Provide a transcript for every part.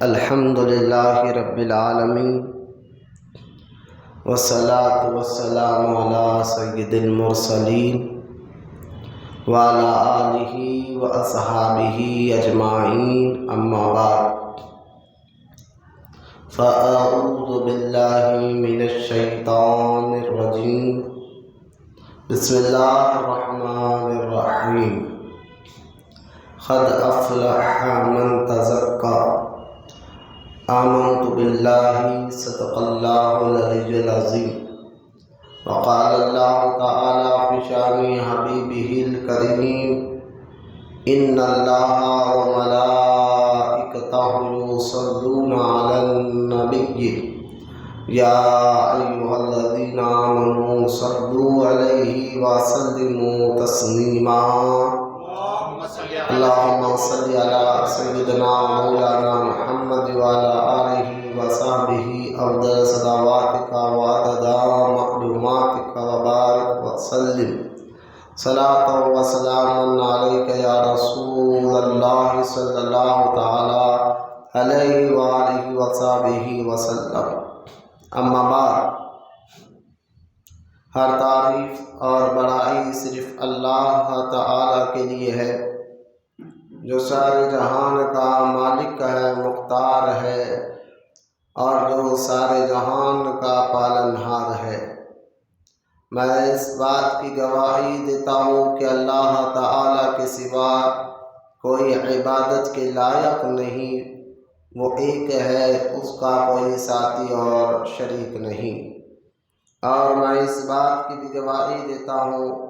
الحمد للہ رب العالمین والصلاة والسلام علی سید المرسلین وعلی آلہ واصحابہ اجمعین، اما بعد فاعوذ باللہ من الشیطان الرجیم، بسم اللہ الرحمن الرحیم۔ قد افلح من تزکا، آمنت باللہ، صدق اللہ العلی العظیم۔ وقال اللہ تعالی فی شان حبیبہ الکریم، ان اللہ وملائکتہ یصلون علی النبی یا ایہا الذین آمنوا صلوا علیہ وسلموا تسلیما۔ اللہم صلی علی سیدنا مولانا محمد وعلی آلہ وصحبہ افضل صلواتک وعدد معلوماتک وبارک وسلم صلاۃ و سلاما علیک یا رسول اللہ صلی اللہ تعالی علیہ وآلہ وصحبہ وسلم۔ اما بعد، ہر تعریف اور بڑائی صرف اللہ تعالی کے لیے ہے، جو سارے جہان کا مالک ہے، مختار ہے، اور جو سارے جہان کا پالنہار ہے۔ میں اس بات کی گواہی دیتا ہوں کہ اللہ تعالی کے سوا کوئی عبادت کے لائق نہیں، وہ ایک ہے، اس کا کوئی ساتھی اور شریک نہیں۔ اور میں اس بات کی بھی گواہی دیتا ہوں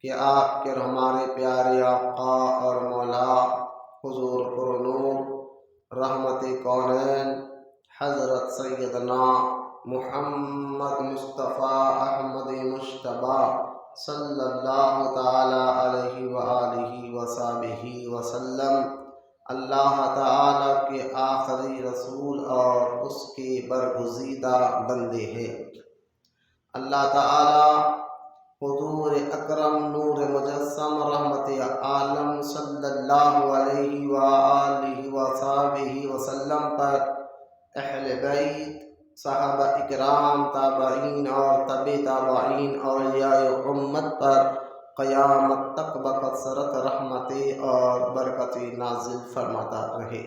کہ آپ کے ہمارے پیارے آقا اور مولا حضور پرنور رحمت کونین حضرت سیدنا محمد مصطفیٰ احمد مجتبیٰ صلی اللہ تعالی علیہ وآلہ وصحبہ وسلم اللہ تعالی کے آخری رسول اور اس کے برگزیدہ بندے ہیں۔ اللہ تعالی حضور اکرم نور مجسم رحمت عالم صلی اللہ علیہ وآلہ وصحبہ وسلم پر، اہل بیت، صحابہ اکرام، تابعین اور تبع تابعین، اولیاء امت پر قیامت تک بکثرت رحمتیں اور برکتیں نازل فرماتا رہے۔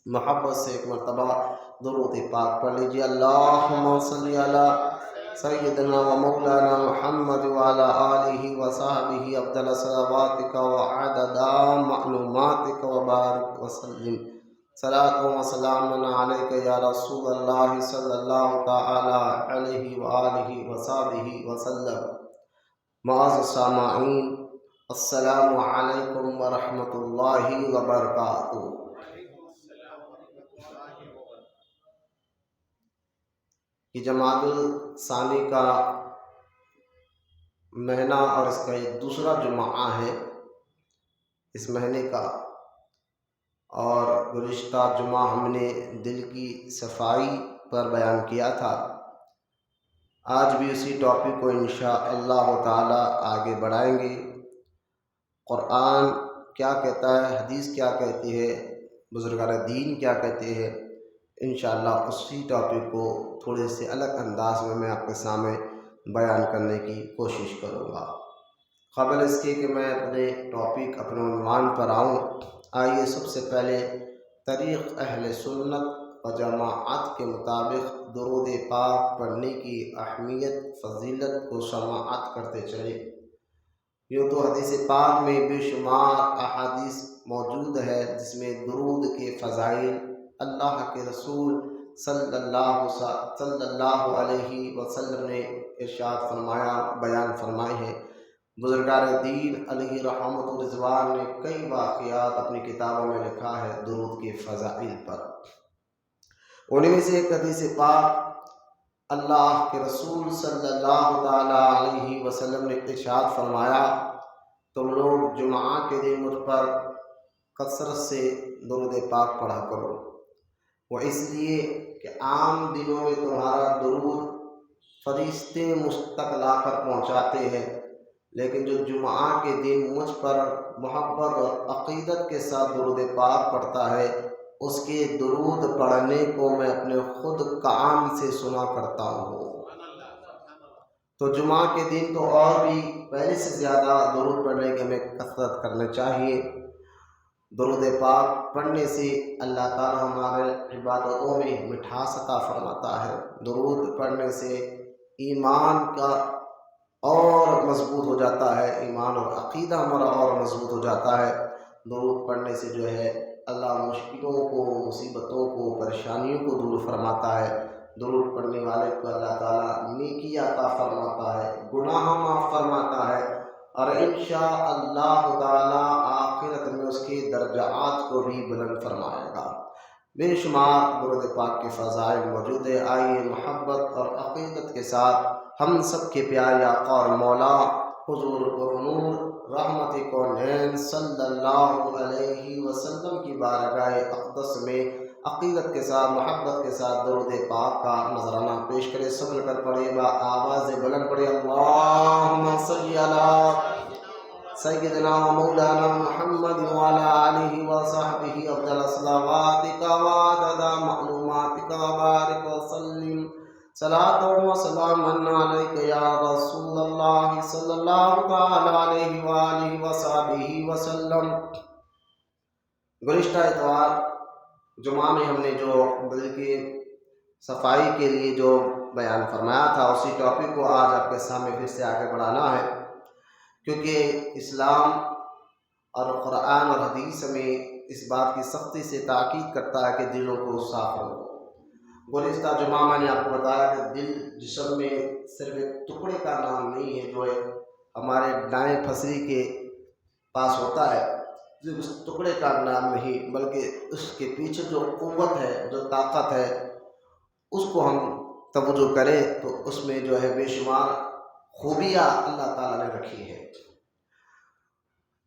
محبت سے ایک مرتبہ درود پاک پڑھ لیجیے۔ اللہم صلی علی سیدنا و مولانا محمد وعلی آلہ وصحبہ افضل صلواتک وعدد معلوماتک وبارک وسلم صلاۃ و سلام علیک یا رسول اللہ صلی اللہ تعالی علیہ وآلہ وصحبہ وسلم۔ معزز سامعین، السلام علیکم ورحمۃ اللہ وبرکاتہ۔ یہ جمادی الثانی کا مہینہ اور اس کا یہ دوسرا جمعہ ہے اس مہینے کا، اور گزشتہ جمعہ ہم نے دل کی صفائی پر بیان کیا تھا۔ آج بھی اسی ٹاپک کو انشاءاللہ تعالی آگے بڑھائیں گے۔ قرآن کیا کہتا ہے، حدیث کیا کہتی ہے، بزرگان دین کیا کہتے ہیں، انشاءاللہ اسی ٹاپک کو تھوڑے سے الگ انداز میں آپ کے سامنے بیان کرنے کی کوشش کروں گا۔ قبل اس کے کہ میں اپنے ٹاپک، اپنے عنوان پر آؤں، آئیے سب سے پہلے طریق اہل سنت و جماعت کے مطابق درود پاک پڑھنے کی اہمیت، فضیلت کو سماعت کرتے چلے۔ یوں تو حدیث پاک میں بے شمار احادیث موجود ہے جس میں درود کے فضائل اللہ کے رسول صلی اللہ علیہ وسلم نے ارشاد فرمایا، بیان فرمائے ہیں۔ بزرگان دین علیہ رحمت و رضوان نے کئی واقعات اپنی کتابوں میں لکھا ہے درود کے فضائل پر۔ انہیں میں سے ایک حدیث پاک اللہ کے رسول صلی اللہ تعالی علیہ وسلم نے ارشاد فرمایا، تم لوگ جمعہ کے دن مجھ پر کثرت سے درود پاک پڑھا کرو۔ وہ اس لیے کہ عام دنوں میں تمہارا درود فرشتے مجھ تک لا کر پہنچاتے ہیں، لیکن جو جمعہ کے دن مجھ پر محبت اور عقیدت کے ساتھ درود پاک پڑھتا ہے، اس کے درود پڑھنے کو میں اپنے خود کان سے سنا کرتا ہوں۔ تو جمعہ کے دن تو اور بھی پہلے سے زیادہ درود پڑھنے کی ہمیں کثرت کرنا چاہیے۔ درود پاک پڑھنے سے اللہ تعالیٰ ہمارے عبادتوں میں مٹھاس عطا فرماتا ہے۔ درود پڑھنے سے ایمان کا اور مضبوط ہو جاتا ہے، ایمان اور عقیدہ ہمارا اور مضبوط ہو جاتا ہے۔ درود پڑھنے سے جو ہے اللہ مشکلوں کو، مصیبتوں کو، پریشانیوں کو دور فرماتا ہے۔ درود پڑھنے والے کو اللہ تعالیٰ نیکی عطا فرماتا ہے، گناہ معاف فرماتا ہے، اور انشاءاللہ تعالیٰ آخرت میں اس کے درجات کو بھی بلند فرمائے گا۔ بے شمار درود پاک کے فضائل موجود ہے۔ آئیے محبت اور عقیدت کے ساتھ ہم سب کے پیارے آقا اور مولا حضور پرنور رحمت کونین صلی اللہ علیہ وسلم کی بارگاہ اقدس میں عقیدت کے ساتھ، محبت کے ساتھ درود پاک کا نذرانہ پیش کرے۔ سب مل کر پڑھے، با آواز بلند پڑھے، اللہم صلی علی سیدنا مولانا محمد وعلی آلہ وصحبہ افضل صلواتک وعدد معلوماتک وبارک وسلم صلاۃ و سلام علیک یا رسول اللہ صلی اللہ تعالی علیہ وآلہ وصحبہ وسلم۔ گزشتہ اتوار جمعہ میں ہم نے جو دل کی صفائی کے لیے جو بیان فرمایا تھا، اسی ٹاپک کو آج آپ کے سامنے پھر سے آگے بڑھانا ہے، کیونکہ اسلام اور قرآن اور حدیث میں اس بات کی سختی سے تاکید کرتا ہے کہ دلوں کو صاف رکھو۔ گزشتہ جمعہ میں نے آپ کو بتایا کہ دل جسم میں صرف ایک ٹکڑے کا نام نہیں ہے جو ہمارے دائیں پھسری کے پاس ہوتا ہے، صرف اس ٹکڑے کا نام نہیں، بلکہ اس کے پیچھے جو قوت ہے، جو طاقت ہے، اس کو ہم توجہ کریں تو اس میں جو ہے بے شمار خوبیاں اللہ تعالیٰ نے رکھی ہے۔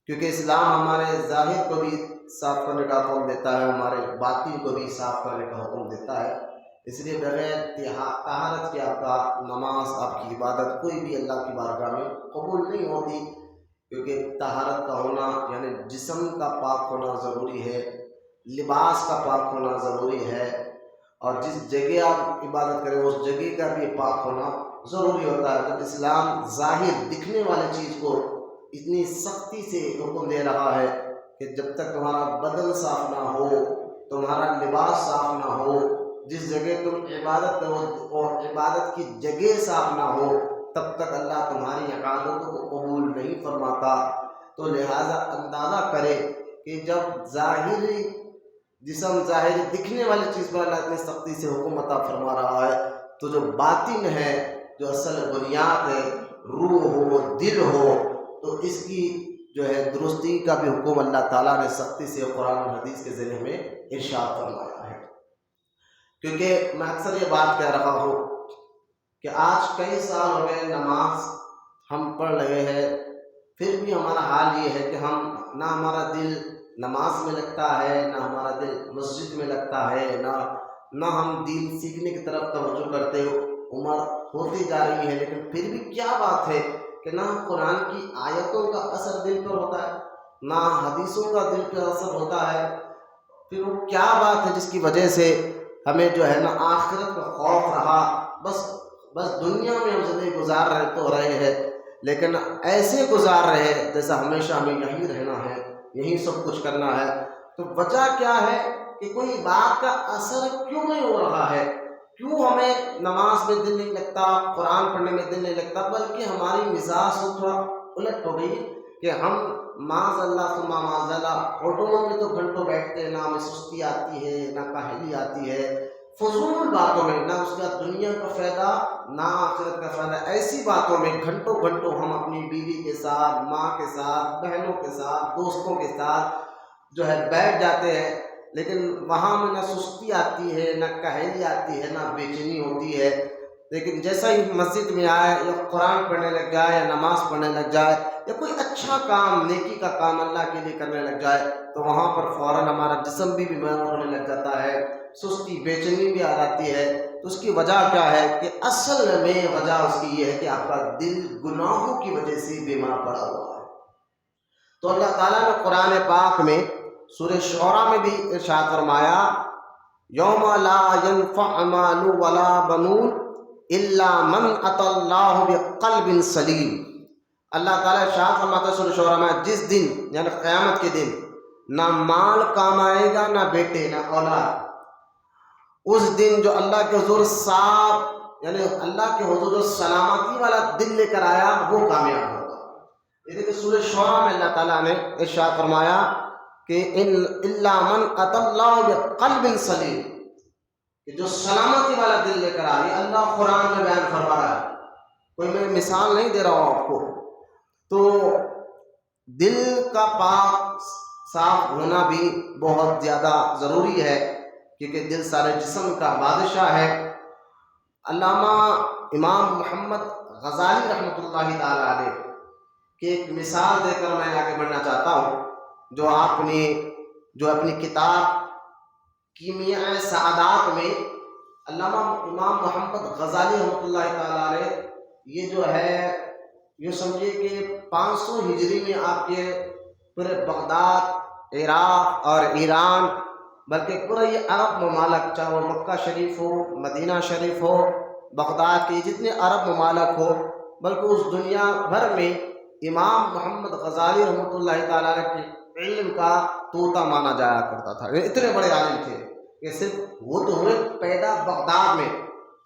کیونکہ اسلام ہمارے ظاہر کو بھی صاف کرنے کا حکم دیتا ہے، ہمارے باطن کو بھی صاف کرنے کا حکم دیتا ہے۔ اس لیے بغیر طہارت کے آپ کا نماز، آپ کی عبادت کوئی بھی اللہ کی بارگاہ میں قبول نہیں ہوتی، کیونکہ طہارت کا ہونا یعنی جسم کا پاک ہونا ضروری ہے، لباس کا پاک ہونا ضروری ہے، اور جس جگہ آپ عبادت کریں اس جگہ کا بھی پاک ہونا ضروری ہوتا ہے۔ جب اسلام ظاہر دکھنے والی چیز کو اتنی سختی سے حکم دے رہا ہے کہ جب تک تمہارا بدن صاف نہ ہو، تمہارا لباس صاف نہ ہو، جس جگہ تم عبادت کرو اور عبادت کی جگہ صاف نہ ہو، تب تک اللہ تمہاری عبادتوں کو قبول نہیں فرماتا۔ تو لہٰذا اندازہ کرے کہ جب ظاہری جسم، ظاہری دکھنے والی چیز پر اللہ اتنی سختی سے حکم عطا فرما رہا ہے، تو جو باطن ہے، جو اصل بنیاد ہے، روح ہو، دل ہو، تو اس کی جو ہے درستی کا بھی حکم اللہ تعالیٰ نے سختی سے قرآن و حدیث کے ذریعے میں ارشاد فرمایا ہے۔ کیونکہ میں اکثر یہ بات کہہ رہا ہوں کہ آج کئی سال ہو گئے نماز ہم پڑھ رہے ہیں، پھر بھی ہمارا حال یہ ہے کہ نہ ہمارا دل نماز میں لگتا ہے، نہ ہمارا دل مسجد میں لگتا ہے، نہ ہم دین سیکھنے کی طرف توجہ کرتے ہو۔ عمر ہوتی جا رہی ہے، لیکن پھر بھی کیا بات ہے کہ نہ قرآن کی آیتوں کا اثر دل پر ہوتا ہے، نہ حدیثوں کا دل پر اثر ہوتا ہے۔ پھر وہ کیا بات ہے جس کی وجہ سے ہمیں جو ہے نا آخرت کا خوف رہا، بس دنیا میں ہم زندگی گزار رہے ہیں، لیکن ایسے گزار رہے ہیں جیسا ہمیشہ ہمیں یہیں رہنا ہے، یہیں سب کچھ کرنا ہے۔ تو وجہ کیا ہے کہ کوئی بات کا اثر کیوں نہیں ہو رہا ہے؟ کیوں ہمیں نماز میں دل نہیں لگتا، قرآن پڑھنے میں دل نہیں لگتا، بلکہ ہماری مزاج تھوڑا الٹ ہو گئی کہ ہم معاذ اللہ ثم معاذ اللہ ہوٹلوں میں تو گھنٹوں بیٹھتے ہیں، نہ ہمیں سستی آتی ہے، نہ کاہلی آتی ہے، فضول باتوں میں، نہ اس کا دنیا کا فائدہ نہ آخرت کا فائدہ، ایسی باتوں میں گھنٹوں ہم اپنی بیوی کے ساتھ، ماں کے ساتھ، بہنوں کے ساتھ، دوستوں کے ساتھ جو ہے بیٹھ جاتے ہیں، لیکن وہاں میں نہ سستی آتی ہے، نہ کاہلی آتی ہے، نہ بے چینی ہوتی ہے۔ لیکن جیسا ہی مسجد میں آئے یا قرآن پڑھنے لگ جائے یا نماز پڑھنے لگ جائے یا کوئی اچھا کام، نیکی کا کام اللہ کے لیے کرنے لگ جائے، تو وہاں پر فوراً ہمارا جسم بھی بیمار ہونے لگ جاتا ہے، سستی بے چینی بھی آ جاتی ہے۔ تو اس کی وجہ کیا ہے کہ اصل میں وجہ اس کی یہ ہے کہ آپ کا دل گناہوں کی وجہ سے بیمار پڑا ہوا ہے۔ تو اللہ تعالیٰ نے قرآن پاک میں سورہ شعراء میں بھی ارشاد فرمایا یوم لا ينفع مال ولا بنون الا من اتى اللہ بقلب سلیم. اللہ تعالیٰ ارشاد فرماتا ہے سورہ شعراء میں جس دن یعنی قیامت کے دن نہ مال کام آئے گا، نہ بیٹے، نہ اولاد. اس دن جو اللہ کے حضور صاف یعنی اللہ کے حضور سلامتی والا دل لے کر آیا وہ کامیاب ہوگا. یہ دیکھیں سورہ شعراء میں اللہ تعالیٰ نے ارشاد فرمایا کہ الا من اتى اللہ بقلب سلیم، کہ جو سلامتی والا دل لے کر آئے. اللہ قرآن میں بیان فرما رہا ہے، کوئی میں مثال نہیں دے رہا ہوں آپ کو. تو دل کا پاک صاف ہونا بھی بہت زیادہ ضروری ہے، کیونکہ دل سارے جسم کا بادشاہ ہے. علامہ امام محمد غزالی رحمۃ اللہ تعالی علیہ کی ایک مثال دے کر میں آگے بڑھنا چاہتا ہوں. جو اپنی کتاب کیمیاء سعادات میں علامہ امام محمد غزالی رحمۃ اللہ تعالی علیہ یہ جو ہے یہ سمجھیے کہ 500 ہجری میں آپ کے پورے بغداد، عراق اور ایران بلکہ پورا یہ عرب ممالک، چاہے وہ مکہ شریف ہو، مدینہ شریف ہو، بغداد کے جتنے عرب ممالک ہو، بلکہ اس دنیا بھر میں امام محمد غزالی رحمۃ اللہ تعالیٰ علیہ کے علم کا طوطا مانا جایا کرتا تھا. اتنے بڑے عالم تھے کہ صرف وہ تو ہوئے پیدا بغداد میں،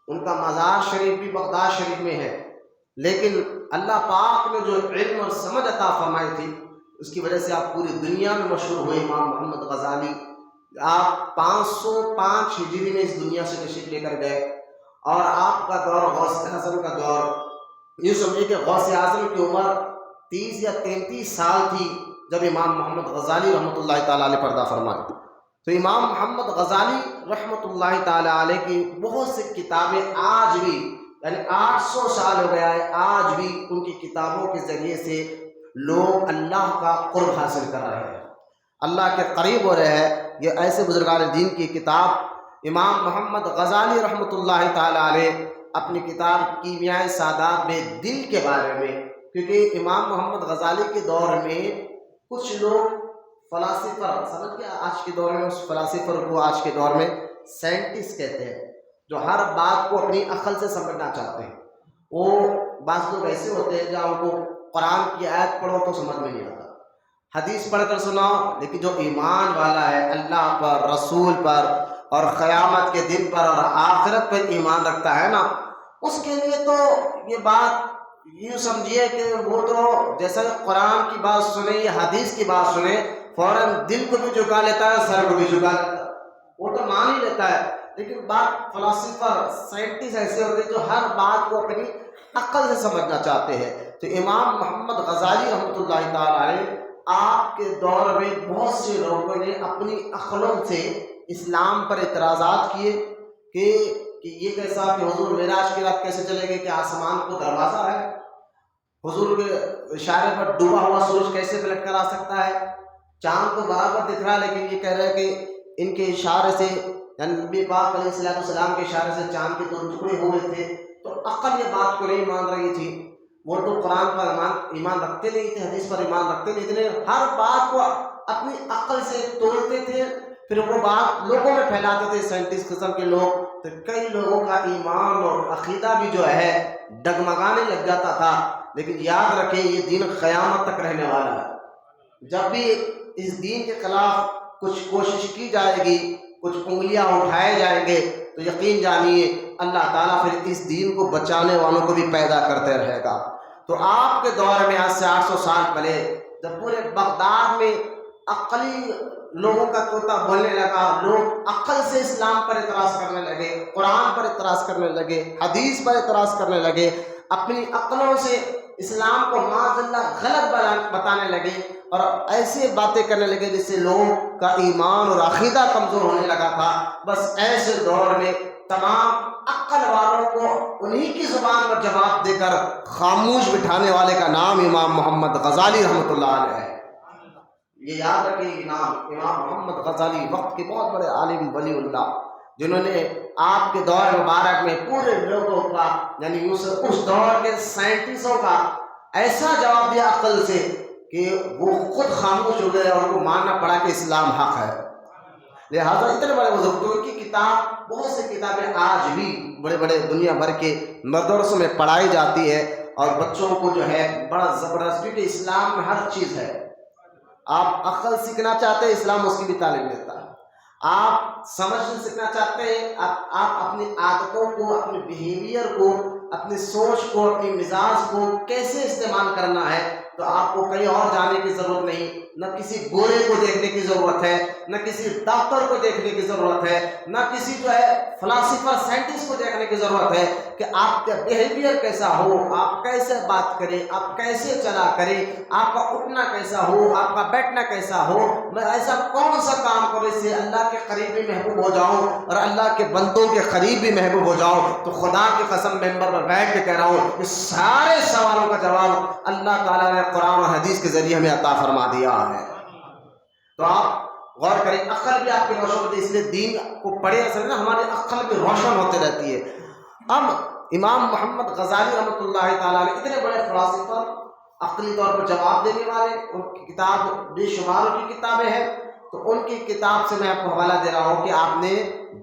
ان کا مزار شریف بھی بغداد شریف میں ہے، لیکن اللہ پاک نے جو علم اور سمجھ عطا فرمائی تھی اس کی وجہ سے آپ پوری دنیا میں مشہور ہوئے. امام محمد غزالی آپ 505 ہجری میں اس دنیا سے تشریف لے کر گئے، اور آپ کا دور غوث اعظم کا دور. یہ سمجھے کہ غوث اعظم کی عمر 30 یا 33 سال تھی جب امام محمد غزالی رحمۃ اللہ تعالیٰ علیہ پردہ فرمائے. تو امام محمد غزالی رحمۃ اللہ تعالیٰ علیہ کی بہت سی کتابیں آج بھی یعنی 800 سال ہو گیا ہے، آج بھی ان کی کتابوں کے ذریعے سے لوگ اللہ کا قرب حاصل کر رہے ہیں، اللہ کے قریب ہو رہے ہیں. یہ ایسے بزرگان دین کی کتاب امام محمد غزالی رحمۃ اللہ تعالیٰ علیہ اپنی کتاب کیمیاء سعادات میں دل کے بارے میں، کیونکہ امام محمد غزالی کے دور میں کچھ لوگ فلاسفر، سمجھ گیا آج کے دور میں اس فلاسفر کو آج کے دور میں سائنٹسٹ کہتے ہیں، جو ہر بات کو اپنی عقل سے سمجھنا چاہتے ہیں. وہ بعض لوگ ایسے ہوتے ہیں جہاں ان کو قرآن کی آیت پڑھو تو سمجھ میں نہیں آتا، حدیث پڑھ کر سناؤ، لیکن جو ایمان والا ہے اللہ پر، رسول پر اور قیامت کے دن پر اور آخرت پر ایمان رکھتا ہے نا، اس کے لیے تو یہ بات یوں سمجھیے کہ وہ تو جیسا قرآن کی بات سنے یا حدیث کی بات سنے فوراً دل کو بھی جھکا لیتا ہے، سر کو بھی جھکا لیتا ہے، وہ تو مان ہی لیتا ہے. لیکن بات فلاسفر، سائنٹسٹ ایسے ہوتے ہیں جو ہر بات کو اپنی عقل سے سمجھنا چاہتے ہیں. تو امام محمد غزالی رحمۃ اللہ تعالیٰ علیہ آپ کے دور میں بہت سے لوگوں نے اپنی عقلوں سے اسلام پر اعتراضات کیے کہ یہ کیسا کہ حضور معراج کی رات کیسے چلے گئے، کہ آسمان کو دروازہ ہے، حضور کے اشارے پر ڈوبا ہوا سورج کیسے پلٹ کر آ سکتا ہے، چاند تو برابر دکھ رہا ہے، لیکن یہ کہہ رہے ہیں کہ ان کے اشارے سے یعنی نبی پاک علیہ السلام کے اشارے سے چاند کے 2 ٹکڑے ہوئے تھے. تو عقل یہ بات کو نہیں مان رہی تھی، وہ تو قرآن پر ایمان رکھتے نہیں تھے، حدیث پر ایمان رکھتے نہیں تھے، ہر بات کو اپنی عقل سے توڑتے تھے، پھر وہ بات لوگوں میں پھیلاتے تھے سائنٹسٹ قسم کے لوگ. تو کئی لوگوں کا ایمان اور عقیدہ بھی جو ہے ڈگمگانے لگ جاتا تھا. لیکن یاد رکھیں یہ دین قیامت تک رہنے والا ہے. جب بھی اس دین کے خلاف کچھ کوشش کی جائے گی، کچھ انگلیاں اٹھائے جائیں گے، تو یقین جانیے اللہ تعالیٰ پھر اس دین کو بچانے والوں کو بھی پیدا کرتے رہے گا. تو آپ کے دور میں آج سے 800 سال پہلے جب پورے بغداد میں عقلی لوگوں کا طوطا بولنے لگا، لوگ عقل سے اسلام پر اعتراض کرنے لگے، قرآن پر اعتراض کرنے لگے، حدیث پر اعتراض کرنے لگے، اپنی عقلوں سے اسلام کو معاذ اللہ غلط بتانے لگے اور ایسے باتیں کرنے لگے جس سے لوگوں کا ایمان اور عقیدہ کمزور ہونے لگا تھا. بس ایسے دور میں تمام عقل والوں کو انہی کی زبان پر جواب دے کر خاموش بٹھانے والے کا نام امام محمد غزالی رحمۃ اللہ علیہ ہے. یہ یاد رکھیں نام امام محمد غزالی وقت کے بہت بڑے عالم ولی اللہ، جنہوں نے آپ کے دور مبارک میں پورے لوگوں کا یعنی اس دور کے سائنٹسٹوں کا ایسا جواب دیا عقل سے کہ وہ خود خاموش ہو گئے اور ان کو ماننا پڑا کہ اسلام حق ہے. لہٰذا اتنے بڑے بزرگ تو ان کی کتاب، بہت سی کتابیں آج بھی بڑے بڑے دنیا بھر کے مدرسوں میں پڑھائی جاتی ہے اور بچوں کو جو ہے بڑا زبردست، کیونکہ اسلام میں ہر چیز ہے. آپ عقل سیکھنا چاہتے ہیں، اسلام اس کی بھی تعلیم دیتا ہے. آپ سمجھ سیکھنا چاہتے ہیں، آپ اپنی عادتوں کو، اپنے بیہیویئر کو، اپنی سوچ کو، اپنی مزاج کو کیسے استعمال کرنا ہے، تو آپ کو کہیں اور جانے کی ضرورت نہیں. نہ کسی گورے کو دیکھنے کی ضرورت ہے، نہ کسی ڈاکٹر کو دیکھنے کی ضرورت ہے، نہ کسی جو ہے فلاسفر سائنٹسٹ کو دیکھنے کی ضرورت ہے کہ آپ کا بیہیویئر کیسا ہو، آپ کیسے بات کریں، آپ کیسے چلا کریں، آپ کا اٹھنا کیسا ہو، آپ کا بیٹھنا کیسا ہو. میں ایسا کون سا کام کروں اس سے اللہ کے قریب بھی محبوب ہو جاؤں اور اللہ کے بندوں کے قریب بھی محبوب ہو جاؤں. تو خدا کی قسم ممبر پر بیٹھ کے کہہ رہا ہوں، اس سارے سوالوں کا جواب اللہ تعالیٰ نے قرآن اور حدیث کے ذریعے ہمیں عطا فرما دیا ہے. تو آپ غور کریں، عقل بھی آپ کی روشن ہوتی ہے، اس لیے دین کو پڑھے اصل نا ہماری عقل بھی روشن ہوتے رہتی ہے. اب امام محمد غزالی رحمۃ اللہ تعالیٰ علیہ اتنے بڑے فلاسفر، عقلی طور پر جواب دینے والے، ان کی کتاب بے شمار کی کتابیں ہیں. تو ان کی کتاب سے میں آپ کو حوالہ دے رہا ہوں کہ آپ نے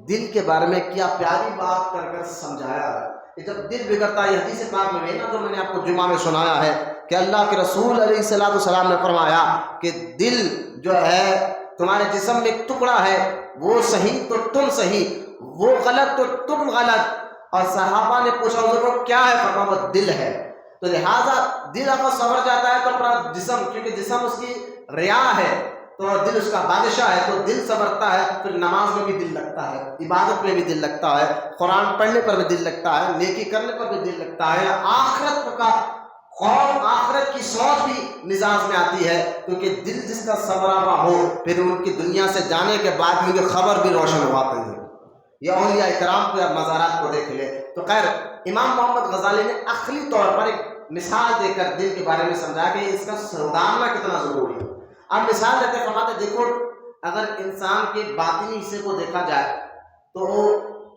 دل کے بارے میں کیا پیاری بات کر کر سمجھایا ہے کہ جب دل بگڑتا ہے. یہ حدیث پاک میں ہے نا جو میں نے آپ کو جمعہ میں سنایا ہے کہ اللہ کے رسول علیہ الصلوۃ والسلام نے فرمایا کہ دل جو ہے تمہارے جسم میں ایک ٹکڑا ہے، وہ صحیح تو تم صحیح، وہ غلط تو تم غلط. اور صحابہ نے پوچھا حضور کیا ہے؟ فرمایا وہ دل ہے. تو لہٰذا دل اگر سنور جاتا ہے تو اپنا جسم، کیونکہ جسم اس کی ریا ہے تو دل اس کا بادشاہ ہے، تو دل سنورتا ہے. پھر نماز میں بھی دل لگتا ہے، عبادت میں بھی دل لگتا ہے، قرآن پڑھنے پر بھی دل لگتا ہے، نیکی کرنے پر بھی دل لگتا ہے. آخرت کا خوف، آخرت کی سوچ بھی مزاج میں آتی ہے، کیونکہ دل جس کا سنورا ہوا ہو پھر ان کی دنیا سے جانے کے بعد ان کی خبر بھی روشن ہو آتی ہے. یہ اولیاء کرام کو یا مزارات کو دیکھ لے. تو خیر امام محمد غزالی نے عقلی طور پر ایک مثال دے کر دل کے بارے میں سمجھا کہ اس کا سنوارنا کتنا ضروری ہے. اب مثال دیتے فرماتے دیکھو اگر انسان کے باطنی حصے کو دیکھا جائے تو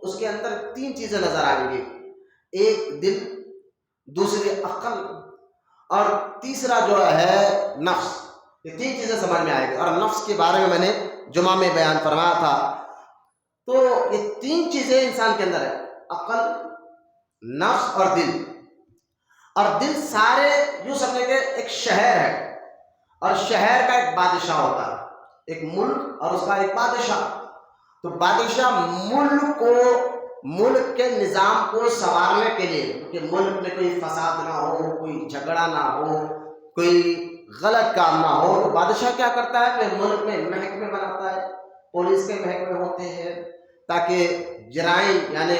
اس کے اندر تین چیزیں نظر آئیں گی، ایک دل، دوسری عقل اور تیسرا جو ہے نفس. یہ تین چیزیں سمجھ میں آئے گی اور نفس کے بارے میں نے جمعہ میں بیان فرمایا تھا. تو یہ تین چیزیں انسان کے اندر ہے، عقل، نفس اور دل. اور دل سارے یوں سمجھے کہ ایک شہر ہے اور شہر کا ایک بادشاہ ہوتا ہے، ایک ملک اور اس کا ایک بادشاہ. تو بادشاہ ملک کے نظام کو سنوارنے کے لیے کہ ملک میں کوئی فساد نہ ہو، کوئی جھگڑا نہ ہو، کوئی غلط کام نہ ہو، تو بادشاہ کیا کرتا ہے کہ ملک میں محکمے بناتا ہے. پولیس کے محکمے ہوتے ہیں تاکہ جرائم یعنی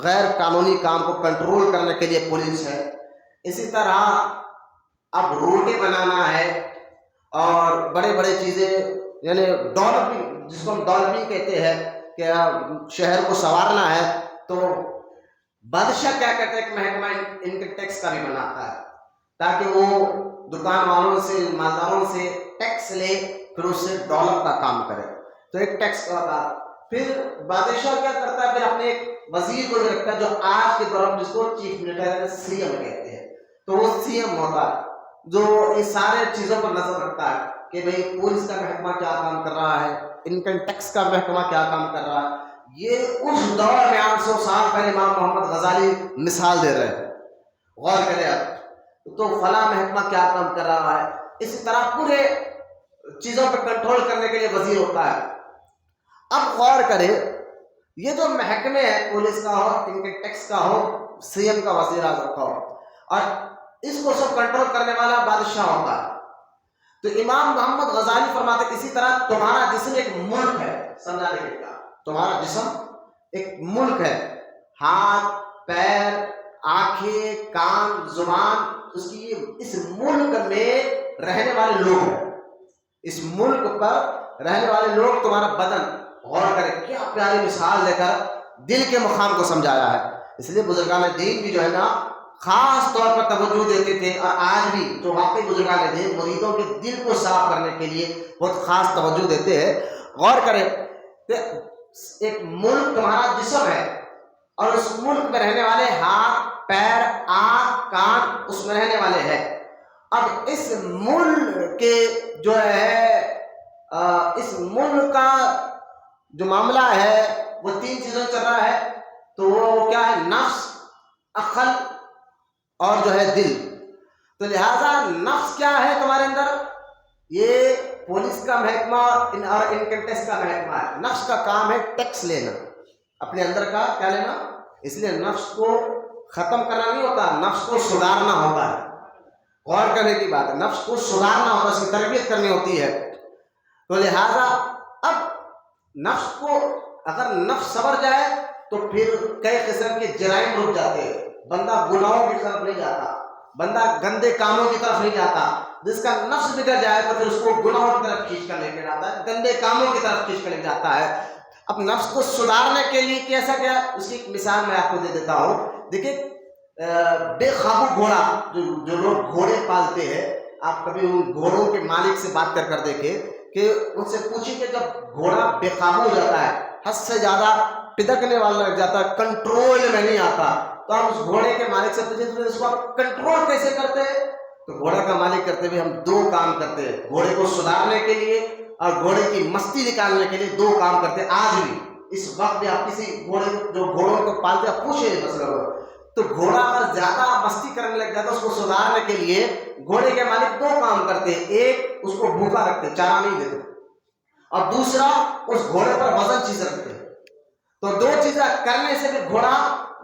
غیر قانونی کام کو کنٹرول کرنے کے لیے پولیس ہے. اسی طرح اب روڈیں بنانا ہے اور بڑے بڑے چیزیں یعنی ڈیولپنگ، جس کو ہم ڈیولپنگ کہتے ہیں کہ شہر کو سنوارنا ہے، تو بادشاہ کیا کرتا ہے کہ محکمہ انکم ٹیکس کا بھی بناتا ہے تاکہ وہ دکان والوں سے، مالداروں سے ٹیکس لے، پھر اس سے ڈیولپ کا کام کرے. تو ایک ٹیکس کا ہوتا ہے. پھر بادشاہ کیا کرتا ہے، پھر اپنے ایک وزیر کو رکھتا ہے جو آج کے دور میں جس کو چیف منسٹر سی ایم کہتے ہیں. تو وہ سی ایم ہوتا ہے جو ان سارے چیزوں پر نظر رکھتا ہے کہ بھئی پولیس کا محکمہ کیا کام کر رہا ہے، انکم ٹیکس کا محکمہ کیا کام کر رہا ہے. یہ اس دور میں 800 سال پہلے امام محمد غزالی مثال دے رہے ہیں. غور کریں آپ، تو فلاں محکمہ کیا کام کر رہا ہے. اسی طرح پورے چیزوں پر کنٹرول کرنے کے لیے وزیر ہوتا ہے. اب غور کریں، یہ جو محکمے ہیں، پولیس کا ہو، انکم ٹیکس کا ہو، سی ایم کا، وزیر اعظم کا ہو، اور اس کو سب کنٹرول کرنے والا بادشاہ ہوتا ہے. تو امام محمد غزالی فرماتے اسی طرح تمہارا جسم ایک ملک ہے. سمجھانے کے لیے تمہارا جسم ایک ملک ہے، ہاتھ، پیر، آنکھیں، کان، زبان، اس ملک میں رہنے والے لوگ ہیں. اس ملک پر رہنے والے لوگ تمہارا بدن. غور کریں کیا پیاری مثال لے کر دل کے مقام کو سمجھایا ہے. اس لیے بزرگان دین بھی جو ہے نا خاص طور پر توجہ دیتے تھے، اور آج بھی جو واقعی بزرگان دین مریدوں کے دل کو صاف کرنے کے لیے بہت خاص توجہ دیتے ہیں. غور کریں کہ ایک ملک تمہارا جسم ہے اور اس ملک میں رہنے والے ہاتھ، پیر، آنکھ، کان اس میں رہنے والے ہیں. اب اس ملک کے جو ہے اس ملک کا جو معاملہ ہے وہ 3 چیزوں چل رہا ہے. تو وہ کیا ہے؟ نفس، عقل اور جو ہے دل. تو لہذا نفس کیا ہے تمہارے اندر؟ یہ پولیس کا محکمہ اور انکم ٹیکس کا محکمہ ہے. نفس کا کام ہے ٹیکس لینا، اپنے اندر کا کیا لینا. اس لیے نفس کو ختم کرنا نہیں ہوتا، نفس کو سدھارنا ہوتا ہے. غور کرنے کی بات ہے، نفس کو سدھارنا ہوتا ہے، اس کی تربیت کرنی ہوتی ہے. تو لہذا اب نفس کو اگر نفس سنور جائے تو پھر کئی قسم کے جرائم رک جاتے ہیں. بندہ گناہوں کی طرف نہیں جاتا، بندہ گندے کاموں کی طرف نہیں جاتا. جس کا نفس بگڑ جائے تو پھر اس کو گناہوں کی طرف کھینچ کر لے کے جاتا ہے، گندے کاموں کی طرف کھینچ کر لے جاتا ہے. اب نفس کو سدھارنے کے لیے کیسا کیا، اس کی ایک مثال میں آپ کو دے دیتا ہوں. دیکھیں بے قابو گھوڑا، جو لوگ گھوڑے پالتے ہیں، آپ کبھی ان گھوڑوں کے مالک سے بات کر دیکھیں کہ ان سے پوچھیں کہ جب گھوڑا بے قابو ہو جاتا ہے، حد سے زیادہ پدکنے والا لگ جاتا ہے، کنٹرول میں نہیں آتا، تو ہم اس گھوڑے کے مالک سے پوچھیں تو اس کو آپ کنٹرول کیسے کرتے ہیں؟ تو گھوڑا کا مالک کرتے ہوئے ہم 2 کام کرتے ہیں. گھوڑے کو سدھارنے کے لیے اور گھوڑے کی مستی نکالنے کے لیے 2 کام کرتے ہیں. آج بھی اس وقت بھی آپ کسی گھوڑوں کو پالتے آپ پوچھیں مسئلہ ہو تو گھوڑا اگر زیادہ مستی کرنے لگ جاتا ہے، اس کو سدھارنے کے لیے گھوڑے کے مالک 2 کام کرتے ہیں. ایک، اس کو بھوکا رکھتے، چارہ نہیں دیتے، اور دوسرا اس گھوڑے پر وزن چیز رکھتے ہیں. تو 2 چیزیں کرنے سے بھی گھوڑا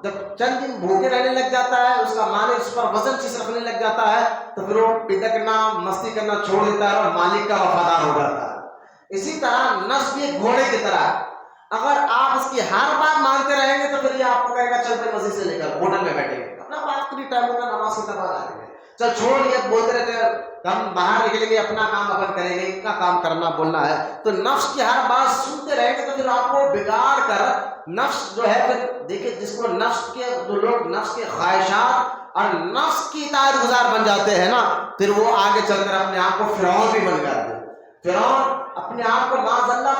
جب چند دن بھوکے رہنے لگ جاتا ہے، اس کا مالک اس پر وزن چیز رکھنے لگ جاتا ہے، تو پھر وہ پدکنا مستی کرنا چھوڑ دیتا ہے اور مالک کا وفادار ہو جاتا ہے. اسی طرح نفس بھی ایک گھوڑے کی طرح ہے. اگر آپ اس کی ہر بات مانتے رہیں گے تو پھر یہ آپ کو کہے گا چل پھر مسجد سے لے کر ہوٹل میں بیٹھیں گے، اپنا بات کری ٹائم ہوگا نماز کی طرف آ جائیں گے، چل چھوڑ یہ بولتے رہتے ہیں ہم باہر نکلیں گے اپنا کام اپن کریں گے، ان کا کام کرنا بولنا ہے. تو نفس کی ہر بات سنتے رہیں گے تو پھر آپ کو بگاڑ کر نفس جو ہے، پھر دیکھیں جس کو نفس کے جو لوگ نفس کے خواہشات اور نفس کی اطاعت گزار بن جاتے ہیں نا، پھر وہ آگے چل کر اپنے آپ کو فرعون بھی بن جاتے ہیں. فرعون اپنے آپ کو معاذ اللہ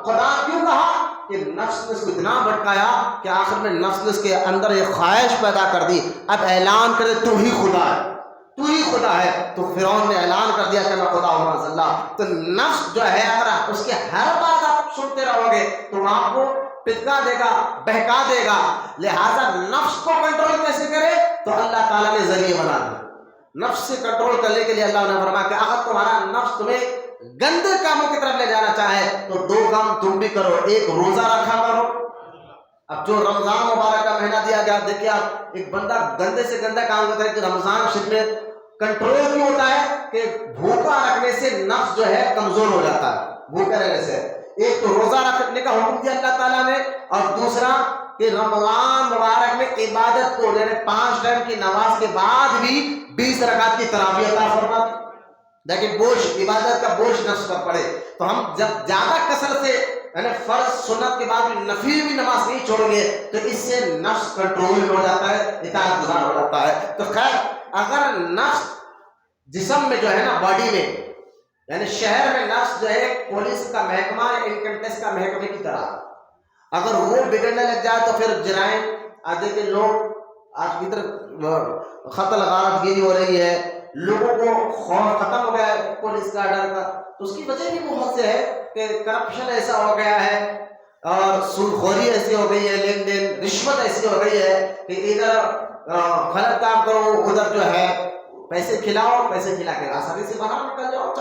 خدا کیوں کہا کہ نفس نے اس کو اتنا بھٹکایا کہ آخر میں نفس نے اس کے اندر ایک خواہش پیدا کر دی، اب اعلان کرے تو ہی خدا ہے، تو ہی خدا ہے. تو فرعون نے اعلان کر دیا کہ میں خدا ہوں معاذ اللہ. تو نفس جو ہے اگر اس کے ہر بات آپ سنتے رہو گے تو وہ آپ کو پٹکا دے گا، بہکا دے گا. لہذا نفس کو کنٹرول کیسے کرے؟ تو اللہ تعالیٰ نے ذریعے بنا دیا. نفس سے کنٹرول کرنے کے لیے اللہ نے فرمایا کہ اگر تمہارا نفس تمہیں گندے کاموں کی طرف لے جانا چاہے تو 2 کام تم بھی کرو. ایک، روزہ رکھا کرو. اب جو رمضان مبارک کا مہینہ دیا گیا، دیکھیے آپ ایک بندہ گندے سے گندا کام کرتا ہے کہ رمضان شریف میں کنٹرول کیوں ہوتا ہے کہ بھوکا رکھنے سے نفس جو ہے کمزور ہو جاتا ہے. بھوکا رہنے سے ایک تو روزہ رکھنے کا حکم دیا اللہ تعالیٰ نے، اور دوسرا کہ رمضان مبارک میں عبادت کو یعنی 5 ٹائم کی نماز کے بعد بھی 20 رکعت کی تراویح عطا فرما دی. لیکن بوجھ عبادت کا بوجھ نفس پر پڑے تو ہم جب زیادہ کثرت سے یعنی فرض سنت کے بعد بھی نفلی بھی نماز نہیں چھوڑیں گے تو اس سے نفس کنٹرول میں ہو جاتا ہے، اطاعت گزار ہو جاتا ہے. تو خیر اگر نفس جسم میں جو ہے نا، باڈی میں یعنی شہر میں نفس جو ہے پولیس کا محکمہ، انکم ٹیکس کا محکمے کی طرح، اگر وہ بگڑنے لگ جائے تو پھر جرائم آدھے کے لوگ آج کی طرف قتل غارت گیری ہو رہی ہے، لوگوں کو خوف ختم ہو گیا ہے پولیس کا ڈر کا. تو اس کی وجہ بھی بہت سے ہے کہ کرپشن ایسا ہو گیا ہے اور سود خوری ایسی ہو گئی ہے، لین دین رشوت ایسی ہو گئی ہے کہ ادھر غلط کام کرو، ادھر جو ہے پیسے کھلاؤ، پیسے کھلا کے آسانی سے باہر نکل جاؤ.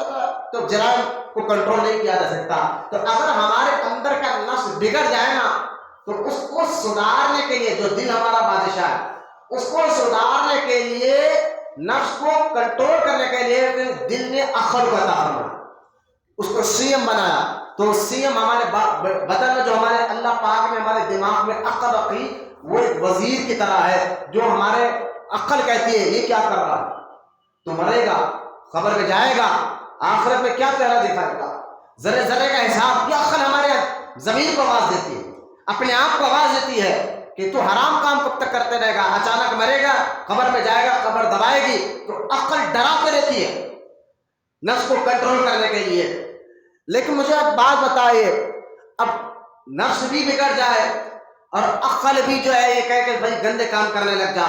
تو جرائم کو کنٹرول نہیں کیا جا سکتا. تو اگر ہمارے اندر کا نفس بگڑ جائے نا تو اس کو سدھارنے کے لیے، جو دل ہمارا بادشاہ ہے، اس کو سدھارنے کے لیے، نفس کو کنٹرول کرنے کے لیے دل نے عقل کو عطا فرمایا، اس کو سی ایم بنایا. تو سی ایم ہمارے بدن میں جو ہمارے اللہ پاک نے ہمارے دماغ میں عقل رکھی، وہ ایک وزیر کی طرح ہے جو ہمارے عقل کہتی ہے یہ کیا کر رہا ہے، تو مرے گا، قبر میں جائے گا، آخرت میں کیا چہرہ دکھائے گا، ذرے ذرے کا حساب. یہ عقل ہمارے ضمیر کو آواز دیتی ہے، اپنے آپ کو آواز دیتی ہے کہ تو حرام کام کب تک کرتے رہے گا، اچانک مرے گا، قبر میں جائے گا، قبر دبائے گی. تو عقل ڈراتے رہتی ہے نفس کو کنٹرول کرنے کے لیے. لیکن مجھے ایک بات بتائیے، اب نفس بھی بگڑ جائے اور عقل بھی جو ہے یہ کہے کہ بھائی گندے کام کرنے لگ جا،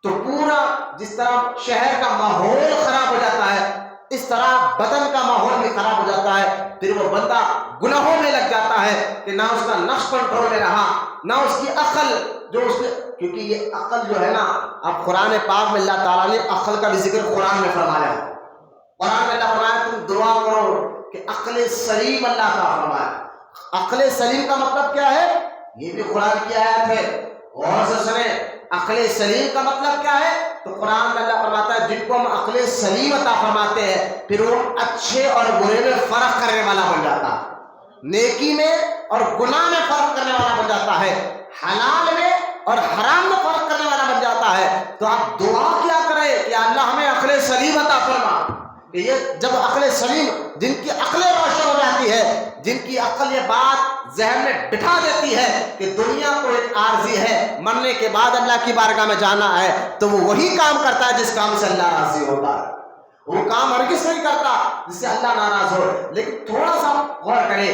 تو پورا جس طرح شہر کا ماحول خراب ہو جاتا ہے اس طرح بدن کا ماحول بھی خراب ہو جاتا ہے. پھر وہ بندہ گناہوں میں لگ جاتا ہے کہ نہ اس کا نفس کنٹرول میں رہا, نہ اس کی عقل جو اس نے, کیونکہ یہ عقل جو ہے نا, اب قرآن پاک میں اللہ تعالیٰ نے عقل کا بھی ذکر قرآن میں فرمایا. قرآن میں اللہ فرمایا تم دعا کرو کہ عقل سلیم اللہ کا فرمایا. عقل سلیم کا مطلب کیا ہے؟ یہ بھی قرآن کی آیت ہے, غور سے سنیں. عقل سلیم کا مطلب کیا ہے؟ تو قرآن میں اللہ فرماتا ہے جن کو ہم عقل سلیم عطا فرماتے ہیں پھر وہ اچھے اور برے میں فرق کرنے والا بن جاتا ہے, نیکی میں اور گناہ میں فرق کرنے والا بن جاتا ہے, حلال میں اور حرام میں فرق کرنے والا بن جاتا ہے. تو آپ دعا کیا کریں کہ اللہ ہمیں عقل سلیم عطا فرما. کہ یہ جب عقل سلیم, جن کی عقل روشن ہو جاتی ہے, جن کی عقل یہ بات ذہن میں بٹھا دیتی ہے کہ دنیا کو ایک عارضی ہے, مرنے کے بعد اللہ کی بارگاہ میں جانا ہے, تو وہ وہی کام کرتا ہے جس کام سے اللہ راضی ہوتا ہے. وہ کام ہرگز نہیں کرتا جس سے اللہ ناراض ہو. لیکن تھوڑا سا غور کریں,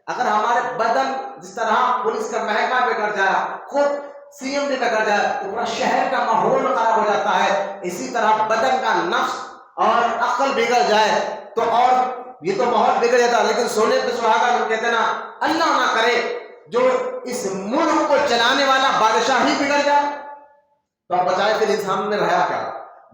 اگر ہمارے بدن جس طرح پولیس کا محکمہ بگڑ جائے, خود سی ایم بھی بگڑ جائے تو پورا شہر کا ماحول خراب ہو جاتا ہے. اسی طرح بدن کا نفس اور عقل بگڑ جائے تو اور یہ تو بہت بگڑ جاتا ہے. لیکن سونے پہ سہاگا ہم کہتے ہیں نا, اللہ نہ کرے جو اس ملک کو چلانے والا بادشاہ ہی بگڑ جائے تو اب بچائے پھر انسان میں رہا کیا,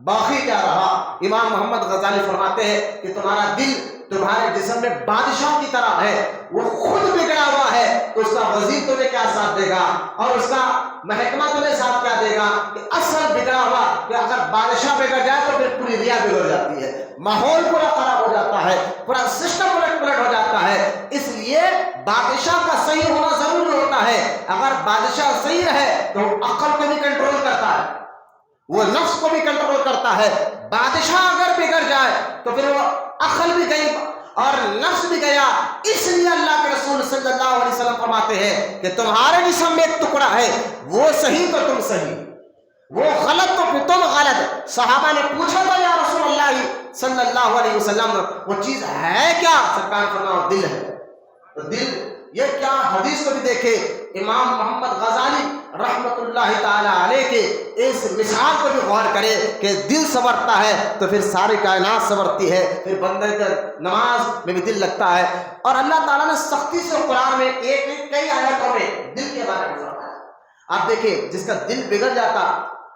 باقی کیا رہا. امام محمد غزالی فرماتے ہیں کہ تمہارا دل تمہارے جسم میں بادشاہ کی طرح ہے, وہ خود بگڑا ہوا ہے تو اس کا وزیر تمہیں کیا ساتھ دے گا اور اس کا محکمہ تمہیں ساتھ کیا دے گا. کہ اصل بگڑا ہوا کہ اگر بادشاہ بگڑ جائے تو پھر پوری ریا بگڑ جاتی ہے, ماحول پورا خراب ہو جاتا ہے, پورا سسٹم پلٹ ہو جاتا ہے. اس لیے بادشاہ کا صحیح ہونا ضروری ہوتا ہے. اگر بادشاہ صحیح رہے تو عقل کو بھی کنٹرول کرتا ہے, وہ نفس کو بھی کنٹرول کرتا ہے. بادشاہ اگر بگڑ جائے تو پھر وہ عقل بھی گئی اور نفس بھی گیا. اس لیے اللہ کے رسول صلی اللہ علیہ وسلم فرماتے ہیں کہ تمہارے جسم میں ایک ٹکڑا ہے, وہ صحیح تو تم صحیح, وہ غلط تو پھر تم غلط. صحابہ نے پوچھا تھا یا رسول اللہ صلی اللہ علیہ وسلم وہ چیز ہے کیا؟ سرکار فرمایا دل ہے. تو دل یہ کیا, حدیث کو بھی دیکھے. امام محمد غزالی رحمت اللہ تعالی علیہ کے اس مثال کو بھی غور کرے کہ دل سنورتا ہے تو پھر ساری کائنات سنورتی ہے, پھر بندے کا نماز میں بھی دل لگتا ہے. اور اللہ تعالیٰ نے سختی سے قرآن میں ایک کئی آیتوں میں دل کے بارے میں فرمایا. آپ دیکھیں جس کا دل بگڑ جاتا,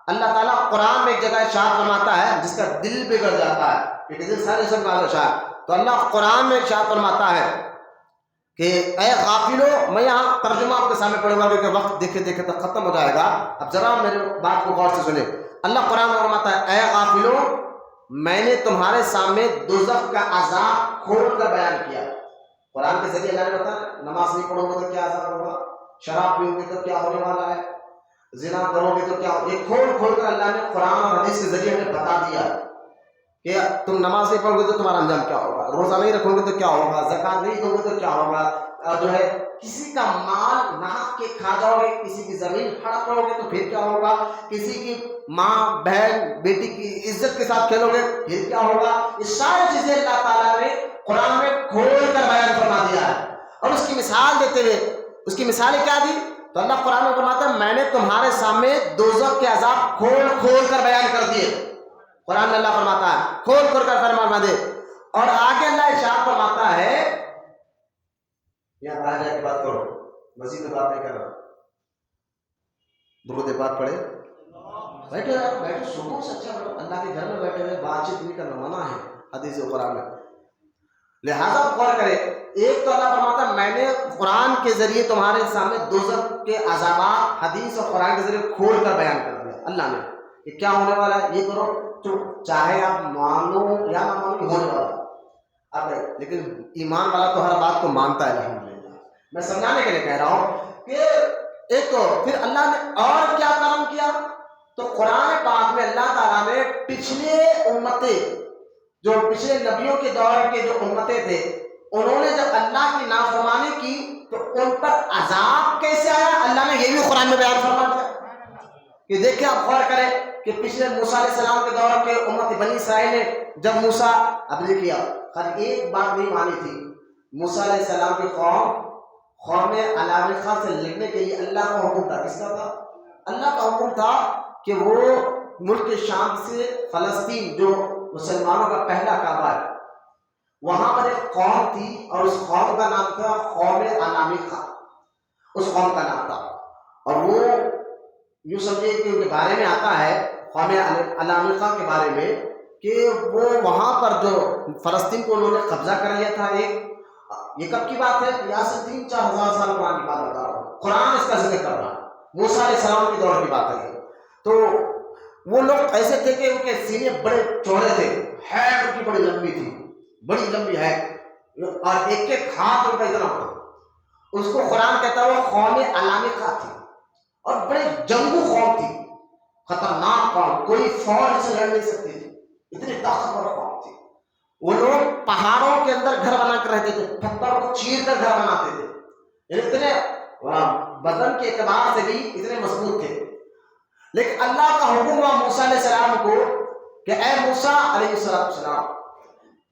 اللہ تعالیٰ قرآن میں ایک جگہ ارشاد فرماتا ہے جس کا دل بگڑ جاتا ہے, کیونکہ دل سارے سب کا ارشاد, تو اللہ قرآن میں ارشاد فرماتا ہے کہ اے غافلو. میں یہاں ترجمہ آپ کے سامنے پڑھوں گا کیونکہ وقت دیکھے دیکھے تو ختم ہو جائے گا. اب ذرا میرے بات کو غور سے سنیں. اللہ قرآن میں فرماتا ہے اے غافلو میں نے تمہارے سامنے دوزخ کا عذاب کھول کر بیان کیا. قرآن کے ذریعے اللہ نے بتایا نماز نہیں پڑھو گے تو کیا عذاب ہوگا, شراب پیو گے تو کیا ہونے والا ہے, زنا کرو گے تو کیا ہوگا. یہ کھول کھول کر اللہ نے قرآن اور حدیث کے ذریعے ہمیں بتا دیا کہ تم نماز نہیں پڑھو گے تو تمہارا انجام کیا ہوگا, روزہ نہیں رکھو گے تو کیا ہوگا, زکات نہیں دو گے تو کیا ہوگا, اور جو ہے کسی کا مال نہا کے کھا جاؤ گے, کسی کی زمین ہڑپ لو گے تو پھر کیا ہوگا, کسی کی ماں بہن بیٹی کی عزت کے ساتھ کھیلو گے پھر کیا ہوگا. یہ ساری چیزیں اللہ تعالیٰ نے قرآن میں کھول کر بیان فرما دیا ہے. اور اس کی مثال دیتے ہوئے اس کی مثالیں کیا دی, تو اللہ قرآن میں فرماتا ہے میں نے تمہارے سامنے دوزخ کے عذاب کھول کھول کر بیان کر دیے. قرآن میں اللہ فرماتا ہے کھول کھول کر فرما دے. اور آگے اللہ ارشاد فرماتا ہے, یہاں باہر جا کے بات کرو, مزید میں بات نہیں کر رہا, درود پاک پڑھے, بیٹھے بیٹھے سکون سے اچھا اللہ کے گھر میں بیٹھے ہوئے بات چیت نہیں کرنا منع ہے حدیث و قرآن میں. لہذا غور کرے. ایک تو اللہ فرماتا ہے میں نے قرآن کے ذریعے تمہارے سامنے دوزخ کے عذابات حدیث اور قرآن کے ذریعے کھول کر بیان کر دیا. اللہ نے کہ کیا ہونے والا ہے, یہ کرو تو چاہے آپ مانو یا نہ مانو ہونے والا. اب لیکن ایمان والا تو ہر بات کو مانتا ہے الحمدللہ. میں سمجھانے کے لیے کہہ رہا ہوں کہ ایک تو پھر اللہ نے اور کیا کام کیا, تو قرآن پاک میں اللہ تعالیٰ نے پچھلے امتیں جو پچھلے نبیوں کے دور کے جو امتیں تھے انہوں نے جب اللہ کی نافرمانی کی تو ان پر عذاب کیسے آیا, اللہ نے یہ بھی قرآن میں بیان فرما دیا. کہ دیکھیں آپ غور کریں کہ پچھلے موسیٰ علیہ السلام کے دور کے امت بنی اسرائیل نے جب موسیٰ اب دیکھیے خالی ایک بات نہیں مانی تھی. موسیٰ علیہ السلام کی قوم علاقہ سے لڑنے کے لیے اللہ کا حکم تھا. کس کا تھا؟ اللہ کا حکم تھا کہ وہ ملک شام سے فلسطین جو مسلمانوں کا پہلا کعبہ ہے، وہاں پر ایک قوم تھی اور اس قوم کا نام تھا قوم علامقہ، اس قوم کا نام تھا. اور وہ یوں سمجھے کہ ان کے بارے میں آتا ہے قوم علامقہ کے بارے میں کہ وہ وہاں پر جو فلسطین کو انہوں نے قبضہ کر لیا تھا. یہ کب کی بات ہے؟ یہاں سے 3-4 ہزار سال قرآن کی بات بتا رہا ہوں، قرآن اس کا ذکر کر رہا ہے، موسیٰ علیہ السلام کے دور کی بات ہے. تو وہ لوگ ایسے تھے کہ ان کے سینے بڑے چوڑے تھے، ہیٹ ان کی بڑی لمبی تھی، بڑی لمبی ہے، اور ایک ایک ہاتھ ان کا اتنا ہوتا. اس کو قرآن کہتا ہے وہ قوم علامقہ تھی اور بڑے جنگو قوم تھی، خطرناک قوم، کوئی فوج سے لڑ نہیں سکتی تھی، اتنی طاقتور قوم تھی. وہ لوگ پہاڑوں کے اندر گھر بنا کر رہتے تھے، پتھر کو چیر کر گھر بناتے تھے، یعنی اتنے بدن کے اعتبار سے بھی اتنے مضبوط تھے. لیکن اللہ کا حکم ہوا موسیٰ علیہ السلام کو کہ اے موسیٰ علیہ السلام،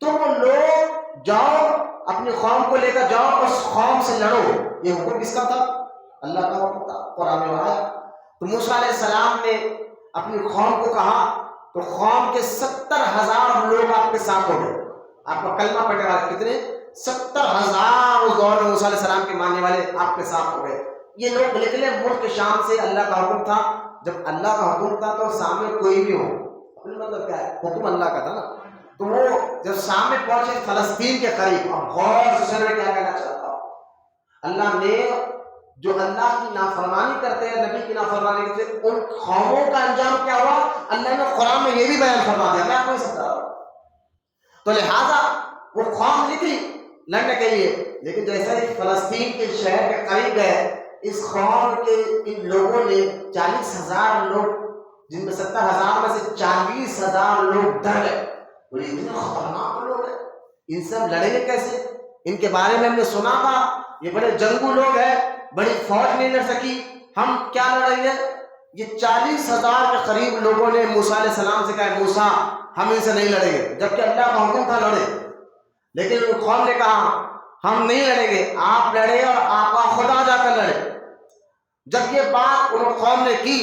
تم لوگ جاؤ اپنی قوم کو لے کر جاؤ، اس قوم سے لڑو. یہ حکم کس کا تھا؟ اللہ کا حکم تھا، قرآن میں آیا. تو موسیٰ علیہ السلام نے اپنی قوم کو کہا تو قوم کے 70,000 لوگ آپ کے ساتھ ہو گئے. آپ کا کلمہ پڑھنے والے کتنے؟ 70,000 اس دور میں موسیٰ علیہ السلام کے ماننے والے آپ کے ساتھ ہو گئے. یہ لوگ نکلے ملک شام سے، اللہ کا حکم تھا. جب اللہ کا حکم تھا تو سامنے کوئی بھی ہو، مطلب کیا ہے؟ حکم اللہ کا تھا نا. تو وہ جب سامنے پہنچے فلسطین کے قریب، اب غور سے سنیں کیا کہنا چاہتا ہوں. اللہ نے جو اللہ کی نافرمانی کرتے ہیں، نبی کی نافرمانی کرتے ہیں، ان قوموں کا انجام کیا ہوا اللہ نے قرآن میں یہ بھی بیان فرما دیا. میں آپ کو نہیں سمجھا رہا ہوں. تو لہذا وہ قوم نکلی لڑنے کے لیے، لیکن جیسا ہی فلسطین کے شہر کے قریب گئے، اس قوم کے ان لوگوں نے 40,000 لوگ، جن میں 70,000 میں سے 40,000 لوگ ڈر گئے. بولے اتنے خطرناک لوگ ہیں، ان سے ہم لڑیں گے کیسے؟ ان کے بارے میں ہم نے سنا تھا، یہ بڑے جنگو لوگ ہیں، بڑی فوج نہیں لڑ سکی، ہم کیا لڑیں گے؟ یہ 40,000 کے قریب لوگوں نے موسیٰ علیہ السلام سے کہا موسیٰ ہم ان سے نہیں لڑیں گے، جبکہ اللہ کا حکم تھا لڑے. لیکن ان قوم نے کہا ہم نہیں لڑیں گے، آپ لڑے اور آپ کا خدا جا کر لڑے. جب یہ بات ان قوم نے کی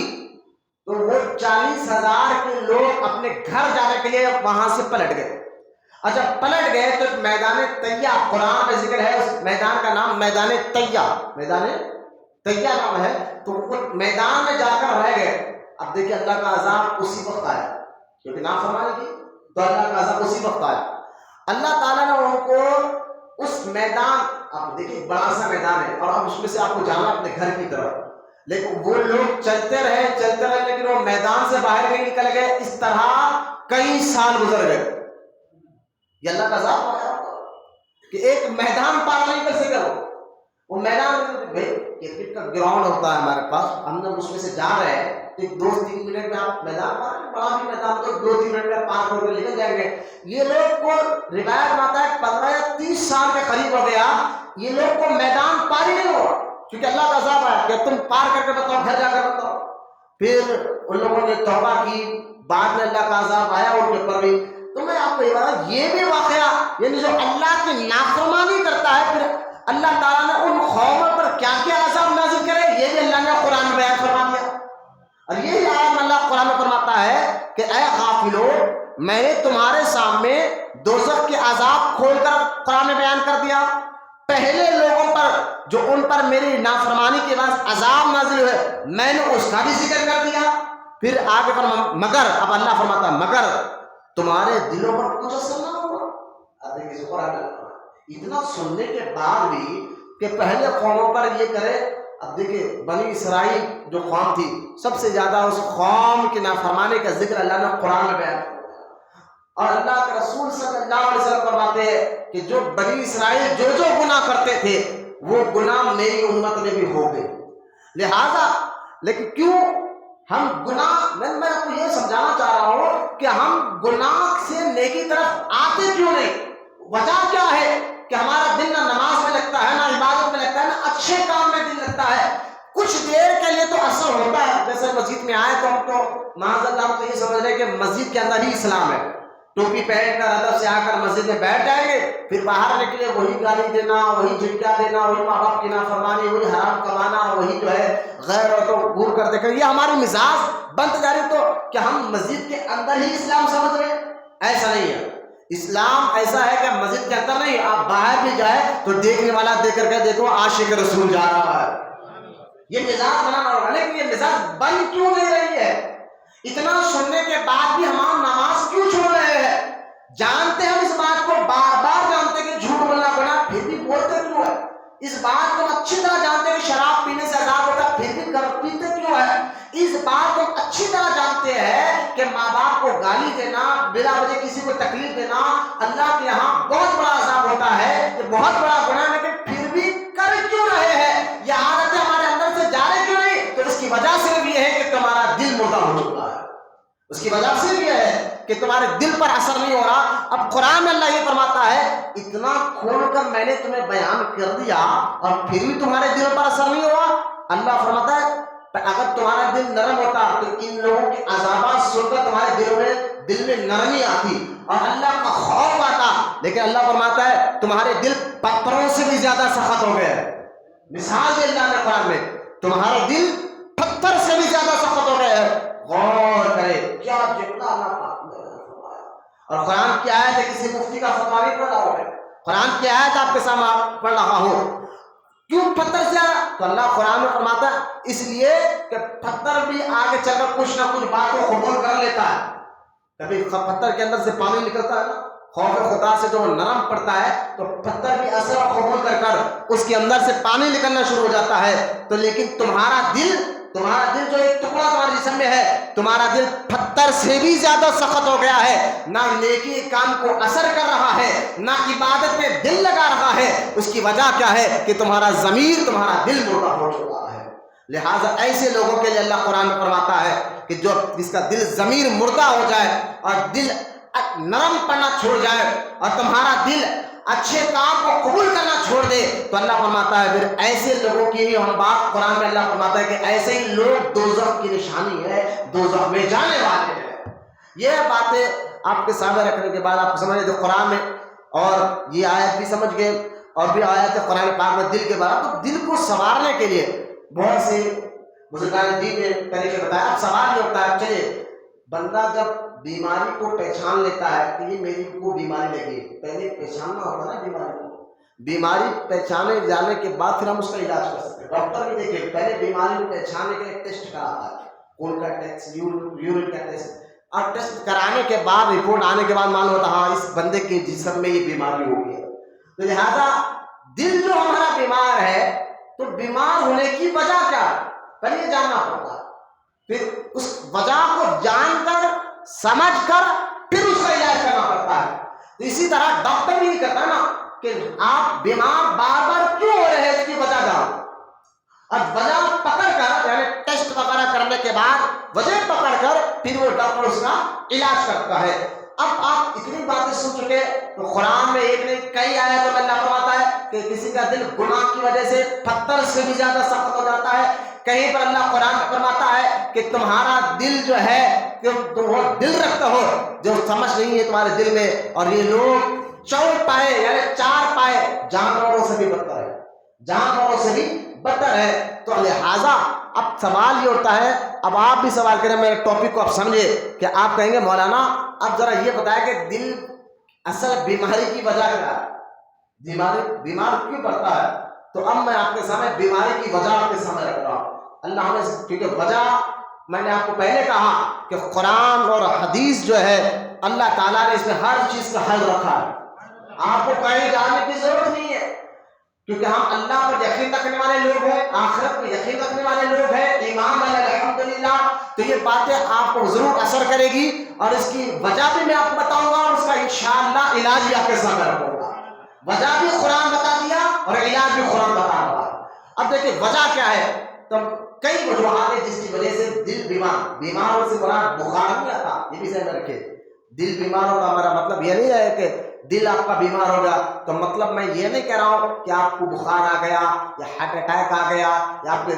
تو وہ 40,000 کے لوگ اپنے گھر جانے کے لیے وہاں سے پلٹ گئے. اور جب پلٹ گئے تو میدان طیہ، قرآن میں ذکر ہے اس میدان کا نام میدان طیہ، میدان طیہ نام ہے. تو وہ میدان میں جا کر رہ گئے. اب دیکھیں اللہ کا عذاب اسی وقت آیا، کیونکہ نافرمانی کی تو اللہ کا عذاب اسی وقت آیا. اللہ تعالیٰ نے ان کو اس میدان، آپ دیکھیں بڑا سا میدان ہے اور اب اس میں سے آپ کو جانا اپنے گھر کی طرف، لیکن وہ لوگ چلتے رہے لیکن وہ میدان سے باہر نہیں نکل گئے. اس طرح کئی سال گزر گئے. یہ اللہ کا عذاب آیا کہ ایک میدان پار نہیں کر سکے. وہ میدان کرکٹ کا گراؤنڈ ہوتا ہے ہمارے پاس، ہم جب اس میں سے جا رہے ہیں تو 2-3 منٹ میں آپ میدان پار، بڑا بھی میدان تو 2-3 منٹ میں پار ہو کے نکل جائیں گے. یہ لوگ کو روایت میں آتا ہے 15 یا 30 سال کے قریب ہو گیا، یہ لوگ کو میدان پار ہی نہیں ہوا، کیونکہ اللہ کا عذاب آیا کہ تم پار کر کے بتاؤ، گھر جا کر بتاؤ. پھر ان لوگوں نے توبہ کی، بعد میں اللہ کا عذاب آیا ان کے اوپر بھی. تو میں آپ کو یہ بتا، یہ بھی واقعہ یعنی جو اللہ کی نافرمانی کرتا ہے پھر اللہ تعالیٰ نے ان قوموں پر کیا کیا عذاب نازل کرے، یہ بھی اللہ نے قرآن میں بیان فرما دیا. اور یہی آیت اللہ قرآن میں فرماتا ہے کہ اے غافلو، میں نے تمہارے سامنے دوزخ کے عذاب کھول کر قرآن میں بیان کر دیا. پہلے لوگوں پر جو ان پر میری نافرمانی کے بعد عذاب نازل ہوئے، میں نے اس کا بھی ذکر کر دیا. پھر آگے مگر، اب اللہ فرماتا ہے مگر تمہارے دلوں پر کچھ اثر نہ ہوا. اب دیکھیے قرآن اتنا سننے کے بعد بھی کہ پہلے قوموں پر یہ کرے. اب دیکھیے بنی اسرائیل جو قوم تھی، سب سے زیادہ اس قوم کی نافرمانی کا ذکر اللہ نے قرآن میں بیان کیا. اور اللہ کے رسول صلی اللہ علیہ وسلم فرماتے ہیں کہ جو بنی اسرائیل جو گناہ کرتے تھے وہ گناہ میری امت میں بھی ہو گئے. لہذا لیکن کیوں ہم گناہ، میں آپ کو یہ سمجھانا چاہ رہا ہوں کہ ہم گناہ سے نیکی طرف آتے کیوں نہیں. وجہ کیا ہے کہ ہمارا دل نہ نماز میں لگتا ہے، نہ عبادت میں لگتا ہے، نہ اچھے کام میں دل لگتا ہے. کچھ دیر کے لیے تو اثر ہوتا ہے، جیسے مسجد میں آئے تو ہم تو معاذ اللہ ہم تو یہ سمجھ رہے ہیں کہ مسجد کے اندر ہی اسلام ہے. ٹوپی پہن کر ادب سے آ کر مسجد میں بیٹھ جائیں گے، پھر باہر نکلے وہی گالی دینا، وہی جھٹکا دینا، وہی ماں باپ کی نافرمانی، وہی حرام کمانا، وہی جو ہے غیر تو غور کر دیکھیں، یہ ہماری مزاج بنتے جا رہی، تو کیا ہم مسجد کے اندر ہی اسلام سمجھ رہے ہیں؟ ایسا نہیں ہے. اسلام ایسا ہے کہ مسجد کے اندر نہیں، آپ باہر بھی جائے تو دیکھنے والا دیکھ کر کے دیکھو عاشق رسول جا رہا ہے، یہ مزاج بنانا ہوگا. لیکن یہ مزاج بن کیوں نہیں رہی ہے؟ اتنا سننے کے بعد بھی ہم نماز کیوں چھوڑ رہے ہیں؟ جانتے ہم اس بات کو، بار بار جانتے کہ جھوٹ بولنا گناہ، پھر بھی بولتے کیوں ہے؟ اس بات کو اچھی طرح جانتے کہ شراب پینے سے عذاب ہوتا ہے، پھر بھی پیتے کیوں ہے؟ اس بات کو اچھی طرح جانتے ہیں کہ ماں باپ کو گالی دینا، بلا وجہ کسی کو تکلیف دینا اللہ کے یہاں بہت بڑا عذاب ہوتا ہے، یہ بہت بڑا گناہ ہے، لیکن پھر بھی کر کیوں رہے ہیں؟ یہ عادتیں ہمارے اندر سے جا رہے کیوں نہیں؟ تو اس کی وجہ صرف یہ ہے کہ تمہارا دل مردہ ہو چکا ہے. اس کی وجہ صرف یہ ہے کہ تمہارے دل پر اثر نہیں ہو رہا. اب قرآن میں اللہ یہ فرماتا ہے اتنا کھول کر میں نے تمہیں بیان کر دیا اور پھر بھی تمہارے دل پر اثر نہیں ہوا. اللہ فرماتا ہے اگر تمہارا دل نرم ہوتا تو ان لوگوں کے عذابات سن کر تمہارے دل میں نرمی آتی اور اللہ کا خوف آتا. لیکن اللہ فرماتا ہے تمہارے دل پتھروں سے بھی زیادہ سخت ہو گئے. مثال دے اللہ نے قرآن میں، تمہارے دل پتھر سے بھی زیادہ سخت ہو گئے ہیں. غور کرے کیا جملہ اللہ پاک نے فرمایا. اور قرآن کی آیت ہے، کسی مفتی کا فتویٰ نہیں پڑھ رہا ہوں میں، قرآن کی آیت آپ کے سامنے پڑھ رہا ہوں. کیوں پتھر سے آیا؟ تو اللہ قرآن میں فرماتا ہے اس لیے کہ پتھر بھی آگے چل کر کچھ نہ کچھ بات کو قبول کر لیتا ہے. کبھی پتھر کے اندر سے پانی نکلتا ہے نا، خوف خدا سے جو نرم پڑتا ہے تو پتھر بھی اثر قبول کر کر اس کے اندر سے پانی نکلنا شروع ہو جاتا ہے. تو لیکن تمہارا دل جو ایک ٹکڑا تمہارے جسم میں ہے، تمہارا دل پتھر سے بھی زیادہ سخت ہو گیا ہے. نہ نیکی کام کو اثر کر رہا ہے، نہ عبادت میں دل لگا رہا ہے. اس کی وجہ کیا ہے کہ تمہارا ضمیر، تمہارا دل مردہ ہو چکا ہے. لہٰذا ایسے لوگوں کے لیے اللہ قرآن میں فرماتا ہے کہ جو جس کا دل ضمیر مردہ ہو جائے اور دل نرم پڑنا چھوڑ جائے اور تمہارا دل اچھے کام کو قبول کرنا چھوڑ دے، تو اللہ فرماتا ہے پھر ایسے لوگوں کی ہی ہم بات قرآن میں اللہ فرماتا ہے کہ ایسے ہی لوگ دوزخ کی نشانی ہے، دوزخ میں جانے والے ہیں. یہ باتیں آپ کے سامنے رکھنے کے بعد آپ کو سمجھ تو قرآن میں، اور یہ آیت بھی سمجھ گئے اور بھی آیت ہے قرآن پاک میں دل کے بارے. تو دل کو سنوارنے کے لیے بہت سے بزرگان دین نے طریقے بتایا. اب سوال یہ ہوتا ہے چلیے بندہ جب بیماری کو پہچان لیتا ہے کہ یہ میری کو بیماری لگی، پہلے پہچاننا ہوتا نا بیماری کو. بیماری پہچانے جانے کے بعد پھر ہم اس کا علاج کر سکتے ہیں. ڈاکٹر بھی دیکھیں پہلے بیماری کو پہچاننے کے لیے ٹیسٹ کراتا ہے، خون کا ٹیسٹ، یورین کا ٹیسٹ، اور ٹیسٹ کرانے کے بعد رپورٹ آنے کے بعد معلوم ہوتا ہاں اس بندے کے جسم میں یہ بیماری ہو گئی ہے. تو لہٰذا دل جو ہمارا بیمار ہے تو بیمار ہونے کی وجہ کیا ہے پہلے یہ جاننا پڑتا ہے. پھر اس وجہ کو جان کر سمجھ کر پھر اس کا علاج کرنا پڑتا ہے. تو اسی طرح ڈاکٹر بھی نہیں کرتا نا کہ آپ بیمار بار بار کیوں ہو رہے ہیں اس کی وجہ جانو، اور وجہ پکڑ کر یعنی ٹیسٹ وغیرہ کرنے کے بعد وجہ پکڑ کر پھر وہ ڈاکٹر اس کا علاج کرتا ہے. اب آپ اتنی باتیں سن چکے تو قرآن میں ایک نہیں کئی آیتوں میں اللہ فرماتا ہے کہ کسی کا دل گناہ کی وجہ سے پتھر سے بھی زیادہ سخت ہو جاتا ہے. کہیں پر اللہ قرآن میں فرماتا ہے کہ تمہارا دل جو ہے کہ تم وہ دل رکھتے ہو جو سمجھ نہیں ہے تمہارے دل میں، اور یہ لوگ 4 پائے یعنی 4 پائے جانوروں سے بھی بدتر ہے، جانوروں سے بھی بدتر ہے. تو لہٰذا اب سوال یہ ہوتا ہے، اب آپ بھی سوال کریں، میرے ٹاپک کو آپ سمجھے کہ آپ کہیں گے مولانا اب ذرا یہ بتائیں کہ دل اصل بیماری کی وجہ کیا ہے، بیمار کیوں پڑتا ہے. تو اب میں آپ کے سامنے بیماری کی وجہ آپ کے سامنے رکھ رہا ہوں. اللہ نے کیونکہ وجہ میں نے آپ کو پہلے کہا کہ قرآن اور حدیث جو ہے اللہ تعالیٰ نے اس میں ہر چیز کا حل رکھا ہے. آپ کو کہیں جانے کی ضرورت نہیں ہے کیونکہ ہم اللہ پر یقین رکھنے والے لوگ ہیں، آخرت پر یقین رکھنے والے لوگ ہیں، ایمان والے الحمدللہ. تو یہ باتیں آپ کو ضرور اثر کرے گی اور اس کی وجہ بھی میں آپ کو بتاؤں گا اور اس کا انشاءاللہ علاج بھی آپ کے سامنے رکھوں گا. وجہ بھی قرآن بتا دیا اور علاج بھی قرآن بتا رہا. اب دیکھیں وجہ کیا ہے، تو کئی وجوہات ہیں جس کی وجہ سے دل بیمار سے مراد بخار نہیں آتا، یہ بھی ذہن میں رکھے. دل بیمار ہوگا ہمارا مطلب یہ نہیں ہے کہ دل آپ کا بیمار ہوگا تو مطلب میں یہ نہیں کہہ رہا ہوں کہ آپ کو بخار آ گیا یا ہارٹ اٹیک آ گیا یا آپ کے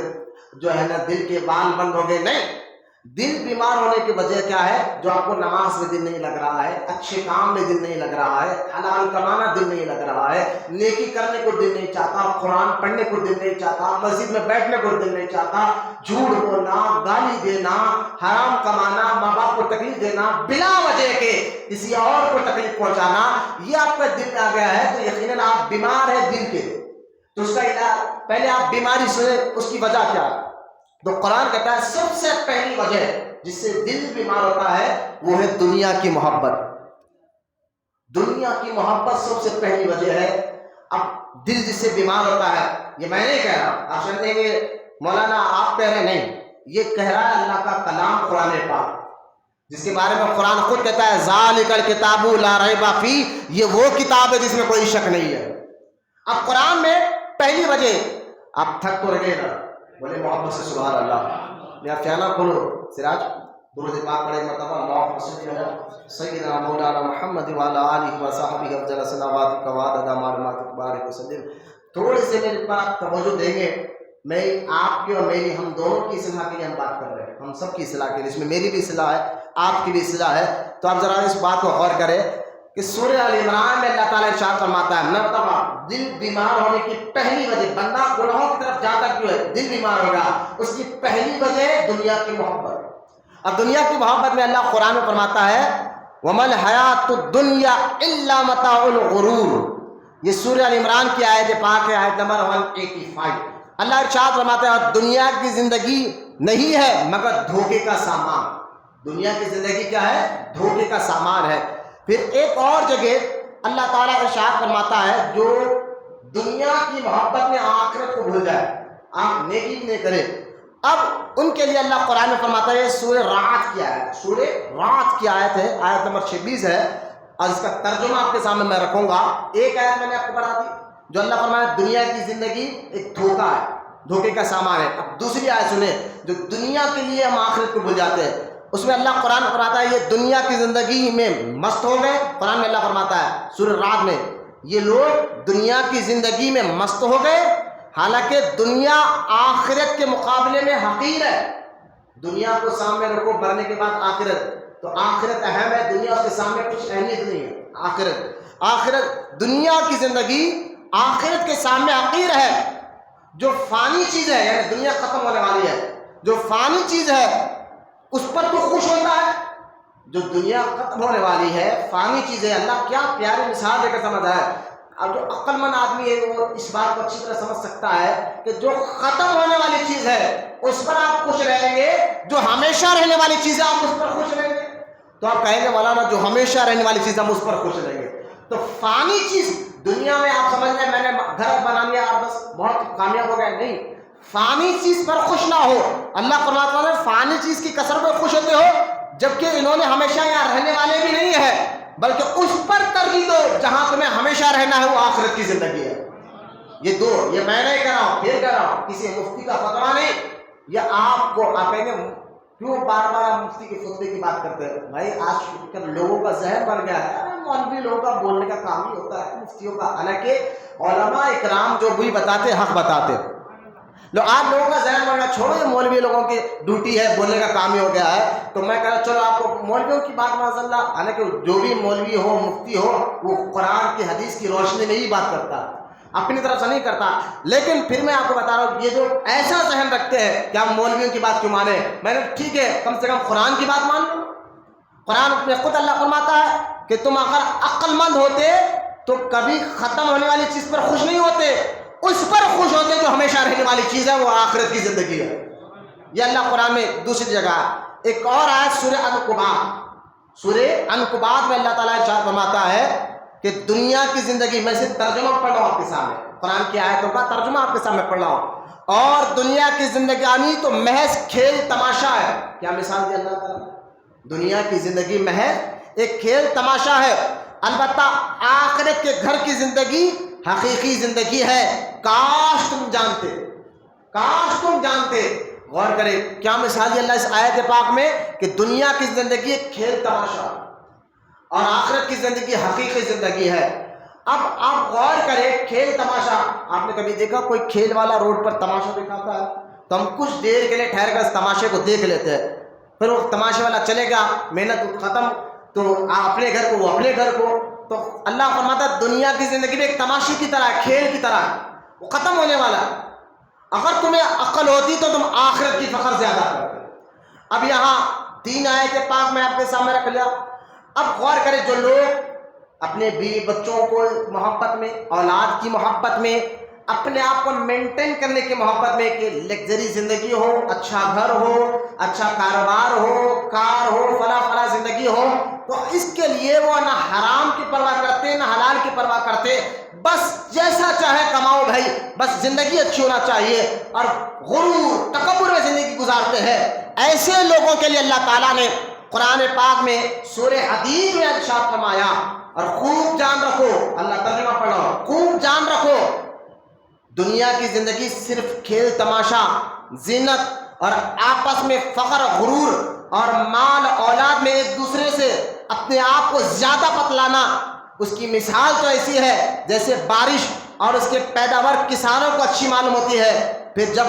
جو ہے نا دل کے بال بند ہو گئے، نہیں. دل بیمار ہونے کی وجہ کیا ہے؟ جو آپ کو نماز میں دل نہیں لگ رہا ہے، اچھے کام میں دل نہیں لگ رہا ہے، حلال کمانا دل نہیں لگ رہا ہے، نیکی کرنے کو دل نہیں چاہتا، قرآن پڑھنے کو دل نہیں چاہتا، مسجد میں بیٹھنے کو دل نہیں چاہتا، جھوٹ بولنا، گالی دینا، حرام کمانا، ماں باپ کو تکلیف دینا، بلا وجہ کے کسی اور کو تکلیف پہنچانا، یہ آپ کا دل میں آ گیا ہے تو یقیناً آپ بیمار ہیں دل کے۔ تو اس کا علاج، پہلے آپ بیماری سے اس کی وجہ کیا ہے؟ تو قرآن کہتا ہے سب سے پہلی وجہ جس سے دل بیمار ہوتا ہے وہ ہے دنیا کی محبت۔ دنیا کی محبت سب سے پہلی وجہ ہے۔ اب دل جس سے بیمار ہوتا ہے، یہ میں نہیں کہہ رہا، آپ سمجھیں گے مولانا آپ کہہ رہے، نہیں، یہ کہہ رہا ہے اللہ کا کلام قرآن پاک، جس کے بارے میں قرآن خود کہتا ہے ذالک الکتاب لا ریب فیہ، یہ وہ کتاب ہے جس میں کوئی شک نہیں ہے۔ اب قرآن میں پہلی وجہ، آپ تھک تو رہے نا، بولے محبت سے سبحان اللہ، میرا چینل کھولو سراج، درود پاک پڑھے مرتبہ اللہم صلی علی سیدنا مولانا محمد وعلی آلہ وصحبہ افضل صلوات وعدد معلومات بارک وسلم۔ تھوڑے سے میرے پاس توجہ دیں گے، میں آپ کی اور میری، ہم دونوں کی اصلاح کے لیے ہم بات کر رہے ہیں، ہم سب کی اصلاح کے لیے، اس میں میری بھی اصلاح ہے، آپ کی بھی اصلاح ہے۔ تو آپ ذرا اس بات کو غور کریں کہ سورہ آل عمران میں اللہ تعالیٰ ارشاد فرماتا ہے، مرتبہ دل بیمار ہونے کی پہلی وجہ، بندہ گناہوں کی طرف جاتا کیوں ہے؟ دل بیمار ہوگا، اس کی پہلی وجہ دنیا کی محبت۔ اب دنیا کی محبت میں اللہ قرآن میں فرماتا ہے وَمَا الْحَيَاةُ الدُّنْيَا إِلَّا مَتَاعُ الْغُرُورِ، یہ سورہ آل عمران کی آیت پاک ہے، آیت نمبر 185۔ اللہ ارشاد فرماتا ہے اور دنیا کی زندگی نہیں ہے مگر دھوکے کا سامان۔ دنیا کی زندگی کیا ہے؟ دھوکے کا سامان ہے۔ پھر ایک اور جگہ اللہ تعالیٰ ارشاد فرماتا ہے جو دنیا کی محبت میں آخرت کو بھول جائے، آپ نیکی بھی نہیں کرے، اب ان کے لیے اللہ قرآن میں فرماتا ہے، سورہ رعد کی آیت، سورہ رعد کی آیت ہے، آیت نمبر 26 ہے، اور اس کا ترجمہ آپ کے سامنے میں رکھوں گا۔ ایک آیت میں نے آپ کو بتا دی جو اللہ فرمایا دنیا کی زندگی ایک دھوکہ ہے، دھوکے کا سامان ہے۔ اب دوسری آیت سنیں جو دنیا کے لیے ہم آخرت کو بھول جاتے ہیں، اس میں اللہ قرآن فرماتا ہے یہ دنیا کی زندگی میں مست ہو گئے۔ قرآن میں اللہ فرماتا ہے سورہ رعد میں، یہ لوگ دنیا کی زندگی میں مست ہو گئے، حالانکہ دنیا آخرت کے مقابلے میں حقیر ہے۔ دنیا کو سامنے رکھو، مرنے کے بعد آخرت، تو آخرت اہم ہے، دنیا اس کے سامنے کچھ اہمیت نہیں ہے۔ آخرت دنیا کی زندگی آخرت کے سامنے حقیر ہے۔ جو فانی چیز ہے، یعنی دنیا ختم ہونے والی ہے، جو فانی چیز ہے اس پر تو خوش ہوتا ہے، جو دنیا ختم ہونے والی ہے، فانی چیز ہے۔ اللہ کیا پیاری مثال دے کر سمجھا ہے۔ اب جو عقل مند آدمی ہے وہ اس بات کو اچھی طرح سمجھ سکتا ہے کہ جو ختم ہونے والی چیز ہے اس پر آپ خوش رہیں گے، جو ہمیشہ رہنے والی چیز ہے آپ اس پر خوش رہیں گے۔ تو آپ کہیں گے مولانا جو ہمیشہ رہنے والی چیز ہم اس پر خوش رہیں گے، تو فانی چیز دنیا میں آپ سمجھ لیں میں نے گھر بنا لیا اور بس بہت کامیاب ہو گیا، نہیں، فانی چیز پر خوش نہ ہو۔ اللہ فرماتا ہے فانی چیز کی کثرت پر خوش ہوتے ہو، جبکہ انہوں نے ہمیشہ یہاں رہنے والے بھی نہیں ہے، بلکہ اس پر ترجیح دو جہاں تمہیں ہمیشہ رہنا ہے، وہ آخرت کی زندگی ہے۔ یہ دو، یہ میں نہیں کہہ رہا ہوں، پھر کہہ رہا ہوں، کسی مفتی کا فتویٰ نہیں، یہ آپ کو آپ کہیں گے کیوں بار بار آپ مفتی کے فتوے کی بات کرتے ہیں؟ بھائی آج کل لوگوں کا ذہن بن گیا ہے، مولوی لوگوں کا بولنے کا کام ہی ہوتا ہے مفتیوں کا، حالانکہ علماء اکرام جو بھی بتاتے حق بتاتے، لو آج لوگوں کا ذہن بن گیا، چھوڑو یہ مولوی لوگوں کی ڈیوٹی ہے، بولنے کا کام ہی ہو گیا ہے، تو میں کہہ رہا چلو آپ کو مولویوں کی بات معاذ اللہ، حالانکہ جو بھی مولوی ہو مفتی ہو وہ قرآن کی حدیث کی روشنی میں ہی بات کرتا، اپنی طرف سے نہیں کرتا۔ لیکن پھر میں آپ کو بتا رہا ہوں یہ جو ایسا ذہن رکھتے ہیں کہ ہم مولویوں کی بات کیوں مانیں، میں نے ٹھیک ہے کم سے کم قرآن کی بات مان لو۔ قرآن میں خود اللہ فرماتا ہے کہ تم اگر عقل مند ہوتے تو کبھی ختم ہونے والی چیز پر خوش نہیں ہوتے، اس پر خوش ہوتے جو ہمیشہ رہنے والی چیز ہے، وہ آخرت کی زندگی ہے۔ یہ اللہ قرآن میں دوسری جگہ ایک اور آیت سورہ عنکبوت میں اللہ تعالیٰ ارشاد فرماتا ہے کہ دنیا کی زندگی، میں صرف ترجمہ پڑھ رہا ہوں آپ کے سامنے، قرآن کی آیتوں کا ترجمہ آپ کے سامنے پڑھ رہا ہوں، اور دنیا کی زندگانی تو محض کھیل تماشا ہے۔ کیا مثال دی اللہ تعالیٰ؟ دنیا کی زندگی محض ایک کھیل تماشا ہے، البتہ آخرت کے گھر کی زندگی حقیقی زندگی ہے۔ کاش تم جانتے، کاش تم جانتے۔ غور کریں کیا مثال دی اللہ اس آیت پاک میں کہ دنیا کی زندگی ایک کھیل تماشا اور آخرت کی زندگی حقیقی زندگی ہے۔ اب آپ غور کریں، کھیل تماشا، آپ نے کبھی دیکھا کوئی کھیل والا روڈ پر تماشا دکھاتا ہے تو ہم کچھ دیر کے لیے ٹھہر کر اس تماشے کو دیکھ لیتے ہیں، پھر وہ تماشے والا چلے گا، محنت ختم، تو اپنے گھر کو، وہ اپنے گھر کو. تو اللہ فرماتا ہے دنیا کی زندگی بھی ایک تماشے کی طرح ہے، کھیل کی طرح ہے، وہ ختم ہونے والا ہے. اگر تمہیں عقل ہوتی تو تم آخرت کی فخر زیادہ کرتے. اب یہاں 3 آیت پاک میں آپ کے سامنے رکھ لیا. اب غور کریں، جو لوگ اپنے بیوی بچوں کو محبت میں، اولاد کی محبت میں، اپنے آپ کو مینٹین کرنے کی محبت میں کہ لگژری زندگی ہو، اچھا گھر ہو، اچھا کاروبار ہو، کار ہو، فلاں زندگی ہو، تو اس کے لیے وہ نہ حرام کی پرواہ کرتے نہ حلال کی پرواہ کرتے، بس جیسا چاہے کماؤ بھائی، بس زندگی اچھی ہونا چاہیے، اور غرور تکبر میں زندگی گزارتے ہیں. ایسے لوگوں کے لیے اللہ تعالیٰ نے قرآن پاک میں سورہ حدید میں ارشاد فرمایا، اور خوب جان رکھو، اللہ ترجمہ پڑھو، خوب جان رکھو، دنیا کی زندگی صرف کھیل تماشا، زینت اور آپس میں فخر، غرور اور مال اولاد میں ایک دوسرے سے اپنے آپ کو زیادہ بتلانا، اس کی مثال تو ایسی ہے جیسے بارش اور اس کے پیداوار کسانوں کو اچھی معلوم ہوتی ہے، پھر جب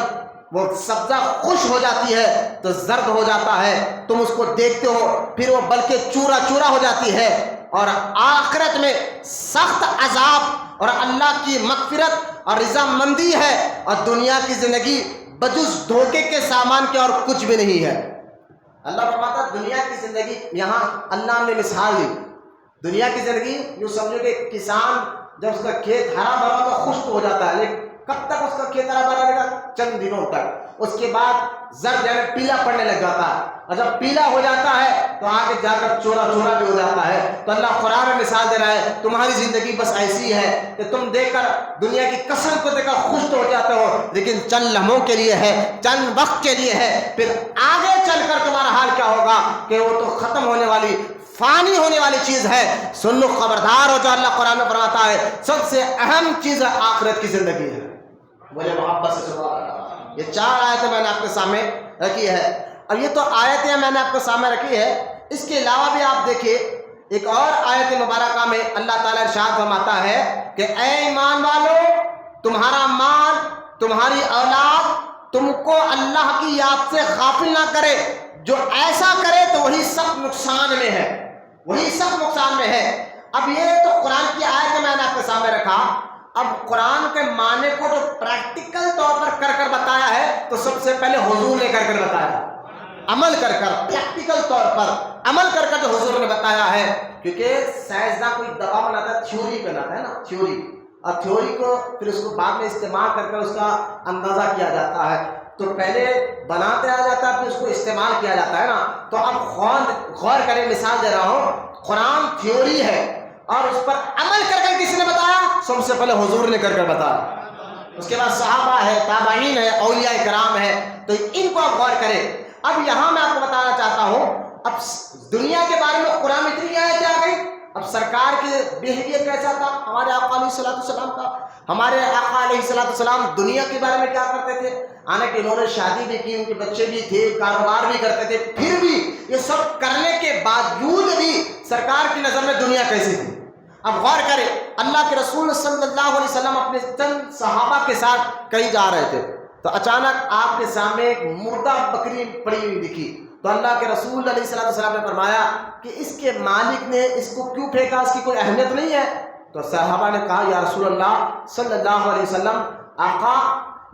وہ سبزہ خشک ہو جاتی ہے تو زرد ہو جاتا ہے، تم اس کو دیکھتے ہو، پھر وہ بلکہ چورا چورا ہو جاتی ہے، اور آخرت میں سخت عذاب اور اللہ کی مغفرت اور رضامندی ہے، اور دنیا کی زندگی بجز دھوکے کے سامان کے اور کچھ بھی نہیں ہے. اللہ فرماتا ہے دنیا کی زندگی، یہاں اللہ نے مثال دی، دنیا کی زندگی یوں سمجھو کہ کسان جب اس کا کھیت ہرا بھرا تو خشک ہو جاتا ہے، لیکن کب تک اس کا کھیت ہرا بھرا رہے گا؟ چند دنوں تک. اس کے بعد زرد یعنی پیلا پڑنے لگ جاتا ہے، اور جب پیلا ہو جاتا ہے تو آگے جا کر چورا چورا بھی ہو جاتا ہے. تو اللہ قرآن میں مثال دے رہا ہے تمہاری زندگی بس ایسی ہے کہ تم دیکھ کر دنیا کی کثرت کو دیکھ کر خوش تو ہو جاتے ہو، لیکن چند لمحوں کے لیے ہے، چند وقت کے لیے ہے، پھر آگے چل کر تمہارا حال کیا ہوگا کہ وہ تو ختم ہونے والی، فانی ہونے والی چیز ہے. سن لو، خبردار ہو، جو اللہ قرآن میں فرماتا ہے سب سے اہم چیز آخرت کی زندگی ہے. مجھے محبت سے سبحان اللہ. یہ 4 آیتیں میں نے آپ کے سامنے رکھی ہے. اب یہ تو آیتیں میں نے آپ کے سامنے رکھی ہے، اس کے علاوہ بھی آپ دیکھیے ایک اور آیت مبارکہ میں اللہ تعالیٰ ارشاد فرماتا ہے کہ اے ایمان والو، تمہارا مال، تمہاری اولاد تم کو اللہ کی یاد سے غافل نہ کرے، جو ایسا کرے تو وہی سخت نقصان میں ہے، وہی سخت نقصان میں ہے. اب یہ تو قرآن کی آیت میں نے آپ کے سامنے رکھا. اب قرآن کے معنی کو جو پریکٹیکل طور پر کر بتایا ہے تو سب سے پہلے حضور نے کر بتایا، عمل کر پریکٹیکل طور پر عمل کر جو حضور نے بتایا ہے. کیونکہ سائنسداں کوئی دوا بناتا ہے، تھیوری بناتا ہے نا، تھیوری، اور تھیوری کو پھر اس کو بعد میں استعمال کر اس کا اندازہ کیا جاتا ہے. تو پہلے بناتے آ جاتا ہے، پھر اس کو استعمال کیا جاتا ہے نا. تو اب غور کریں، مثال دے رہا ہوں، قرآن تھیوری ہے اور اس پر عمل کر کس نے بتایا؟ سب سے پہلے حضور نے کر بتایا. اس کے بعد صحابہ ہے، تابعین ہے، اولیاء کرام ہے. تو ان کو آپ غور کریں. اب یہاں میں آپ کو بتانا چاہتا ہوں، اب دنیا کے بارے میں قرآن میں اتنی آیتیں آ گئی. اب سرکار کے بیہیویئر کیسا تھا، ہمارے آقا علیہ الصلوۃ والسلام کا، ہمارے آقا علیہ الصلوۃ والسلام دنیا کے بارے میں کیا کرتے تھے؟ حالانکہ انہوں نے شادی بھی کی، ان کے بچے بھی تھے، کاروبار بھی کرتے تھے، پھر بھی یہ سب کرنے کے باوجود بھی سرکار کی نظر میں دنیا کیسی تھی؟ اب غور کریں، اللہ کے رسول صلی اللہ علیہ وسلم اپنے چند صحابہ کے ساتھ کہیں جا رہے تھے، تو اچانک آپ کے سامنے ایک مردہ بکری پڑی ہوئی دکھی. تو اللہ کے رسول علیہ السلام نے فرمایا کہ اس کے مالک نے اس کو کیوں پھینکا، اس کی کوئی اہمیت نہیں ہے؟ تو صحابہ نے کہا یا رسول اللہ صلی اللہ علیہ وسلم، آقا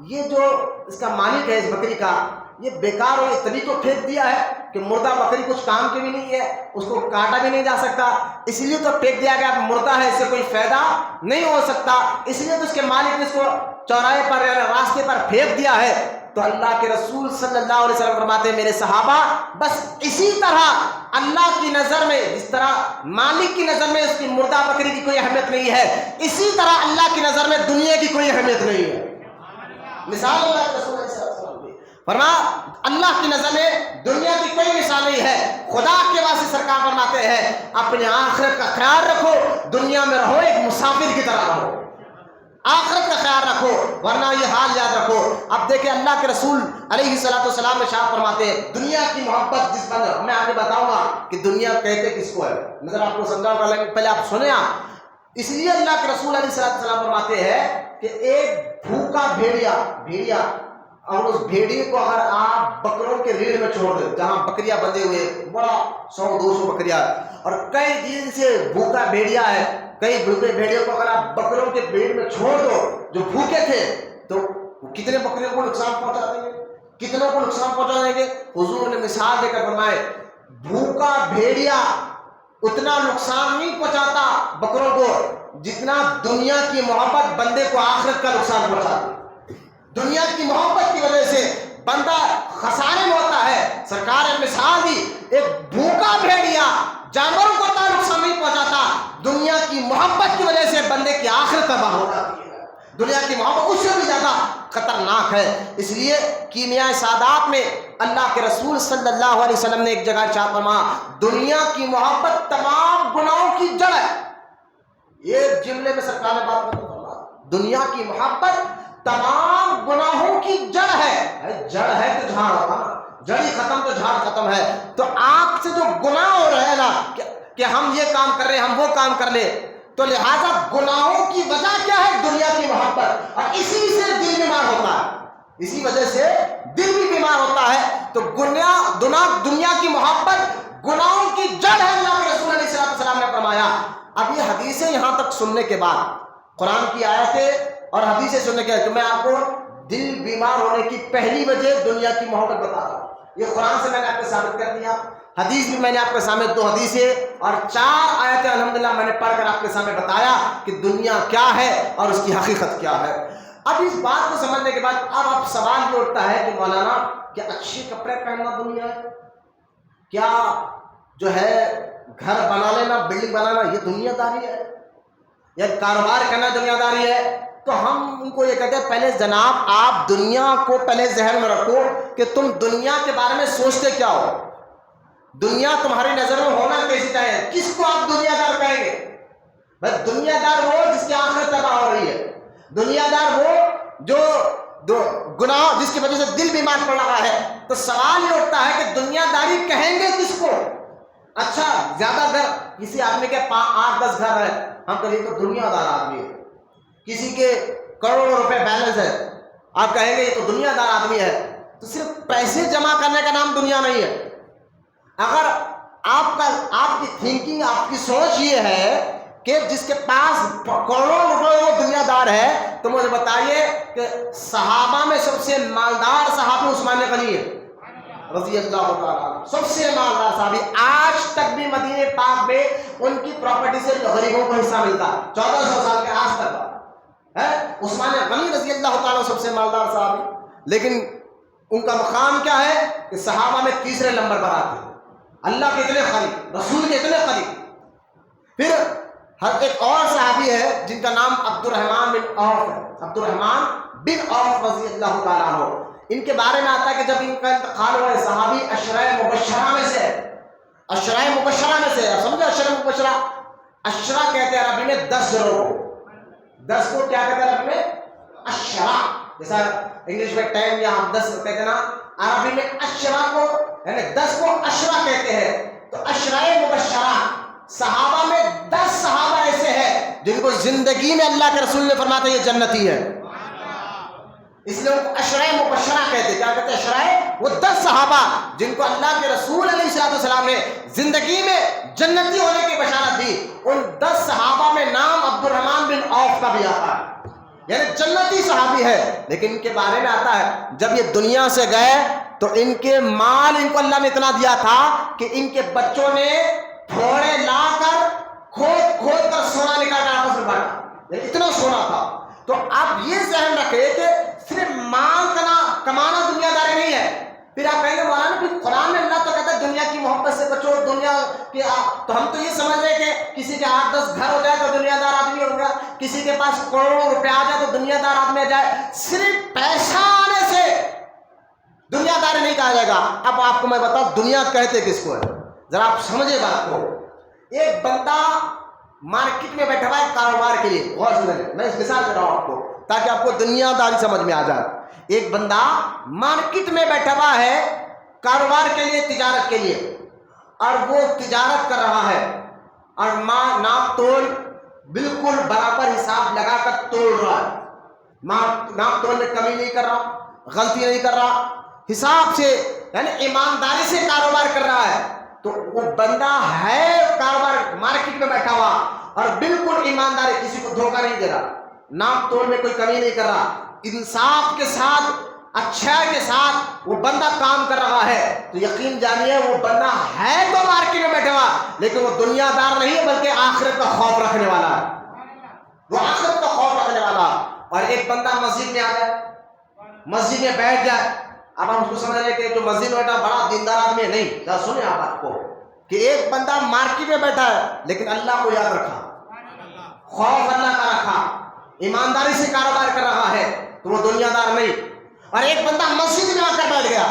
یہ جو اس کا مالک ہے اس بکری کا، یہ بیکار ہو، یہ تبھی تو پھینک دیا ہے کہ مردہ بکری کچھ کام کی بھی نہیں ہے، اس کو کاٹا بھی نہیں جا سکتا، اس لیے تو پھینک دیا گیا، مردہ ہے، اس سے کوئی فائدہ نہیں ہو سکتا، اس لیے تو اس کے مالک نے اس کو چوراہے پر یا راستے پر پھینک دیا ہے. تو اللہ کے رسول صلی اللہ علیہ وسلم فرماتے ہیں میرے صحابہ، بس اسی طرح اللہ کی نظر میں جس طرح مالک کی نظر میں اس کی مردہ بکری کی کوئی اہمیت نہیں ہے، اسی طرح اللہ کی نظر میں دنیا کی کوئی اہمیت نہیں ہے. مثال اللہ کے رسول علیہ السلام کی فرما، اللہ کی نظر میں دنیا کی کوئی مثال نہیں ہے. خدا کے واسطے سرکار فرماتے ہیں اپنے آخرت کا خیال رکھو، دنیا میں رہو ایک مسافر کی طرح رہو، آخرت کا خیال رکھو، ورنہ یہ حال یاد رکھو. اب دیکھیں اللہ کے رسول علیہ الصلوۃ والسلام ارشاد فرماتے ہیں دنیا کی محبت جس پر میں آگے بتاؤں گا کہ دنیا کہتے کس کو ہے، نظر آپ کو سمجھاؤں گا، پہلے آپ سنیں. اس لیے اللہ کے رسول علیہ الصلوۃ والسلام فرماتے ہیں کہ ایک بھوکا بھیڑیا اور اس بھیڑیے کو اگر آپ بکروں کے ریڑھ میں چھوڑ دیں جہاں بکریاں بندھے ہوئے بڑا 100-200 بکریاں اور کئی دن سے بھوکا بھیڑیا ہے، کئی بھوکے بھیڑیوں کو اگر آپ بکروں کے بھیڑ میں چھوڑ دو جو بھوکے تھے تو وہ کتنے بکریوں کو نقصان پہنچا دیں گے، کتنوں کو نقصان پہنچا دیں گے. حضور نے مثال دے کر فرمائے بھوکا بھیڑیا اتنا نقصان نہیں پہنچاتا بکروں کو جتنا دنیا کی محبت بندے کو آخرت کا نقصان پہنچاتی. دنیا کی محبت کی وجہ سے بندہ خسارے میں ہوتا ہے. سرکار نے مثال دی ایک بھوکا بھیڑیا جانوروں کو اتنا نقصان نہیں پہنچاتا، دنیا کی محبت کی وجہ سے بندے کی آخرت تباہ ہو جاتی ہے. دنیا کی محبت اس سے بھی زیادہ خطرناک ہے. اس لیے کیمیائے سادات میں اللہ کے رسول صلی اللہ علیہ وسلم نے ایک جگہ ارشاد فرمایا دنیا کی محبت تمام گناہوں کی جڑ ہے. ایک جملے میں سرکار نے بات کی دنیا کی محبت تمام گناہوں کی جڑ ہے. جڑ ہے تو جھاڑ ہوگا نا، جڑی ختم تو جھاڑ ختم ہے. تو آپ سے جو گناہ ہو رہے ہیں نا کہ ہم یہ کام کر رہے ہیں ہم وہ کام کر لیں، تو لہذا گناہوں کی وجہ کیا ہے؟ دنیا کی محبت. اور اسی سے دل بیمار ہوتا ہے، اسی وجہ سے دل بھی بیمار ہوتا ہے. تو دنیا کی محبت گناہوں کی جڑ ہے. اللہ کے رسول علیہ السلام نے فرمایا. اب یہ حدیثیں یہاں تک سننے کے بعد قرآن کی آیتیں اور حدیثیں سننے کے بعد تو میں آپ کو دل بیمار ہونے کی پہلی وجہ دنیا کی محبت بتا رہا ہوں. یہ قرآن سے میں نے آپ کو ثابت کر دیا، حدیث بھی میں نے آپ کے سامنے 2 حدیثیں اور 4 آیتیں الحمدللہ میں نے پڑھ کر آپ کے سامنے بتایا کہ دنیا کیا ہے اور اس کی حقیقت کیا ہے. اب اس بات کو سمجھنے کے بعد اب آپ سوال یہ اٹھتا ہے کہ مولانا کیا اچھے کپڑے پہننا دنیا ہے؟ کیا جو ہے گھر بنا لینا بلڈنگ بنانا یہ دنیا داری ہے؟ یا کاروبار کرنا دنیا داری ہے؟ تو ہم ان کو یہ کہتے ہیں پہلے جناب آپ دنیا کو پہلے ذہن میں رکھو کہ تم دنیا کے بارے میں سوچتے کیا ہو. دنیا تمہاری نظر میں ہونا کیسی چاہیے؟ کس کو آپ دنیا دار کہیں گے؟ بھائی دنیا دار وہ جس کی آنکھیں تباہ ہو رہی ہے، دنیا دار وہ جو گناہ جس کی وجہ سے دل بیمار پڑ رہا ہے. تو سوال یہ اٹھتا ہے کہ دنیا داری کہیں گے کس کو؟ اچھا زیادہ گھر کسی آدمی کے 8-10 گھر ہے، ہم کہیں تو دنیا دار آدمی ہے. کسی کے کروڑوں روپے بیلنس ہے، آپ کہیں گے یہ تو دنیا دار آدمی ہے. تو صرف پیسے جمع کرنے کا نام دنیا نہیں ہے. اگر آپ کی تھنکنگ آپ کی سوچ یہ ہے کہ جس کے پاس کروڑوں روپے وہ دنیا دار ہے، تو مجھے بتائیے کہ صحابہ میں سب سے مالدار صحابی عثمان غنی ہے رضی اللہ تعالیٰ، سب سے مالدار صحابی. آج تک بھی مدینے پاک میں ان کی پراپرٹی سے غریبوں کو حصہ ملتا ہے 1400 سال کے آج تک ہے. عثمان غنی رضی اللہ تعالیٰ سب سے مالدار صحابی، لیکن ان کا مقام کیا ہے کہ صحابہ میں 3 نمبر پر آتے ہیں. اللہ کے اتنے قریب، رسول کے اتنے قریب. پھر ہر ایک اور صحابی ہے جن کا نام عبد الرحمن بن عوف ہے، عبد الرحمن بن عوف رضی اللہ تعالیٰ عنہ. ان کے بارے میں آتا ہے کہ جب ان کا انتقال ہوا ہے صحابی عشرہ مبشرہ میں سے، عشرہ مبشرہ میں سے. سمجھے عشرہ مبشرہ؟ عشرہ کہتے ہیں عربی میں 10 جنوں کو. 10 کو کیا کہتے ہیں عربی میں؟ عشرہ. جیسا انگلش میں 10 یا 10 کہتے ہیں نا، عربی میں عشرہ کو یعنی 10 کو عشرہ کہتے ہیں. تو عشرہ مبشرہ صحابہ میں 10 صحابہ ایسے ہیں جن کو زندگی میں اللہ کے رسول نے فرمایا تھا یہ جنتی ہے، اس لیے ان کو عشرہ مبشرہ کہتے ہیں. کیا کہتے ہیں؟ عشرہ، وہ 10 صحابہ جن کو اللہ کے رسول علیہ السلام نے زندگی میں جنتی ہونے کی بشارت دی. ان 10 صحابہ میں نام عبد الرحمن بن عوف کا بھی آتا ہے، یعنی جنتی صحابی ہے. لیکن ان کے بارے میں آتا ہے جب یہ دنیا سے گئے تو ان کے مال ان کو اللہ نے اتنا دیا تھا کہ ان کے بچوں نے پھوڑے لا کر کھود کر سونا نکال کر آپس میں بانٹا، اتنا سونا تھا. تو آپ یہ ذہن رکھیں کہ صرف مال کمانا دنیا داری نہیں ہے. پھر آپ کہیں گے مولانا پھر قرآن میں اللہ تو کہتا ہے دنیا کی محبت سے بچو، دنیا کی تو ہم تو یہ سمجھ رہے کہ کسی کے 8-10 گھر ہو جائے تو دنیا دار آدمی ہوگا، کسی کے پاس کروڑوں روپے آ جائے تو دنیا دار آدمی آ جائے. صرف پیسہ آنے سے دنیا داری نہیں کہا جائے گا. اب آپ کو میں بتاؤں دنیا کہتے کس کو ہے، ذرا آپ سمجھے بات کو. ایک بندہ مارکیٹ میں بیٹھا ہوا ہے کاروبار کے لیے، غور سے میں اس مثال دے رہا ہوں آپ کو تاکہ آپ کو دنیا داری سمجھ میں آ جائے. ایک بندہ مارکیٹ میں بیٹھا ہوا ہے کاروبار کے لیے، تجارت کے لیے، اور وہ تجارت کر رہا ہے اور ناپ تول بالکل برابر حساب لگا کر توڑ رہا ہے، ناپ تول میں کمی نہیں کر رہا غلطی نہیں کر رہا، حساب سے یعنی ایمانداری سے کاروبار کر رہا ہے، تو وہ بندہ ہے کاروبار مارکیٹ میں بیٹھا ہوا اور بالکل ایمانداری، کسی کو دھوکہ نہیں دے رہا، نام توڑ میں کوئی کمی نہیں کر رہا، انصاف کے ساتھ اچھائی کے ساتھ وہ بندہ کام کر رہا ہے، تو یقین جانیے وہ بندہ ہے تو مارکیٹ میں بیٹھا ہوا، لیکن وہ دنیا دار نہیں بلکہ آخرت کا خوف رکھنے والا ہے، وہ آخرت کا خوف رکھنے والا۔ اور ایک بندہ مسجد میں آ جائے، مسجد میں بیٹھ جائے، اب ہم اس کو سمجھ رہے کہ جو مسجد میں بیٹھا بڑا دیندار آدمی ہے، نہیں، ذرا سنیں آپ بات کو کہ ایک بندہ مارکیٹ میں بیٹھا ہے لیکن اللہ کو یاد رکھا، خوف اللہ کا رکھا، ایمانداری سے کاروبار کر رہا ہے، تو وہ دنیا دار نہیں۔ اور ایک بندہ مسجد میں آ کر بیٹھ گیا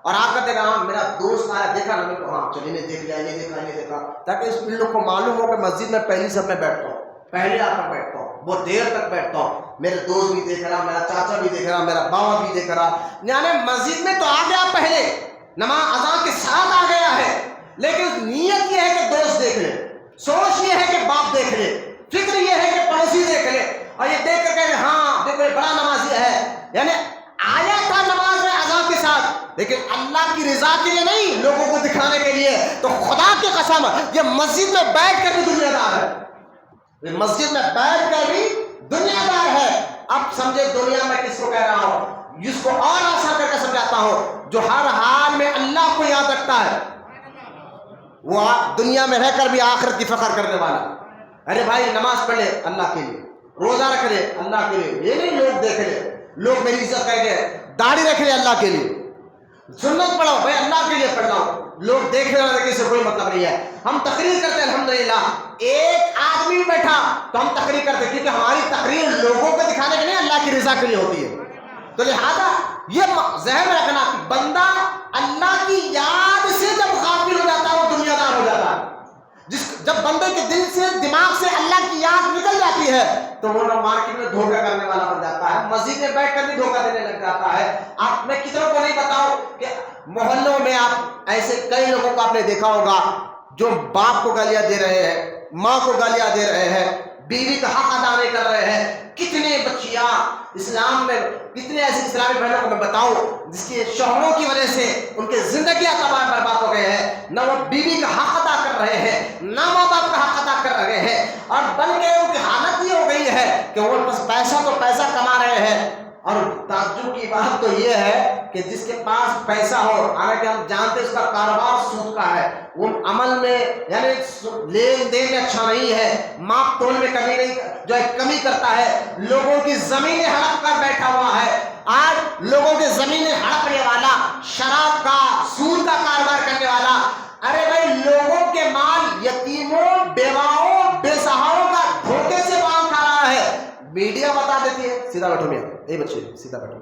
اور آ کر دیکھا، ہاں میرا دوست آیا، دیکھا نا، ہاں چلیے نے دیکھ لیا، یہ دیکھا یہ دیکھا، تاکہ اس لوگ کو معلوم ہو کہ مسجد میں پہلی سب میں بیٹھتا ہوں، پہلے آ کر بیٹھتا ہوں، بہت دیر تک بیٹھتا ہوں، میرے دوست بھی دیکھ رہا، میرا چاچا بھی دیکھ رہا، میرا بابا بھی دیکھ رہا، یعنی مسجد میں تو آ گیا، پہلے نماز اذان کے ساتھ آ گیا ہے، لیکن نیت یہ ہے کہ دوست دیکھ لے، سوچ یہ ہے کہ باپ دیکھ لے، فکر یہ ہے کہ پڑوسی دیکھ لے، اور یہ دیکھ کر کہ ہاں دیکھو یہ بڑا نمازی ہے، یعنی آیا تھا نماز میں اذان کے ساتھ، لیکن اللہ کی رضا کے لیے نہیں، لوگوں کو دکھانے کے لیے۔ تو خدا کی قسم یہ مسجد میں بیٹھ کر بھی دنیا دار ہے، یہ مسجد میں بیٹھ کر بھی دنیا دار ہے۔ اب سمجھے دنیا میں کس کو کہہ رہا ہوں، جس کو اور آسان کر کے سمجھاتا ہوں، جو ہر حال میں اللہ کو یاد رکھتا ہے، وہ دنیا میں رہ کر بھی آخرت کی فخر کرنے والا۔ ارے بھائی نماز پڑھ لے اللہ کے لیے، روزہ رکھ لے اللہ کے لیے، یہ نہیں لوگ دیکھ لے، لوگ میری عزت کہیں گے، داڑھی رکھ لے اللہ کے لیے، سنت پڑھو بھائی اللہ کے لیے پڑھ رہا ہوں، لوگ دیکھ رہے ہیں، سے کوئی مطلب نہیں ہے۔ ہم تقریر کرتے ہیں الحمدللہ، ایک آدمی بیٹھا تو ہم تقریر کرتے ہیں، کیونکہ ہماری تقریر لوگوں کو دکھانے کے لیے اللہ کی رضا کے لیے ہوتی ہے۔ تو لہذا یہ ذہن میں رکھنا کہ بندہ اللہ کی یاد سے جب غافل ہو جاتا ہے وہ دنیا دار ہو جاتا ہے۔ جب بندے کے دل سے دماغ سے اللہ کی یاد نکل جاتی ہے تو وہ مارکیٹ میں دھوکہ کرنے والا بن جاتا ہے، مسجد میں بیٹھ کر بھی دھوکہ دینے لگ جاتا ہے۔ آپ میں کتنوں کو نہیں بتاؤں کہ محلوں میں آپ ایسے کئی لوگوں کو آپ نے دیکھا ہوگا جو باپ کو گالیاں دے رہے ہیں، ماں کو گالیاں دے رہے ہیں، بیوی کا حق ادا نہیں کر رہے ہیں۔ کتنے بچیاں اسلام میں، کتنے ایسے اسلامی بہنوں کو میں بتاؤں جس کے شوہروں کی وجہ سے ان کے زندگیاں تباہ برباد ہو گئے ہیں، نہ وہ بیوی کا حق ادا کر رہے ہیں، نہ ماں باپ کا حق ادا کر رہے ہیں، اور بلکہ ان کی حالت یہ ہو گئی ہے کہ وہ بس پیسہ تو پیسہ کما رہے ہیں۔ اور تعجب کی بات تو یہ ہے کہ جس کے پاس پیسہ ہو، حالانکہ ہم جانتے اس کا کاروبار سود کا ہے، وہ عمل میں یعنی لین دین میں اچھا نہیں ہے، ماپ تول میں کمی نہیں، جو ہے کمی کرتا ہے، لوگوں کی زمینیں ہڑپ کر بیٹھا ہوا ہے۔ آج لوگوں کی زمینیں ہڑپنے والا، شراب کا، سود کا کاروبار کرنے والا، ارے بھائی لوگوں کے مال یتیموں، بیواؤں، بے سہاروں کا دھوکے سے مال کھا رہا ہے۔ میڈیا بتا دیتی ہے، سیدھا بیٹھو میاں، اے بچے سیدھا بیٹھو،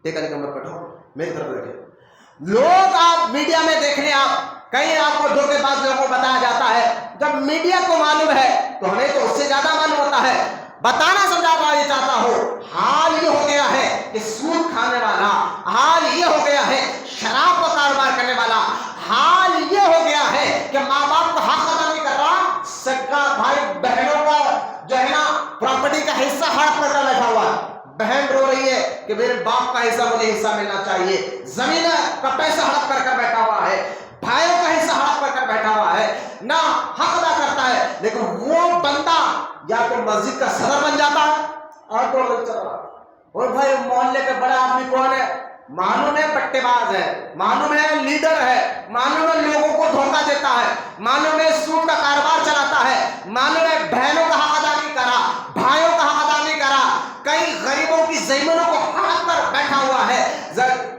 ٹیکا نکمت بیٹھو، میری طرف دیکھیں۔ لوگ آپ میڈیا میں دیکھ لیں، آپ کہیں آپ کو دھوکے باز لوگوں کو بتایا جاتا ہے، جب میڈیا کو معلوم ہے تو ہمیں تو اس سے زیادہ معلوم ہوتا ہے۔ بتانا سمجھانا یہ چاہتا ہوں، حال یہ ہو گیا ہے کہ سود کھانے والا، حال یہ ہو گیا ہے شراب کا کاروبار کرنے والا، حال یہ ہو گیا ہے کہ ماں باپ کا حق ادا نہیں کر رہا، سگا بھائی بہنوں کا جو ہے نا پراپرٹی کا حصہ ہڑپ کر بیٹھا ہوا ہے۔ بہن رو رہی ہے کہ میرے باپ کا حصہ مجھے حصہ ملنا چاہیے، زمین کا پیسہ ہڑپ کر بیٹھا ہوا ہے، بھائیوں کا حصہ ہڑپ کر بیٹھا ہوا ہے، نہ حق ادا کرتا ہے۔ لیکن وہ بندہ یا تو مسجد کا صدر بن جاتا ہے اور تو اور بھائی محلے کے بڑا آدمی کون ہے، معلوم ہے پٹے باز ہے، معلوم ہے لیڈر ہے، معلوم ہے لوگوں کو دھوکہ دیتا ہے، معلوم ہے سود کا کاروبار چلاتا ہے، معلوم ہے بہنوں کا حق ادا نہیں کرا، بھائیوں کا حق ادا نہیں کرا، کئی غریبوں کی زمینوں کو ہڑپ کر بیٹھا ہوا ہے۔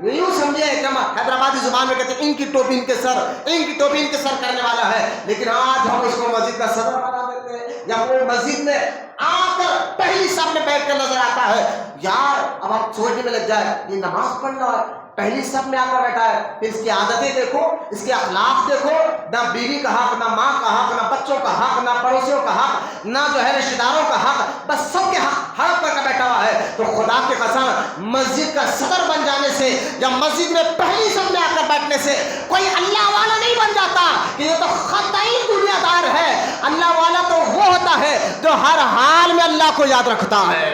یوں سمجھے کہ حیدرآبادی زبان میں کہتے ہیں ان کی ٹوپی ان کے سر، ان کی ٹوپی ان کے سر کرنے والا ہے، لیکن آج ہم اس کو مسجد کا صدر بنا دیتے ہیں، یا وہ مسجد میں آ کر پہلی صف میں بیٹھ کر نظر آتا ہے۔ یار اب آپ سوچنے میں لگ جائے یہ نماز پڑھ رہا ہے، پہلی صف میں آ کر بیٹھا ہے، پھر اس کی عادتیں دیکھو، اس کے اخلاق دیکھو، نہ بیوی کا حق، نہ ماں کا حق، نہ بچوں کا حق، نہ پڑوسیوں کا حق، نہ جو ہے رشتہ داروں کا حق، بس سب کے حق ہڑپ کر بیٹھا ہوا ہے۔ تو خدا کی قسم مسجد کا صدر بن جانے سے یا مسجد میں پہلی صف میں آ کر بیٹھنے سے کوئی اللہ والا نہیں بن جاتا کہ یہ تو خطائی دنیا دار ہے۔ اللہ والا تو وہ ہوتا ہے جو ہر حال میں اللہ کو یاد رکھتا ہے۔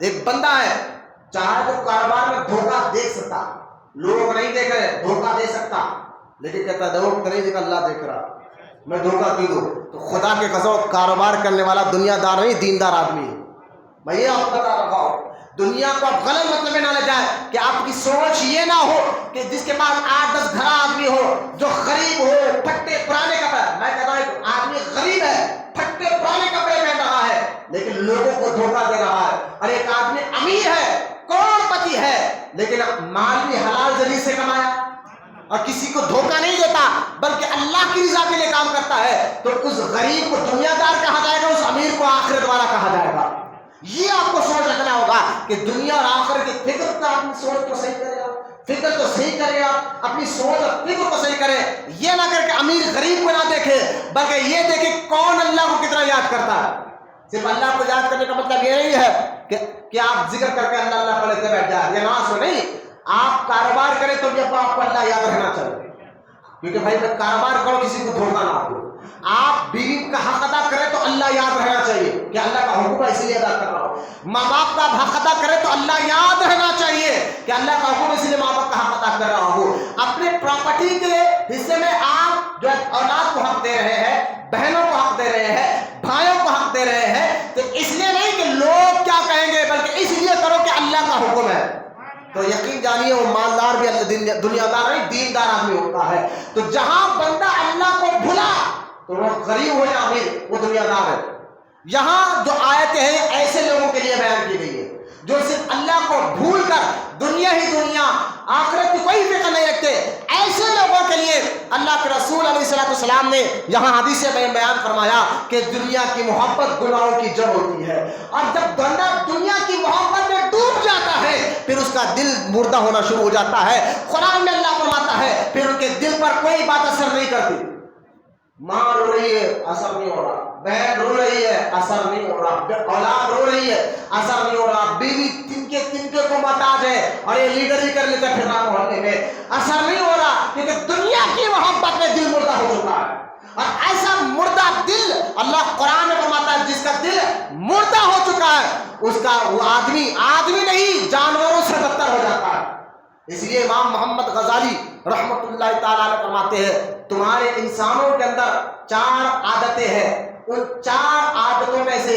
ایک بندہ ہے چاہے تو کاروبار میں دھوکہ دیکھ سکتا، لوگ نہیں دیکھ رہے دھوکہ دے سکتا، لیکن کہتا ہے لوگ نہیں دیکھ اللہ دیکھ رہا، میں دھوکہ کیوں دوں؟ تو خدا کے قسم کاروبار کرنے والا دنیا دار نہیں دیندار آدمی ہے. میں یہ آپ کو بتا رہا ہوں، دنیا کو آپ غلط مطلب میں نہ لے جائیں کہ آپ کی سوچ یہ نہ ہو کہ جس کے پاس 8-10 گھر آدمی ہو، جو غریب ہو، پھٹے پرانے کپڑے، میں کہتا ہوں آدمی غریب ہے، پھٹے پرانے کپڑے پہن رہا ہے لیکن لوگوں کو دھوکہ دے رہا ہے، اور ایک آدمی امیر ہے، کروڑ پتی ہے، لیکن مال بھی حلال ذریعے سے کمایا اور کسی کو دھوکہ نہیں دیتا بلکہ اللہ کی رضا کے لیے کام کرتا ہے، تو اس غریب کو دنیا دار کہا جائے گا، اس امیر کو آخرت والا کہا جائے گا. یہ آپ کو سوچ رکھنا ہوگا کہ دنیا اور آخرت کی فکر تو اپنی سوچ کو صحیح کرے گا، فکر تو صحیح کرے گا، اپنی سوچ اور فکر کو صحیح کرے. یہ نہ کر کے امیر غریب کو نہ دیکھے بلکہ یہ دیکھے کون اللہ کو کتنا یاد کرتا ہے. صرف اللہ کو یاد کرنے کا مطلب یہ نہیں ہے کہ آپ ذکر کر کے اللہ اللہ پڑھتے بیٹھ جائیں، یہ نہ سو نہیں. آپ کاروبار کریں تو بھی آپ کو اللہ یاد رکھنا چاہیے، کیونکہ بھائی میں کاروبار کرو کسی کو دھوکہ نہ دو. آپ بیوی کا حق ادا کرے تو اللہ یاد رہنا چاہیے کہ اللہ کا حکم ہے اس لیے ادا کر رہا ہوں. ماں باپ کا حق ادا کرے تو اللہ یاد رہنا چاہیے کہ اللہ کا حکم اس لیے ماں باپ کا حق ادا کر رہا ہوں. اپنے پراپرٹی کے حصے میں آپ جو اولاد کو حق دے رہے ہیں، بہنوں کو حق دے رہے ہیں، بھائیوں کو حق دے رہے ہیں، تو اس لیے نہیں کہ لوگ کیا کہیں گے بلکہ اس لیے کرو کہ اللہ کا حکم ہے. تو یقین جانیے وہ مالدار بھی دنیا دار نہیں دیندار آدمی ہوتا ہے. تو جہاں بندہ اللہ کو بھلا تو وہ غریب ہو یا امیر وہ دنیا دار ہے. یہاں جو آیتیں ہیں ایسے لوگوں کے لیے بیان کی گئی ہے جو صرف اللہ کو بھول کر دنیا ہی دنیا آخرت کی کوئی فکر نہیں رکھتے. ایسے لوگوں کے لیے اللہ کے رسول علیہ السلام نے یہاں حدیث میں بیان فرمایا کہ دنیا کی محبت گناہوں کی جڑ ہوتی ہے، اور جب بندہ دنیا کی محبت میں ڈوب جاتا ہے پھر اس کا دل مردہ ہونا شروع ہو جاتا ہے. قرآن میں اللہ فرماتا ہے پھر ان کے دل پر کوئی بات اثر نہیں کرتی. ماں رو رہی ہے اثر نہیں ہو رہا، بہن رو رہی ہے اثر نہیں ہو رہا، اولاد رو رہی ہے اثر نہیں ہو رہا، بیوی تنکے کو محتاج ہے اور یہ لیڈر ہی کر لیتا پھر رہا محلے میں، اثر نہیں ہو رہا کیونکہ دنیا کی محبت میں دل مردہ ہو چکا ہے. اور ایسا مردہ دل اللہ قرآن میں فرماتا ہے جس کا دل مردہ ہو چکا ہے اس کا وہ آدمی نہیں جانوروں سے بدتر ہو جاتا ہے. اس لیے امام محمد غزالی رحمت اللہ تعالیٰ علیہ فرماتے ہیں تمہارے انسانوں کے اندر 4 عادتیں ہیں، ان 4 عادتوں میں سے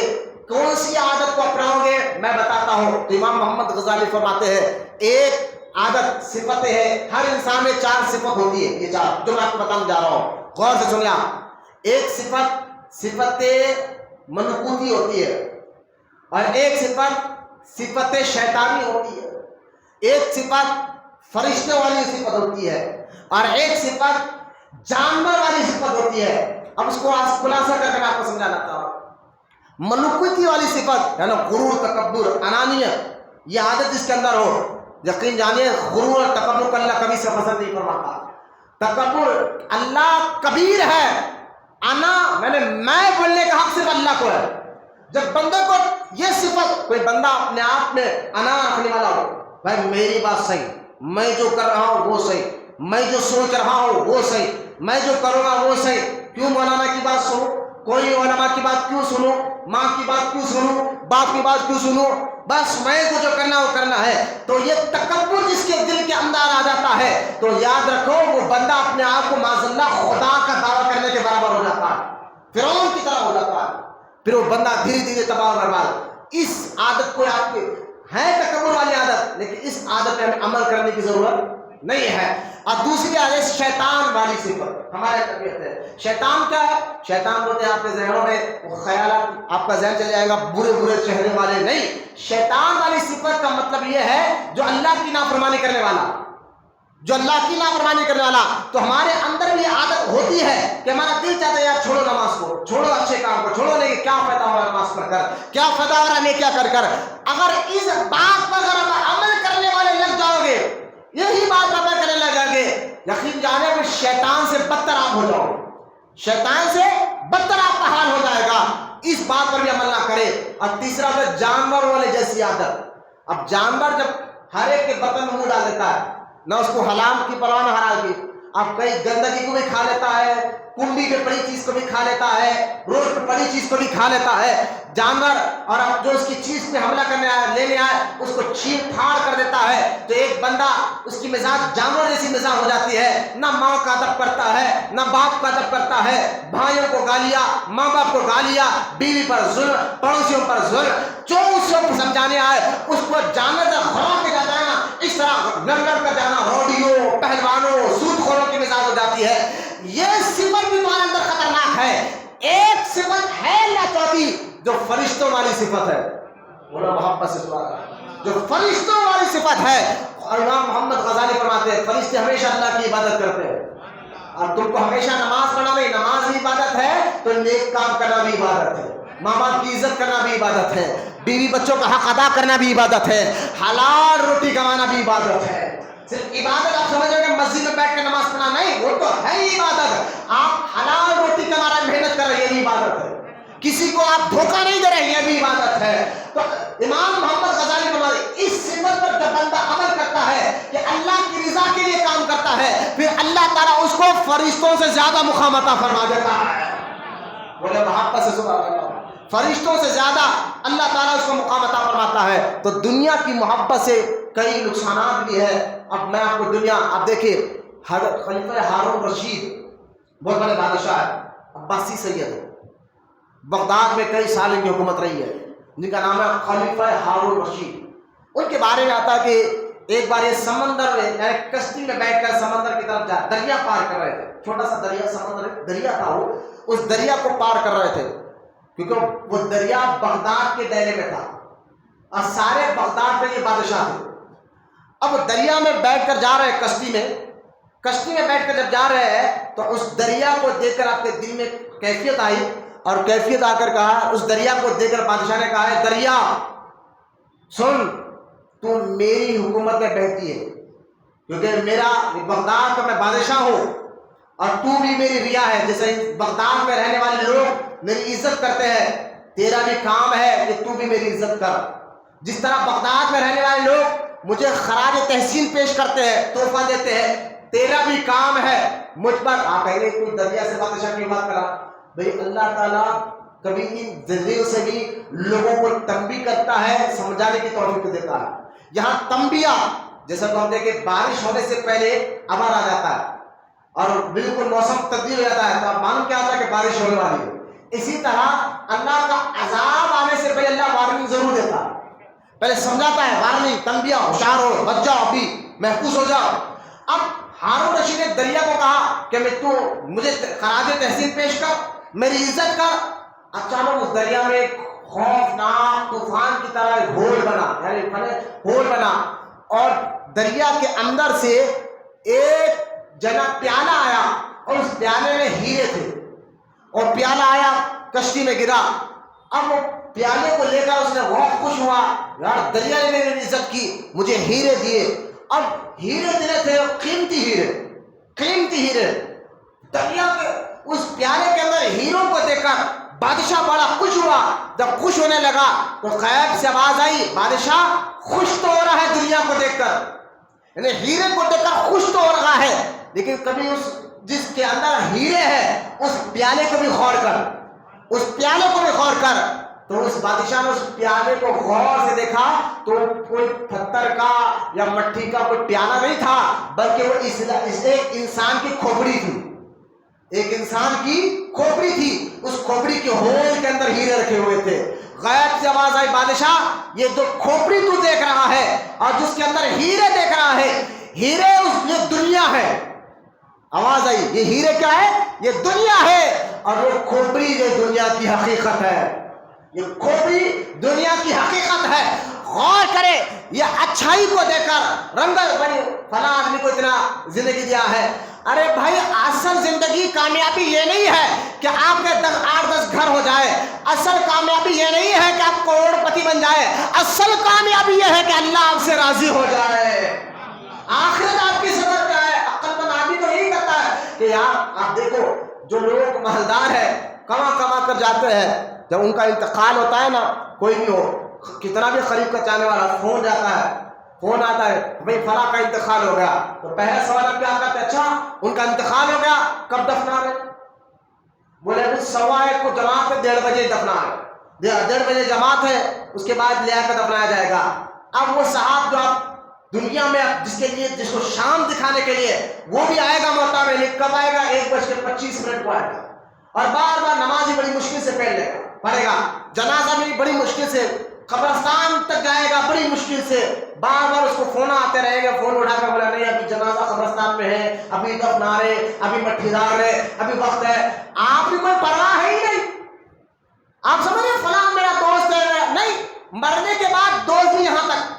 کون سی عادت کو اپناؤ گے میں بتاتا ہوں. تو امام محمد غزالی فرماتے ہیں ایک عادت صفتیں ہیں، ہر انسان میں 4 صفت ہوتی ہے، یہ 4 جو میں آپ کو بتانے جا رہا ہوں، غور سے سنیں آپ. ایک صفت ملکوتی ہوتی ہے، اور ایک صفت شیطانی ہوتی ہے، ایک صفت فرشتوں والی صفت ہوتی ہے، اور ایک صفت جانور والی صفت ہوتی ہے. اب اس کو خلاصہ کر کے میں آپ کو سمجھانا چاہتا ہوں. ملکوتی والی صفت یعنی غرور، تکبر، انانیت، یہ عادت جس کے اندر ہو یقین جانیے غرور اور تکبر کو اللہ کبھی سے پسند نہیں فرماتا. تکبر اللہ کبیر ہے، میں بولنے کا حق صرف اللہ کو ہے. جب بندے کو یہ صفت، کوئی بندہ اپنے آپ میں انا رکھنے والا ہو، بھائی میری بات صحیح، میں جو کر رہا ہوں وہ صحیح، میں جو سوچ رہا ہوں وہ صحیح، میں جو کروں گا وہ صحیح، کیوں مولانا کی بات سنوں، کوئی علماء کی بات کیوں سنوں، ماں کی بات کیوں سنوں، باپ کی بات کیوں سنوں، بس میں کو جو کرنا وہ کرنا ہے. تو یہ تکبر جس کے دل کے اندر آ جاتا ہے تو یاد رکھو وہ بندہ اپنے آپ کو معاذ اللہ خدا کا دعویٰ کرنے کے برابر ہو جاتا ہے، فرعون کی طرح ہو جاتا ہے. پھر وہ بندہ دھیرے دھیرے تباہ و برباد. اس عادت کو آپ کے ہے تکبر والی عادت، لیکن اس عادت پہ ہمیں عمل کرنے کی ضرورت نہیں ہے. اور دوسری عادت شیطان والی صفت ہمارے طبیعت ہے. شیطان کیا ہے؟ شیطان بولتے ہیں آپ کے ذہنوں میں وہ خیالات، آپ کا ذہن چل جائے گا برے برے چہرے والے. نہیں، شیطان والی صفت کا مطلب یہ ہے جو اللہ کی نافرمانی کرنے والا، جو اللہ کی نافرمانی کرنے والا. تو ہمارے اندر بھی عادت ہوتی ہے کہ ہمارا دل چاہتا ہے یار چھوڑو نماز کو، چھوڑو اچھے کام کو، چھوڑو نہیں کیا فائدہ ہو رہا نماز پڑھ کر، کیا فائدہ ہو رہا نہیں کیا کر کر. اگر اس بات پر اگر عمل کرنے والے لگ جاؤ گے، یہی بات عمل کرنے لگ جاؤ گے، یقین جانے کہ شیطان سے بدتر آپ ہو جاؤ، شیطان سے بدتر آپ کا حال ہو جائے گا. اس بات پر بھی عمل نہ کرے. اور تیسرا ہے جانور والے جیسی عادت. اب جانور جب ہر ایک کے برتن میں منہ ڈال دیتا ہے، نہ اس کو حلال کی پرواہ نہ حلال کی. اب کئی گندگی کو بھی کھا لیتا ہے، کنڈی پہ پڑی چیز کو بھی کھا لیتا ہے، روڈ پہ پڑی چیز کو بھی کھا لیتا ہے جانور، اور اب جو اس کی چیز پہ حملہ کرنے آئے لینے آئے اس کو چیر پھاڑ کر دیتا ہے. تو ایک بندہ اس کی مزاج جانور جیسی مزاج ہو جاتی ہے، نہ ماں کا ادب کرتا ہے نہ باپ کا ادب کرتا ہے، بھائیوں کو گالیاں، ماں باپ کو گالیاں، بیوی پر ظلم، پڑوسیوں پر ظلم، جو اس کو سمجھانے آئے اس کو جانور سے خراب کے جاتا ہے نا، اس طرح لڑ لڑ کر جانا، روڈیوں، پہلوانوں، سود خوروں کی مزاج ہو جاتی ہے. یہ صفت بھی تمہارے اندر خطرناک ہے. ایک صفت ہے اللہ چوتھی جو فرشتوں والی صفت ہے، بولا محبت سے سبحان اللہ، جو فرشتوں والی صفت ہے. اور امام محمد غزالی فرماتے ہیں فرشتے ہمیشہ اللہ کی عبادت کرتے ہیں، اور تم کو ہمیشہ نماز پڑھنا نہیں، نماز بھی عبادت ہے تو نیک کام کرنا بھی عبادت ہے، ماں باپ کی عزت کرنا بھی عبادت ہے، بیوی بچوں کا حق ادا کرنا بھی عبادت ہے، حلال روٹی کمانا بھی عبادت ہے. صرف عبادت آپ سمجھ رہے کہ مسجد میں بیٹھ کے نماز پڑھنا نہیں، وہ تو ہے ہی عبادت. آپ حلال روٹی کما رہے ہیں، محنت کر رہے ہیں، یہ بھی عبادت ہے. کسی کو آپ دھوکہ نہیں دے رہے، یہ بھی عبادت ہے. تو امام محمد غزالی فرماتے اس صفت پر جب بندہ عمل کرتا ہے کہ اللہ کی رضا کے لیے کام کرتا ہے، پھر اللہ تعالیٰ اس کو فرشتوں سے زیادہ مقام عطا فرما دیتا ہے. بولے محبت سے سبحان اللہ. فرشتوں سے زیادہ اللہ تعالیٰ اس کو مقام عطا فرماتا ہے. تو دنیا کی محبت سے کئی نقصانات بھی ہے. اب میں آپ کو دنیا، آپ دیکھیے خلیفہ ہارون رشید بہت بڑے بادشاہ ہے، عباسی سید ہے، بغداد میں کئی سال ان کی حکومت رہی ہے، جن کا نام ہے خلیفہ ہارون رشید. ان کے بارے میں آتا ہے کہ ایک بار یہ سمندر میں یعنی کشتی میں بیٹھ کر سمندر کی طرف دریا پار کر رہے تھے. چھوٹا سا دریا، سمندر دریا تھا، وہ اس دریا کو پار کر رہے تھے کیونکہ وہ دریا بغداد کے دائرے میں تھا اور سارے بغداد میں یہ بادشاہ تھے. اب دریا میں بیٹھ کر جا رہے ہیں، کشتی میں بیٹھ کر جب جا رہے ہیں تو اس دریا کو دیکھ کر آپ کے دل میں کیفیت آئی، اور کیفیت آ کر کہا، اس دریا کو دیکھ کر بادشاہ نے کہا ہے دریا سن، تو میری حکومت میں بہتی ہے کیونکہ میرا بغداد کا میں بادشاہ ہوں اور تو بھی میری رعا ہے. جیسے بغداد میں رہنے والے لوگ میری عزت کرتے ہیں، تیرا بھی کام ہے کہ تو بھی میری عزت کر. جس طرح بغداد میں رہنے والے لوگ مجھے خراج تحسین پیش کرتے ہیں، تحفہ دیتے ہیں، تیرا بھی کام ہے مجھ پر. آپ کہیں گے کوئی دریا سے بادشاہ کی بات کرا؟ بھئی اللہ تعالیٰ کبھی ان ذریعوں سے بھی لوگوں کو تنبیہ کرتا ہے، سمجھانے کی توفیق دیتا ہے. یہاں تنبیہ جیسا کہ ہم دیکھیں بارش ہونے سے پہلے ابر آ جاتا ہے اور بالکل موسم تبدیل ہو جاتا ہے تو آپ معلوم کیا ہوتا ہے کہ بارش ہونے والی ہے. اسی طرح اللہ کا عذاب آنے سے پہلے اللہ وارننگ ضرور دیتا ہے، پہلے سمجھاتا ہے، وارننگ، تنبیہ، ہوشیار ہو، بچ جاؤ، ابھی محفوظ ہو جاؤ. اب ہارون رشید نے دریا کو کہا کہ تو مجھے خراج تحسین پیش کر، میری عزت کر. اچانک اس دریا میں ایک خوفناک طوفان کی طرح ایک ہول بنا، یعنی ہول بنا، اور دریا کے اندر سے ایک جناب پیالہ آیا اور اس پیالے میں ہیرے تھے، اور پیالہ آیا کشتی میں گرا. اب وہ پیالے کو لے کر اس نے بہت خوش ہوا، یار دریا نے میری عزت کی، مجھے ہیرے دیے. اب ہیرے دینے تھے قیمتی ہیرے. دریا کے اس پیالے کے اندر ہیروں کو دیکھ کر بادشاہ بڑا خوش ہوا. جب خوش ہونے لگا تو غیب سے آواز آئی، بادشاہ خوش تو ہو رہا ہے دنیا کو دیکھ کر، یعنی ہیرے کو دیکھ کر خوش تو ہو رہا ہے، لیکن کبھی اس جس کے اندر ہیرے ہیں اس پیالے کو بھی غور کر، اس پیالے کو بھی غور کر. تو اس بادشاہ نے اس پیالے کو غور سے دیکھا تو کوئی پتھر کا یا مٹی کا کوئی پیالہ نہیں تھا، بلکہ وہ ایک انسان کی کھوپڑی تھی، ایک انسان کی کھوپڑی تھی. اس کھوپڑی کے ہول کے اندر ہیرے رکھے ہوئے تھے. غیب سے آواز آئی، بادشاہ یہ جو کھوپڑی تو دیکھ رہا ہے اور جس کے اندر ہیرے دیکھ رہا ہے، ہیرے یہ دنیا ہے. آواز آئی، یہ ہیرے کیا ہے؟ یہ دنیا ہے، اور وہ کھوپڑی یہ دنیا کی حقیقت ہے. یہ کھوپڑی دنیا کی حقیقت ہے. غور کرے، یہ اچھائی کو دیکھ کر رنگت بنی فلاں آدمی کو اتنا زندگی دیا ہے. ارے بھائی اصل زندگی کامیابی یہ نہیں ہے کہ آپ کے 8-10 گھر ہو جائے، اصل کامیابی یہ نہیں ہے کہ آپ کروڑ پتی بن جائے، اصل کامیابی یہ ہے کہ اللہ آپ سے راضی ہو جائے. آخرت آپ کی سفر کیا ہے؟ عقل مند آدمی تو یہی کرتا ہے کہ یار آپ دیکھو جو لوگ محلدار ہیں کما کر جاتے ہیں، جب ان کا انتقال ہوتا ہے نا، کوئی بھی ہو، کتنا بھی قریب کا چاہنے والا، فون جاتا ہے فون آتا ہے بھائی فلاں کا انتقال ہو گیا، تو پہلا سوال آپ کیا کرتے ہیں؟ اچھا ان کا انتقال ہو گیا، کب دفنا رہے؟ بولے 1:15 کو جماعت ہے، 1:30 بجے دفنا ہے، 1:30 بجے جماعت ہے، اس کے بعد لے آ کر دفنایا جائے گا۔ اب وہ صاحب جو آپ دنیا میں جس کے لیے جس کو شام دکھانے کے لیے وہ بھی آئے گا موتا میں، کب آئے گا؟ 1:25 کو آئے گا، اور بار بار نماز ہی بڑی مشکل سے پڑھے گا، جنازہ بھی بڑی مشکل سے، قبرستان تک جائے گا بڑی مشکل سے، بار بار اس کو فون آتے رہے گا، فون اٹھا کر بولا نہیں ابھی جنازہ قبرستان میں ہے، ابھی دفنا رہے، ابھی مٹھی ڈال رہے، ابھی وقت ہے۔ آپ کی کوئی پرواہ ہے ہی نہیں، آپ سمجھ رہے فلاں میرا دوست ہے، نہیں، مرنے کے بعد دوست بھی یہاں تک،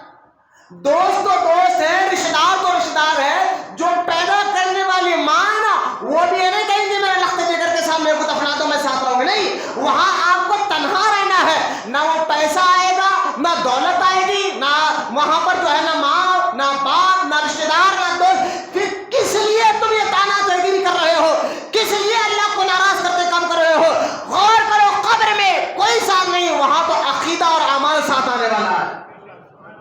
دوست تو دوست ہے، رشتہ دار تو رشتہ دار ہے، جو پیدا کرنے والی ماں ہے نا وہ بھی یہ نہیں کہیں گے میرا لخت جگر کے ساتھ میرے کو دفنا دو میں ساتھ رہوں گا، نہیں، وہاں آپ کو تنہا رہنا ہے، نہ وہ پیسہ آئے گا، نہ دولت آئے گی، نہ وہاں پر جو ہے نہ ماں، نہ باپ، نہ رشتہ دار، نہ دوست۔ پھر کس لیے تم یہ تانا زدگی کر رہے ہو؟ کس لیے اللہ کو ناراض کرتے کام کر رہے ہو؟ غور کرو، قبر میں کوئی ساتھ نہیں، وہاں تو عقیدہ اور اعمال ساتھ آنے والا ہے۔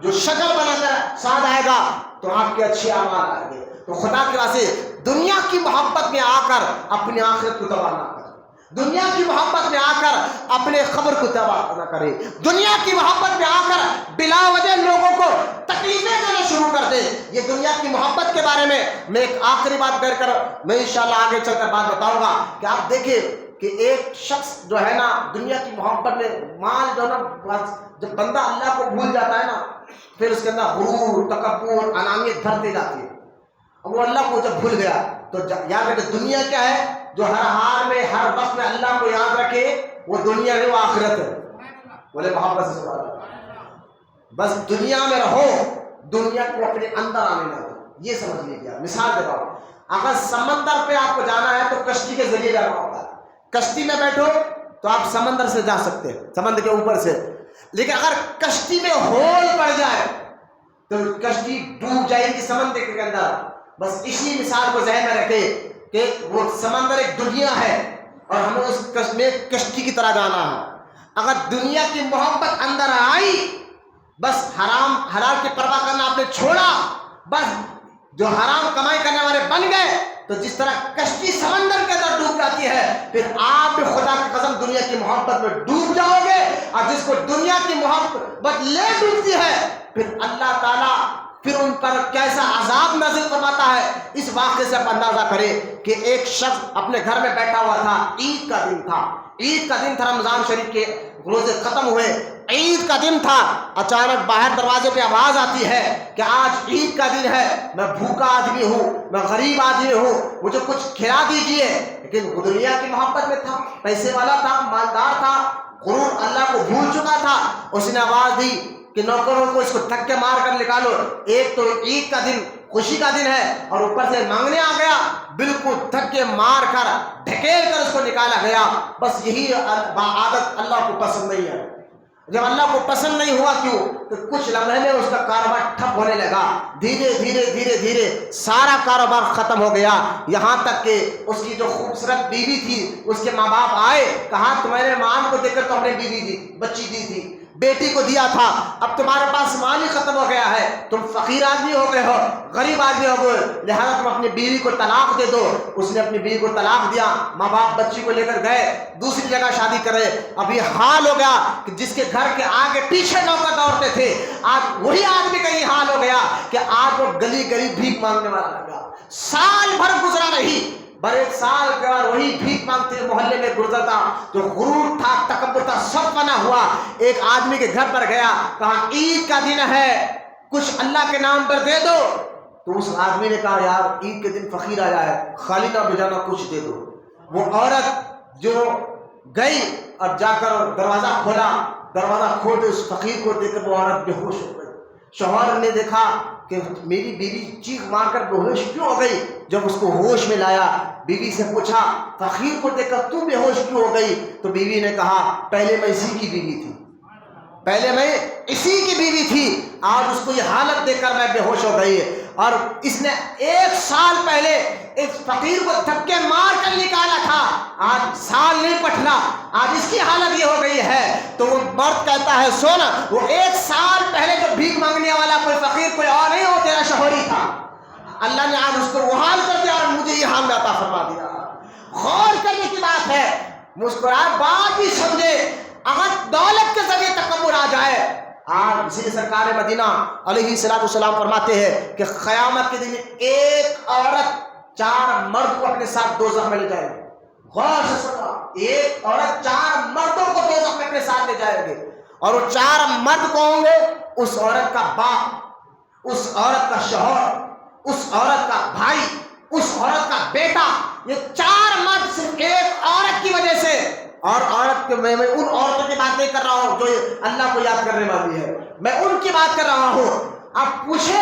جو شکل بنا کر ساتھ آئے گا تو آپ کے اچھے اعمال آئیں گے۔ تو خدا کی واسطے دنیا کی محبت میں آ کر اپنی آخرت کو تباہ نہ کرے، دنیا کی محبت میں آ کر اپنے قبر کو تباہ نہ کرے، دنیا کی محبت میں آ کر بلا وجہ لوگوں کو تکلیفیں دینا شروع کر دے۔ یہ دنیا کی محبت کے بارے میں ایک آخری بات کر میں انشاءاللہ آگے چل کر بات بتاؤں گا کہ آپ دیکھیں کہ ایک شخص جو ہے نا دنیا کی محبت میں مال جو ہے نا، جب بندہ اللہ کو بھول جاتا ہے نا پھر اس کے اندر غرور، تکبر، انانیت بھرتی جاتی ہے۔ وہ اللہ کو جب بھول گیا تو یاد رکھے دنیا کیا ہے؟ جو ہر حال میں ہر وقت میں اللہ کو یاد رکھے وہ دنیا ہے، وہ آخرت ہے۔ بولے محبت سے سبحان اللہ۔ بس دنیا میں رہو، دنیا کو اپنے اندر آنے نہ دو، یہ سمجھ لیجیے۔ مثال دے رہا ہوں، اگر سمندر پہ آپ کو جانا ہے تو کشتی کے ذریعے جانا ہوگا، کشتی میں بیٹھو تو آپ سمندر سے جا سکتے ہیں، سمندر کے اوپر سے، لیکن اگر کشتی میں ہول پڑ جائے تو کشتی ڈوب جائے گی سمندر کے اندر۔ بس اسی مثال کو ذہن میں رکھے کہ وہ سمندر ایک دنیا ہے اور ہمیں اس میں کشتی کی طرح جانا ہے۔ اگر دنیا کی محبت اندر آئی، بس حرام حلال کی پرواہ کرنا آپ نے چھوڑا، بس جو حرام کمائی کرنے والے بن گئے، تو جس طرح کشتی سمندر کے اندر ڈوب جاتی ہے پھر آپ بھی خدا کی قسم دنیا کی محبت میں ڈوب جاؤ گے۔ اور جس کو دنیا کی محبت لے ڈوبتی ہے پھر اللہ تعالیٰ پھر ان پر کیسا عذاب نازل فرماتا ہے۔ اس واقعے سے آپ اندازہ کریں کہ ایک شخص اپنے گھر میں بیٹھا ہوا تھا، عید کا دن تھا، عید کا دن تھا، رمضان شریف کے روزے ختم ہوئے، عید کا دن تھا، اچانک باہر دروازے پہ آواز آتی ہے کہ آج عید کا دن ہے، میں بھوکا آدمی ہوں، میں غریب آدمی ہوں، مجھے کچھ کھلا دیجئے۔ لیکن وہ دنیا کی محبت میں تھا، پیسے والا تھا، مالدار تھا، غرور اللہ کو بھول چکا تھا۔ اس نے آواز دی کہ نوکروں کو اس کو دھکے مار کر نکالو، ایک تو عید کا دن خوشی کا دن ہے اور اوپر سے مانگنے آ گیا، بالکل دھکے مار کر ڈھکیل کر اس کو نکالا گیا۔ بس یہی عادت اللہ کو پسند نہیں ہے۔ جب اللہ کو پسند نہیں ہوا کیوں؟ تو کچھ لمحے میں اس کا کاروبار ٹھپ ہونے لگا، دھیرے دھیرے سارا کاروبار ختم ہو گیا، یہاں تک کہ اس کی جو خوبصورت بیوی تھی اس کے ماں باپ آئے، کہا تمہارے ماں کو دیکھ کر تو ہم نے بیوی دی، بچی دی تھی، بیٹی کو دیا تھا، اب تمہارے پاس مال ہی ختم ہو گیا ہے، تم فقیر آدمی ہو گئے ہو، غریب آدمی ہو گئے، لہذا تم اپنی بیوی کو طلاق دے دو۔ اس نے اپنی بیوی کو طلاق دیا، ماں باپ بچی کو لے کر گئے دوسری جگہ شادی کرے۔ اب یہ حال ہو گیا کہ جس کے گھر کے آگے پیچھے نوکر دوڑتے تھے، آج وہی آدمی کا یہ حال ہو گیا کہ آج وہ گلی گلی بھیک مانگنے والا لگا۔ سال بھر گزرا نہیں، بر ایک سال کے بعد وہی بھیک مانگتے محلے میں گزرتا، جو غرور تھا، تکبر تھا، سب فنا ہوا۔ ایک آدمی کے گھر پر گیا، کہا عید کا دن ہے، کچھ اللہ کے نام پر دے دو۔ تو اس آدمی نے کہا یار عید کے دن فقیر آیا ہے، خالی نہ بھیجانا، کچھ دے دو۔ وہ عورت جو گئی اور جا کر دروازہ کھولا، دروازہ کھول کے اس فقیر کو دیکھ کر وہ عورت بے ہوش ہو گئی۔ شوہر نے دیکھا کہ میری بیوی چیخ مار کر بے ہوش کیوں ہو گئی؟ جب اس کو ہوش میں لایا، بیوی سے پوچھا فقیر کو دیکھ کر تو بے ہوش کیوں ہو گئی؟ تو بیوی نے کہا پہلے میں اسی کی بیوی تھی، پہلے میں اسی کی بیوی تھی، آج اس کو یہ حالت دیکھ کر میں بے ہوش ہو گئی۔ اور اس نے 1 سال پہلے ایک فقیر کو دھکے مار کر نکالا تھا، آج سال نہیں پٹھنا، آج اس کی حالت یہ ہو گئی ہے۔ تو وہ مرد کہتا ہے سونا، وہ 1 سال پہلے جو بھیک مانگنے والا کوئی فقیر کوئی اور نہیں، وہ تیرا شوہر ہی تھا، اللہ نے آج اس کو وہ حال کر دیا اور مجھے یہ حال عطا فرما دیا۔ غور کرنے کی بات ہے، مسکرائے، بات بھی سمجھے۔ اگر دولت کے ذریعے تکبر آ جائے، آج اسی لیے سرکار مدینہ علیہ الصلوۃ والسلام فرماتے ہیں کہ قیامت کے دن ایک عورت 4 مرد کو اپنے ساتھ دوزخ میں لے جائے گی۔ غور سے سنو، ایک عورت 4 مردوں کو دوزخ میں اپنے ساتھ لے جائے گی، اور وہ 4 مرد کون ہوں گے؟ اس عورت کا باپ، اس عورت کا شوہر، اس عورت کا بھائی، اس عورت کا بیٹا، یہ 4 مرد صرف ایک عورت کی وجہ سے۔ اور عورت کے میں ان عورتوں کی بات نہیں کر رہا ہوں جو اللہ کو یاد کرنے والی ہے، میں ان کی بات کر رہا ہوں۔ اب پوچھے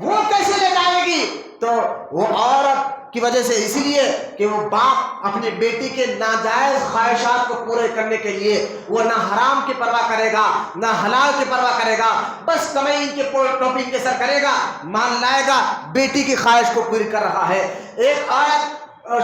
وہ کیسے لے جائے گی؟ تو وہ عورت کی وجہ سے، اسی لیے کہ وہ باپ اپنی بیٹی کے ناجائز خواہشات کو پورے کرنے کے لیے وہ نہ حرام کی پرواہ کرے گا نہ حلال کی پرواہ کرے گا، بس کمائی کے ٹوپی کے سر کرے گا، مال لائے گا، بیٹی کی خواہش کو پوری کر رہا ہے۔ ایک عورت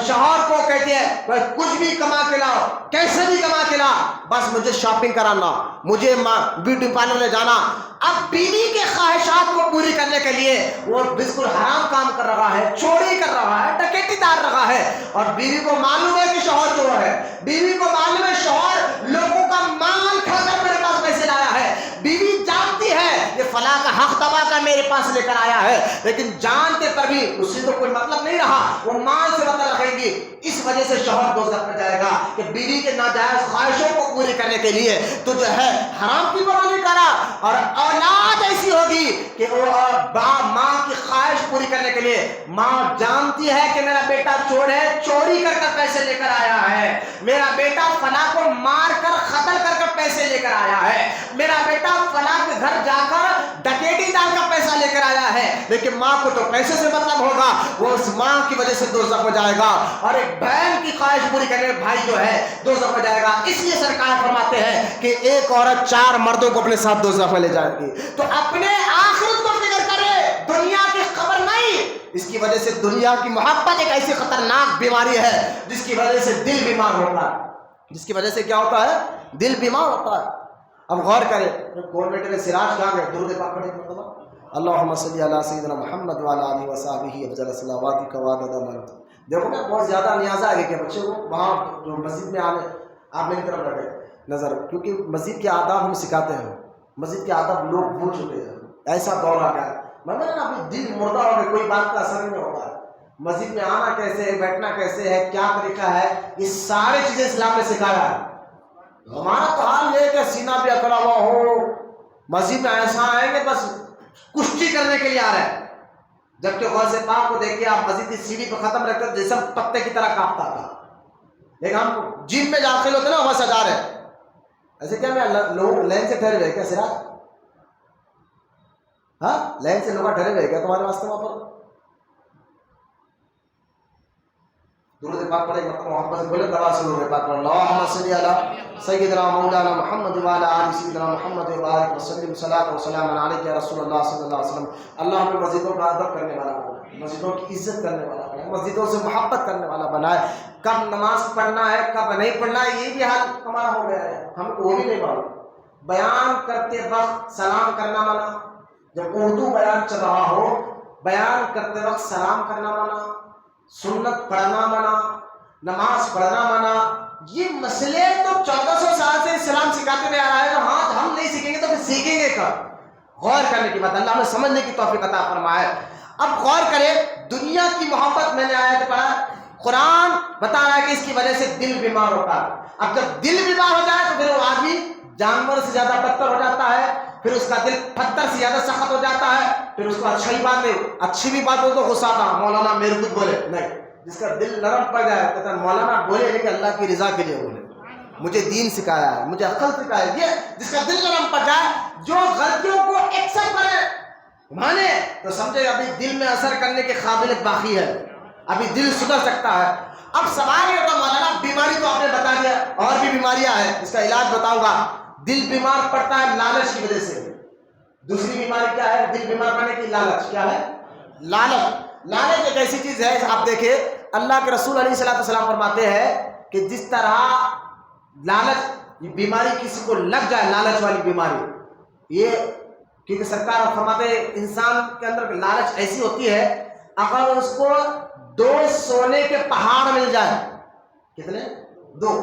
شوہر کو کہتی ہے کچھ بھی کما کے لاؤ، کیسے بھی کما کے لا، بس مجھے شاپنگ کرانا، مجھے بیوٹی پارلر لے جانا۔ اب بیوی کے خواہشات کو پوری کرنے کے لیے وہ بالکل حرام کام کر رہا ہے، چوری کر رہا ہے، ڈکیتی دار رہا ہے، اور بیوی کو معلوم ہے کہ شوہر چور ہے، بیوی کو معلوم ہے شوہر لوگوں کا مال کھا کر میرے پاس پیسے لایا ہے، بیوی جانتی ہے یہ فلاں کا حق تباہ کا میرے پاس لے کر آیا ہے، لیکن جانتے پر بھی اس سے تو کوئی مطلب نہیں رہا، وہ مال سے مطلب رکھے گی۔ اس وجہ سے شوہر دوزخ میں جائے گا کہ بیوی کے ناجائز خواہشوں کو پوری کرنے کے لیے تو جو ہے حرام کی پرواہ نہیں کرا، اور اولاد ایسی ہوگی کہ وہ ماں کی خواہش پوری کرنے کے لیے، ماں جانتی ہے کہ میرا بیٹا چور ہے، چوری کر کر پیسے لے کر آیا ہے، میرا بیٹا فلاں کو مار کر قتل کر کر پیسے لے کر آیا ہے، میرا بیٹا فلاں کے گھر جا کر ڈکیتی دار کا پیسہ لے کر آیا ہے، لیکن ماں کو تو پیسے سے مطلب ہوگا، وہ اس ماں کی وجہ سے دوزخ میں جائے گا، اور ایک بہن کی خواہش پوری کرنے میں بھائی جو ہے دوزخ میں جائے گا۔ اس لیے سرکار فرماتے ہیں کہ ایک عورت 4 مردوں کو اپنے ساتھ دوزخ میں لے جائے گی۔ تو اپنے آخرت کو فکر کرے، دنیا کی خبر نہیں۔ اس کی وجہ سے دنیا کی محبت ایک ایسی خطرناک بیماری ہے جس کی وجہ سے دل بیمار ہوتا ہے، جس کی وجہ سے کیا ہوتا ہے؟ دل بیمار ہوتا ہے۔ اب غور کریں، گورنمنٹ میں سراج کہاں گئے؟ درود پاک پڑھیں مرتبہ، اللہم صلی علی سیدنا محمد وعلی آلہ وصحبہ افضل الصلوات وعدد ما۔ دیکھو نا بہت زیادہ نیازہ ہے کہ بچے کو وہاں جو مسجد میں آنے، آپ میری طرف رکھیں نظر، کیونکہ مسجد کے آداب ہم سکھاتے ہیں، مسجد کے آداب لوگ بھول چکے ہیں، ایسا دور آ گیا ہے، مگر ابھی دل مردہ ہو گیا، کوئی بات کا اثر نہیں ہوتا ہے۔ مسجد میں آنا کیسے ہے، بیٹھنا کیسے ہے، کیا طریقہ ہے، یہ ساری چیزیں اسلام نے سکھایا ہے۔ ہمارا تو حال یہ کہ سینہ بھی اکڑا ہوا ہو، مسجد میں ایسا آئیں گے بس کشتی کرنے کے لیے آ رہے ہیں، جبکہ غوث پاک کو دیکھیے آپ مسجد کی سیڑھی پہ ختم رکھ کر جسم پتے کی طرح کانپتا تھا، لیکن ہم جم میں داخل ہوتے نا وہاں سجا رہے ہیں، ایسے کیا میں لوگ لائن سے ٹھہرے ہوئے کیا سراج؟ ہاں لائن سے لوگ ٹھہرے ہوئے کیا تمہارے واسطے وہاں پر؟ درود پاک پڑھے، محبت سے بولے، دعا سے درود پاک پڑھے، اللہم صلی علی سیدنا مولانا محمد وعلی آل سیدنا محمد وبارک وسلم، صلاۃ و سلام علیک یا رسول اللہ صلی اللہ علیہ وسلم۔ اللہ ہمیں مسجدوں کا ادب کرنے والا بنائے، مسجدوں کی عزت کرنے والا بنائے، مسجدوں سے محبت کرنے والا بنائے، کب نماز پڑھنا ہے کب نہیں پڑھنا ہے یہ بھی حال ہمارا ہو گیا ہے، ہم کو وہ بھی نہیں معلوم۔ بیان کرتے وقت سلام کرنا منع، جب اردو بیان چل رہا ہو بیان کرتے وقت سلام کرنا منع، سنت پڑھنا منع، نماز پڑھنا منع، یہ مسئلے تو 1400 سال سے اسلام سکھاتے ہوئے آ رہا ہے، ہاں ہم نہیں سیکھیں گے تو پھر سیکھیں گے کب؟ غور کرنے کی بات، اللہ ہمیں سمجھنے کی توفیق عطا فرمائے۔ اب غور کریں، دنیا کی محبت میں نے آیت پڑھا، قرآن بتا رہا ہے کہ اس کی وجہ سے دل بیمار ہوتا ہے۔ اب جب دل بیمار ہو جائے تو پھر وہ آدمی جانور سے زیادہ بدتر ہو جاتا ہے، پھر اس کا دل پتھر سے زیادہ سخت ہو جاتا ہے، پھر اس کو اچھی بات نہیں، اچھی بھی بات ہو تو غصہ آتا، مولانا میرے کچھ بولے نہیں، جس کا دل نرم پڑ جائے کہتا ہے مولانا بولے لیکن اللہ کی رضا کے لیے بولے، مجھے دین سکھایا ہے، مجھے عقل سکھایا ہے، یہ جس کا دل نرم پڑ جائے، جو غلطیوں کو ایکسپٹ کرے مانے تو سمجھے ابھی دل میں اثر کرنے کے قابلیت باقی ہے، ابھی دل سدھر سکتا ہے۔ اب سوال یہ ہوتا مولانا بیماری تو آپ نے بتا دیا، اور بھی بیماریاں ہیں، اس کا علاج بتاؤں گا۔ دل بیمار پڑتا ہے لالچ کی وجہ سے، دوسری بیماری کیا ہے دل بیمار پڑنے کی؟ لالچ۔ کیا ہے؟ لالچ ایک ایسی چیز ہے، آپ دیکھیں اللہ کے رسول علیہ الصلوۃ والسلام فرماتے ہیں کہ جس طرح لالچ بیماری کسی کو لگ جائے، لالچ والی بیماری، یہ کیونکہ سرکار فرماتے ہیں انسان کے اندر لالچ ایسی ہوتی ہے، اگر اس کو 2 سونے کے پہاڑ مل جائے، کتنے؟ 2،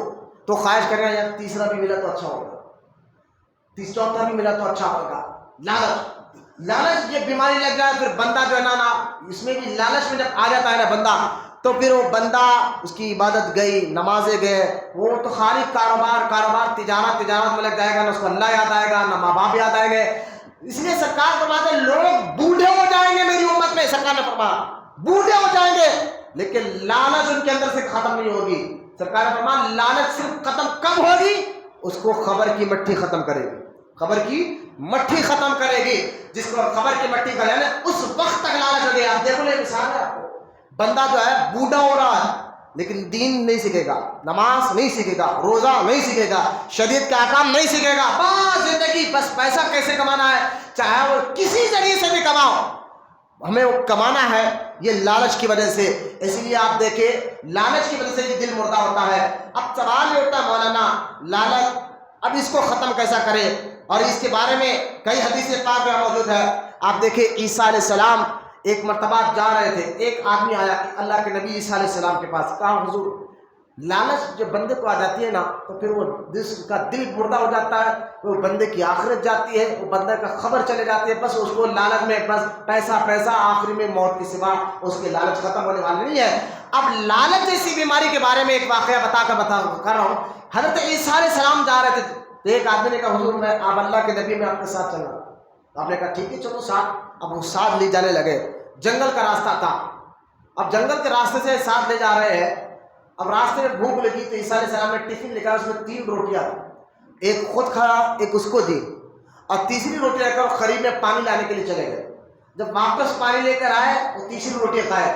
تو خواہش کرے گا یار تیسرا بھی ملا تو اچھا ہوگا، چوتھا بھی ملا تو اچھا ہوگا۔ لالچ یہ بیماری لگ جائے، پھر بندہ جو ہے نا اس میں بھی لالچ میں جب آ جاتا ہے نا بندہ، تو پھر وہ بندہ اس کی عبادت گئی، نمازیں گئے، وہ تو خالی کاروبار تجارت میں لگ جائے گا، نہ اس کو اللہ یاد آئے گا، نہ ماں باپ یاد آئیں گے۔ اس لیے سرکار فرماتے ہیں لوگ بوڑھے ہو جائیں گے میری امت میں، سرکار نے فرمایا بوڑھے ہو جائیں گے لیکن لالچ ان کے اندر سے ختم نہیں ہوگی۔ سرکار نے فرمایا لالچ صرف ختم کب ہوگی؟ اس کو خبر کی مٹھی ختم کرے گی، خبر کی مٹھی ختم کرے گی، جس کو خبر کی مٹھی کا یعنی اس وقت تک لالچ ہو گیا۔ آپ دیکھو یہ مثال ہے، آپ کو بندہ جو ہے بوڑھا ہو رہا ہے لیکن دین نہیں سیکھے گا، نماز نہیں سیکھے گا، روزہ نہیں سیکھے گا، شریعت کا احکام نہیں سیکھے گا، بس زندگی بس پیسہ کیسے کمانا ہے، چاہے وہ کسی ذریعے سے بھی کماؤ، ہمیں وہ کمانا ہے، یہ لالچ کی وجہ سے۔ اسی لیے آپ دیکھیں لالچ کی وجہ سے یہ دل مردہ ہوتا ہے۔ اب سوال یہ ہوتا ہے مولانا لالچ اب اس کو ختم کیسا کرے؟ اور اس کے بارے میں کئی حدیث پاک میں موجود ہے۔ آپ دیکھیں عیسیٰ علیہ السلام ایک مرتبہ جا رہے تھے، ایک آدمی آیا اللہ کے نبی عیسیٰ علیہ السلام کے پاس، کہا حضور لالچ جب بندے کو آ جاتی ہے نا تو پھر وہ اس کا دل مردہ ہو جاتا ہے، وہ بندے کی آخرت جاتی ہے، وہ بندے کا خبر چلے جاتی ہے، بس اس کو لالچ میں بس پیسہ، آخری میں موت کے سوا اس کی لالچ ختم ہونے والی نہیں ہے۔ اب لالچ جیسی بیماری کے بارے میں ایک واقعہ کر رہا ہوں۔ حضرت عیسیٰ علیہ السلام جا رہے تھے تو ایک آدمی نے کہا حضور آپ اللہ کے نبی میں آپ کے ساتھ چل رہا ہوں۔ آپ نے کہا ٹھیک ہے چلو ساتھ۔ اب وہ ساتھ لے جانے لگے، جنگل کا راستہ تھا، اب جنگل کے راستے سے ساتھ لے جا رہے ہیں۔ اب راستے میں بھوک لگی تو عیسیٰ علیہ السلام نے ٹفن لکھا، اس میں 3 روٹیاں، ایک خود کھایا، ایک اس کو دی، اور تیسری روٹی لے کر خرید میں پانی لانے کے لیے چلے گئے۔ جب واپس پانی لے کر آئے وہ تیسری روٹی کھائے۔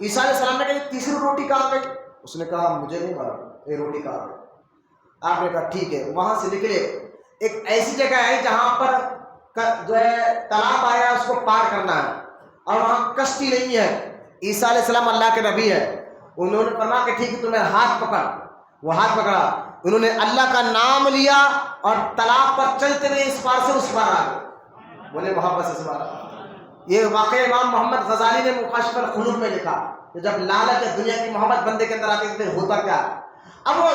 عیسیٰ علیہ السلام نے کہا یہ تیسری روٹی کہاں گئی؟ اس نے کہا مجھے نہیں معلوم یہ روٹی کہاں گئی۔ آپ نے کہا ٹھیک ہے، وہاں سے نکلے، ایک ایسی جگہ ہے جہاں پر جو ہے تالاب آیا اس کو پار کرنا ہے اور وہاں کشتی نہیں ہے۔ عیسیٰ علیہ السلام اللہ کے نبی ہے، انہوں نے فرمایا کہ ٹھیک ہے تمہیں ہاتھ پکڑ، وہ ہاتھ پکڑا، انہوں نے اللہ کا نام لیا اور تالاب پر چلتے ہوئے اس پار سے اس پار آ گئے، بولے وہاں بس اس پار۔ یہ واقعہ امام محمد غزالی نے مکاشف القلوب میں لکھا کہ جب لالچ دنیا کی محبت بندے کے اندر آتی ہے تو ہوتا کیا ہے۔ اب وہ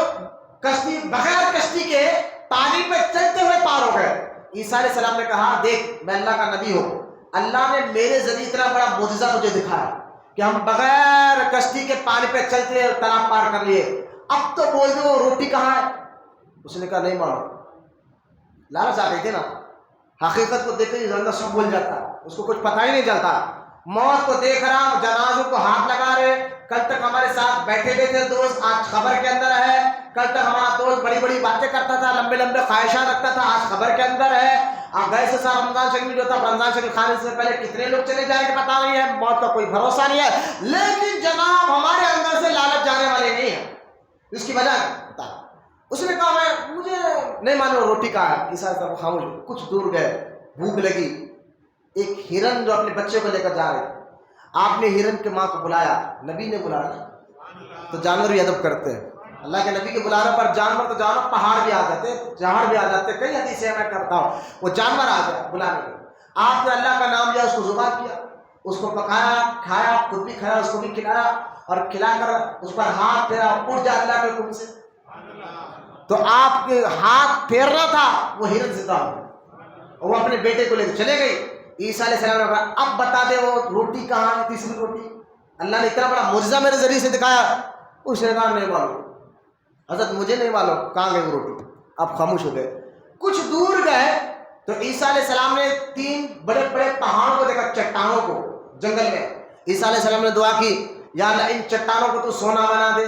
کشتی بغیر کشتی کے پانی پہ چلتے ہوئے پار ہو گئے۔ عیسیٰ علیہ السلام نے کہا دیکھ میں اللہ کا نبی ہوں، اللہ نے میرے ذریعے اتنا بڑا معجزہ تجھے دکھایا کہ ہم بغیر کشتی کے پانی پہ چلتے تالاب پار کر لیے، اب تو بول دو روٹی کہاں ہے؟ اس نے کہا نہیں معلوم۔ لالچ آ گئی تھی نا، حقیقت کو دیکھ کے بندہ سب بھول جاتا ہے، اس کو کچھ پتہ ہی نہیں چلتا۔ موت کو دیکھ رہا، جنازوں کو ہاتھ لگا رہے، کل تک ہمارے ساتھ بیٹھے ہوئے تھے دوست، آج خبر کے اندر ہے، کل تک ہمارا دوست بڑی بڑی باتیں کرتا تھا، لمبے لمبے خواہشات رکھتا تھا، آج خبر کے اندر ہے۔ گئے سے ساتھ رمضان شریف میں جو تھا، رمضان شریف کھانے سے پہلے کتنے لوگ چلے جائیں گے پتہ نہیں ہے، موت کا کوئی بھروسہ نہیں ہے، لیکن جناب ہمارے اندر سے لالچ جانے والے نہیں ہیں۔ اس کی وجہ بتا، اس نے کہا مجھے نہیں معلوم روٹی کہاں ہے۔ عیسیٰ صاحب خاموش، کچھ دور گئے، بھوک لگی، ایک ہرن جو اپنے بچے کو لے کر جا رہے، آپ نے ہرن کے ماں کو بلایا، نبی نے بلایا تو جانور بھی ادب کرتے ہیں، اللہ کے نبی کے بلانے پر جانور تو جانور پہاڑ بھی آ جاتے، جہاں بھی آ جاتے، کئی حدیثیں میں کرتا ہوں، وہ جانور آ گیا بلانے کے، آپ نے اللہ کا نام لیا، اس کو ذبح کیا، اس کو پکایا، کھایا، خود بھی کھایا، اس کو بھی کھلایا، اور کھلا کر اس پر ہاتھ پھیرا، اٹھ جا اللہ کے حکم سے۔ تو آپ کے ہاتھ پھیرنا تھا، وہ ہرن زندہ ہو گیا، وہ اپنے بیٹے کو لے کے چلے گئی۔ عیسیٰ علیہ السلام نے کہا اب بتا دے وہ روٹی کہاں ہے، تیسری روٹی؟ اللہ نے اتنا بڑا معجزہ میرے ذریعے سے دکھایا۔ اس نے کہا نہیں معلوم حضرت، مجھے نہیں معلوم کہاں گئی وہ روٹی۔ آپ خاموش ہو گئے، کچھ دور گئے تو عیسیٰ علیہ السلام نے 3 بڑے بڑے پہاڑوں کو دیکھا، چٹانوں کو جنگل میں۔ عیسیٰ علیہ السلام نے دعا کی یا اللہ ان چٹانوں کو تو سونا بنا دے۔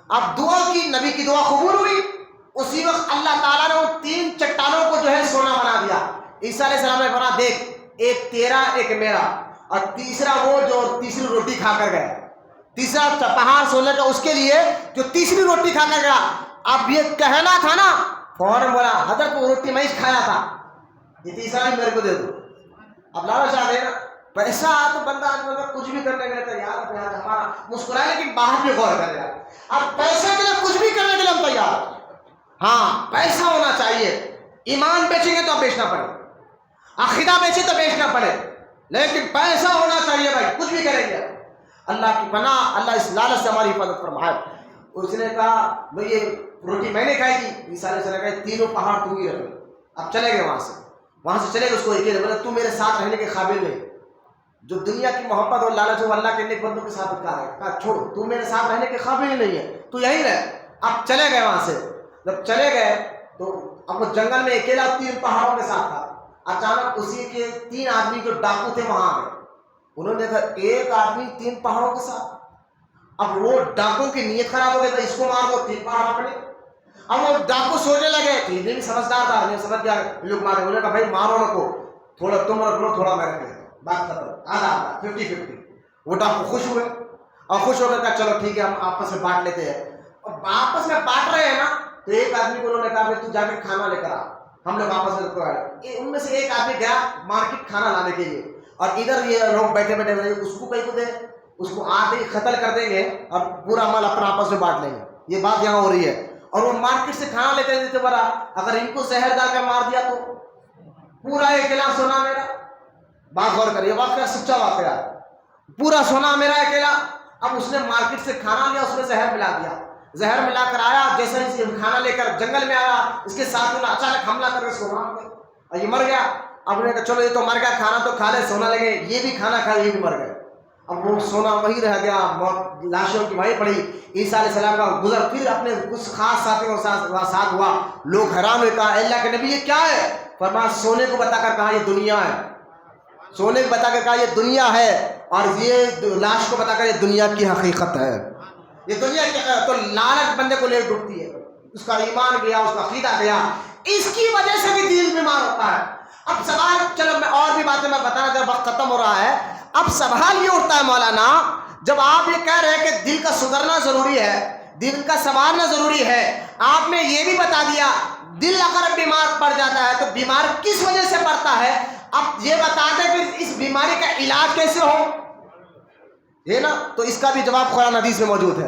اب دعا کی، نبی کی دعا قبول ہوئی، اسی وقت اللہ تعالیٰ نے وہ 3 چٹانوں کو جو ہے سونا بنا دیا۔ عیسیٰ علیہ السلام نے کہا دیکھ ایک تیرا ایک میرا، اور تیسرا وہ جو تیسری روٹی کھا کر گیا، تیسرا پہاڑ سونے کا اس کے لیے جو تیسری روٹی کھا کر گیا۔ اب یہ کہنا تھا نا، فوراً بولا حضرت وہ روٹی میں ہی کھایا تھا، یہ تیسرا بھی میرے کو دے دو۔ اب لالچ آ گئی نا، پیسہ تو بندہ کچھ بھی کرنے کے لیے تیار ہے، ہمارا مسکرائے لیکن باہر بھی غور کرے. اب پیسے کے لیے کچھ بھی کرنے کے لیے ہم تیار ہیں. ہاں پیسہ ہونا چاہیے. ایمان بیچیں گے تو بیچنا پڑے، عقیدہ بیچے تو بیچنا پڑے، لیکن پیسہ ہونا چاہیے بھائی، کچھ بھی کریں گے. اللہ کی پناہ، اللہ اس لالچ سے ہماری حفاظت فرمائے. اس نے کہا بھئی یہ روٹی میں نے کھائی تھی. عیسیٰ علیہ السلام نے کہا تینوں پہاڑ تو ہی رکھ. اب چلے گئے وہاں سے چلے گئے. اس کو ایک بولے تو میرے ساتھ رہنے کے قابل نہیں. جو دنیا کی محبت اور لالچ وہ اللہ کے نیک بندوں کے ساتھ کہا ہے، کہا چھوڑ تو میرے ساتھ رہنے کے قابل ہی نہیں ہے، تو یہیں رہ. اب چلے گئے وہاں سے. جب چلے گئے تو اب وہ جنگل میں اکیلا 3 پہاڑوں کے ساتھ تھا. اچانک اسی کے 3 آدمی جو ڈاکو تھے وہاں آ گئے. انہوں نے دیکھا ایک آدمی 3 پہاڑوں کے ساتھ. اب وہ ڈاکو کی نیت خراب ہو گئی، اس کو مار دو 3 پہاڑ اپنے. اب وہ ڈاکو سوچنے لگے، یہ بھی سمجھدار تھا، نہیں سمجھ گیا لوگ مارے. انہوں نے کہا بھائی مارو نہ کو، تھوڑا تم رکھ لو تھوڑا میں رکھ لیں، بات ختم، آدھا آدھا 50-50. وہ ڈاکو خوش ہوئے اور خوش ہو کر کہا چلو ٹھیک ہے ہم آپس میں بانٹ لیتے ہیں. اور آپس میں بانٹ رہے ہیں نا تو ایک آدمی کو انہوں نے کہا تو جا کے کھانا لے کر آ، ہم لوگ آپس میں. ان میں سے ایک آدمی گیا مارکیٹ کھانا لانے کے لیے، اور ادھر یہ لوگ بیٹھے اس کو کہیں کو دے، اس کو آتے ہی قتل کر دیں گے اور پورا مال اپنا آپس میں بانٹ لیں گے. یہ بات یہاں ہو رہی ہے. اور وہ مارکیٹ سے کھانا لے کر دیتے بڑا، اگر ان کو زہر ڈال کر مار دیا تو پورا اکیلا سونا میرا. بات غور کریے، واقعہ سچا واقعہ، پورا سونا میرا اکیلا. اب اس نے مارکیٹ سے کھانا لیا، اس میں زہر ملا دیا. زہر ملا کر آیا، جیسے ہی کھانا لے کر جنگل میں آیا، اس کے ساتھ انہوں نے اچانک حملہ کر کے اس کو مار دیا اور یہ مر گیا. اب انہوں نے کہا چلو یہ تو مر گیا، کھانا تو کھا لے، سونا لے گئے، یہ بھی کھانا کھا، یہ بھی مر گئے. اب وہ سونا وہی رہ گیا، لاشوں کی وہیں پڑی. عیسیٰ علیہ السلام کا گزر پھر اپنے کچھ خاص ساتھیوں کے ساتھ ہوا. لوگ حیران ہوئے، کہا اللہ کے نبی یہ کیا ہے؟ فرمایا سونے کو بتا کر کہا یہ دنیا ہے. سونے کو بتا کر کہا یہ دنیا ہے، اور یہ لاش کو بتا کر یہ دنیا کی حقیقت ہے. یہ دنیا کی تو لالچ بندے کو لے ڈوبتی ہے. اس کا ایمان گیا، اس کا عقیدہ گیا، اس کی وجہ سے بھی دل بیمار ہوتا ہے. اب سوال، چلو میں اور بھی باتیں میں بتانا، جب وقت ختم ہو رہا ہے. اب سوال یہ اٹھتا ہے مولانا، جب آپ یہ کہہ رہے ہیں کہ دل کا سدھرنا ضروری ہے، دل کا سنوارنا ضروری ہے، آپ نے یہ بھی بتا دیا دل اگر بیمار پڑ جاتا ہے تو بیمار کس وجہ سے پڑتا ہے. اب یہ بتا دیں کہ اس بیماری کا علاج کیسے ہو، یہ نا تو اس کا بھی جواب قرآن حدیث میں موجود ہے.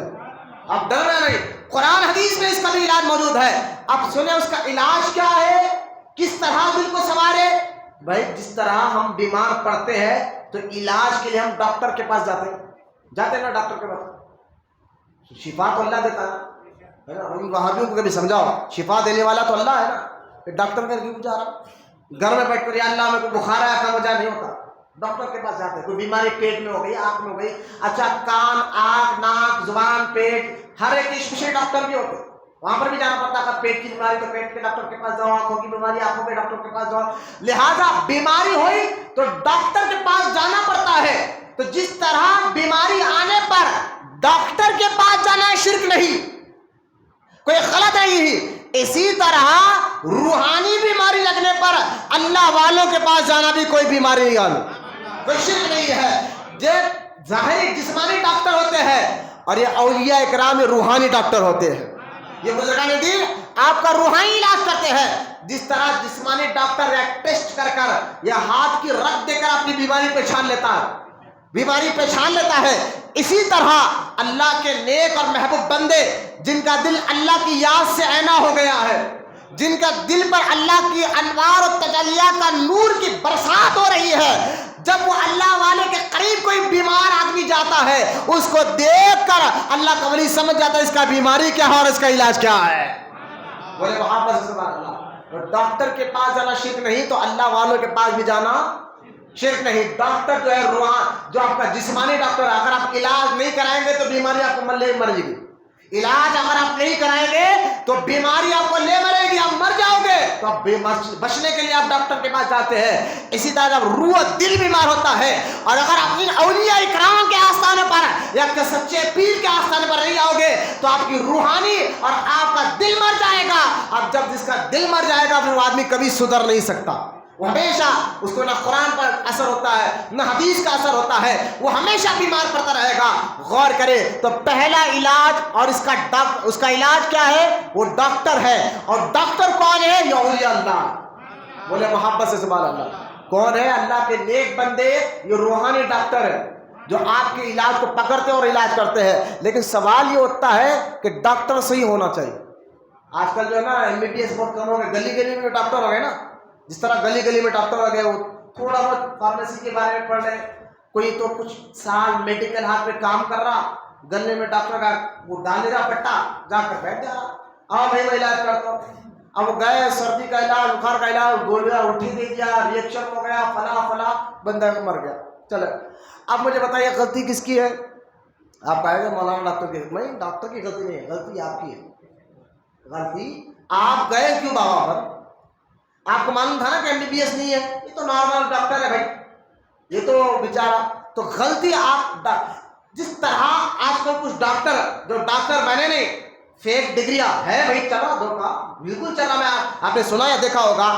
اب ڈرنا نہیں، قرآن حدیث میں اس کا بھی علاج موجود ہے. اب سنیں اس کا علاج کیا ہے، کس طرح دل کو سنوارے. بھائی جس طرح ہم بیمار پڑتے ہیں تو علاج کے لیے ہم ڈاکٹر کے پاس جاتے ہیں نا، ڈاکٹر کے پاس شفا تو اللہ دیتا ہے نا. ان وہابیوں کو کبھی سمجھاؤ، شفا دینے والا تو اللہ ہے نا. ڈاکٹر کا کیوں جا رہا، گھر میں بیٹھ کر یا اللہ میں کوئی بخار آیا کام ہو جائے، نہیں ہوتا. ڈاکٹر کے پاس جاتے ہیں. کوئی بیماری پیٹ میں ہو گئی، آنکھ میں ہو گئی، اچھا کان، آنکھ، ناک، زبان، پیٹ، ہر ایک اسپیشل ڈاکٹر بھی ہوتے ہیں، وہاں پر بھی جانا پڑتا ہے. پیٹ کی بیماری تو پیٹ کے ڈاکٹر کے پاس جاؤ، آنکھوں کی بیماری آنکھوں کے ڈاکٹر کے پاس جاؤ. لہذا بیماری ہوئی تو ڈاکٹر کے پاس جانا پڑتا ہے. تو جس طرح بیماری آنے پر ڈاکٹر کے پاس جانا ہے شرک نہیں، کوئی غلط نہیں، اسی طرح روحانی بیماری لگنے پر اللہ والوں کے پاس جانا بھی کوئی بیماری نہیں آنا، کوئی شرک نہیں ہے. یہ ظاہری جسمانی ڈاکٹر ہوتے ہیں اور یہ اولیاء اکرام روحانی ڈاکٹر ہوتے ہیں. یہ بزرگان دین آپ کا روحانی علاج کرتے ہیں. جس طرح جسمانی ڈاکٹر ایک ٹیسٹ کر کر یا ہاتھ کی رگ دے کر اپنی بیماری پہچان لیتا ہے، اسی طرح اللہ کے نیک اور محبوب بندے جن کا دل اللہ کی یاد سے عینا ہو گیا ہے، جن کا دل پر اللہ کی انوار و تجلیات کا نور کی برسات ہو رہی ہے، جب وہ اللہ والے کے قریب کوئی بیمار آدمی جاتا ہے اس کو دیکھ کر اللہ کا ولی سمجھ جاتا ہے اس کا بیماری کیا ہے اور اس کا علاج کیا ہے. بولے وہاں پر سبحان اللہ. ڈاکٹر کے پاس جانا شرک نہیں تو اللہ والوں کے پاس بھی جانا شرک نہیں. ڈاکٹر جو ہے جو آپ کا جسمانی ڈاکٹر ہے، اگر آپ علاج نہیں کرائیں گے تو بیماری آپ کو مر جائے گی. علاج اگر آپ نہیں کرائیں گے تو بیماری آپ کو لے مرے گی، آپ مر جاؤ گے. تو آپ بچنے کے لیے آپ ڈاکٹر کے پاس جاتے ہیں. اسی طرح جب روح دل بیمار ہوتا ہے اور اگر آپ ان اولیاء اکرام کے آستانے پر یا سچے پیر کے آستانے پر نہیں آؤ گے تو آپ کی روحانی اور آپ کا دل مر جائے گا. اب جب جس کا دل مر جائے گا پھر وہ آدمی کبھی سدھر نہیں سکتا. وہ ہمیشہ اس کو نہ قرآن پر اثر ہوتا ہے نہ حدیث کا اثر ہوتا ہے، وہ ہمیشہ بیمار پڑتا رہے گا. غور کرے تو پہلا علاج اور اس کا علاج کیا ہے، وہ ڈاکٹر ہے. اور ڈاکٹر کون ہے؟ یہ اولیاء اللہ. بولے محبت سے سبحان اللہ. کون ہے؟ اللہ کے نیک بندے، یہ روحانی ڈاکٹر ہے جو آپ کے علاج کو پکڑتے اور علاج کرتے ہیں. لیکن سوال یہ ہوتا ہے کہ ڈاکٹر صحیح ہونا چاہیے. آج کل جو ہے نا MBBS بہت کم ہو گئے، گلی گلی میں ڈاکٹر ہو گئے نا. جس طرح گلی گلی میں ڈاکٹر ہو گئے، وہ تھوڑا بہت فارمیسی کے بارے میں پڑھ رہے، کوئی تو کچھ سال میڈیکل ہاتھ میں کام کر رہا، گلے میں ڈاکٹر کا وہ ڈال رہا پٹا، جا کر بیٹھ جا رہا، ہاں بھائی میں علاج کرتا ہوں. اب وہ گئے، سردی کا علاج، بخار کا علاج، گولیاں الٹی دے دیا، ریئیکشن ہو گیا، فلاں بندہ مر گیا. چلے اب مجھے بتائیے غلطی کس کی ہے؟ آپ کہیں گے مولانا ڈاکٹر کی. نہیں، ڈاکٹر کی غلطی نہیں ہے، غلطی آپ کی ہے. غلطی آپ گئے کیوں بابا پر؟ آپ کو معلوم تھا نا کہ MBBS نہیں ہے، یہ تو نارمل ڈاکٹر ہے بھائی، یہ تو بیچارہ. تو غلطی آپ، جس طرح آج کل کچھ ڈاکٹر جو ڈاکٹر بنے نہیں، فیک ڈگریاں ہے بھائی، چلا دھوکا بالکل چلا. میں آپ نے سنا یا دیکھا ہوگا،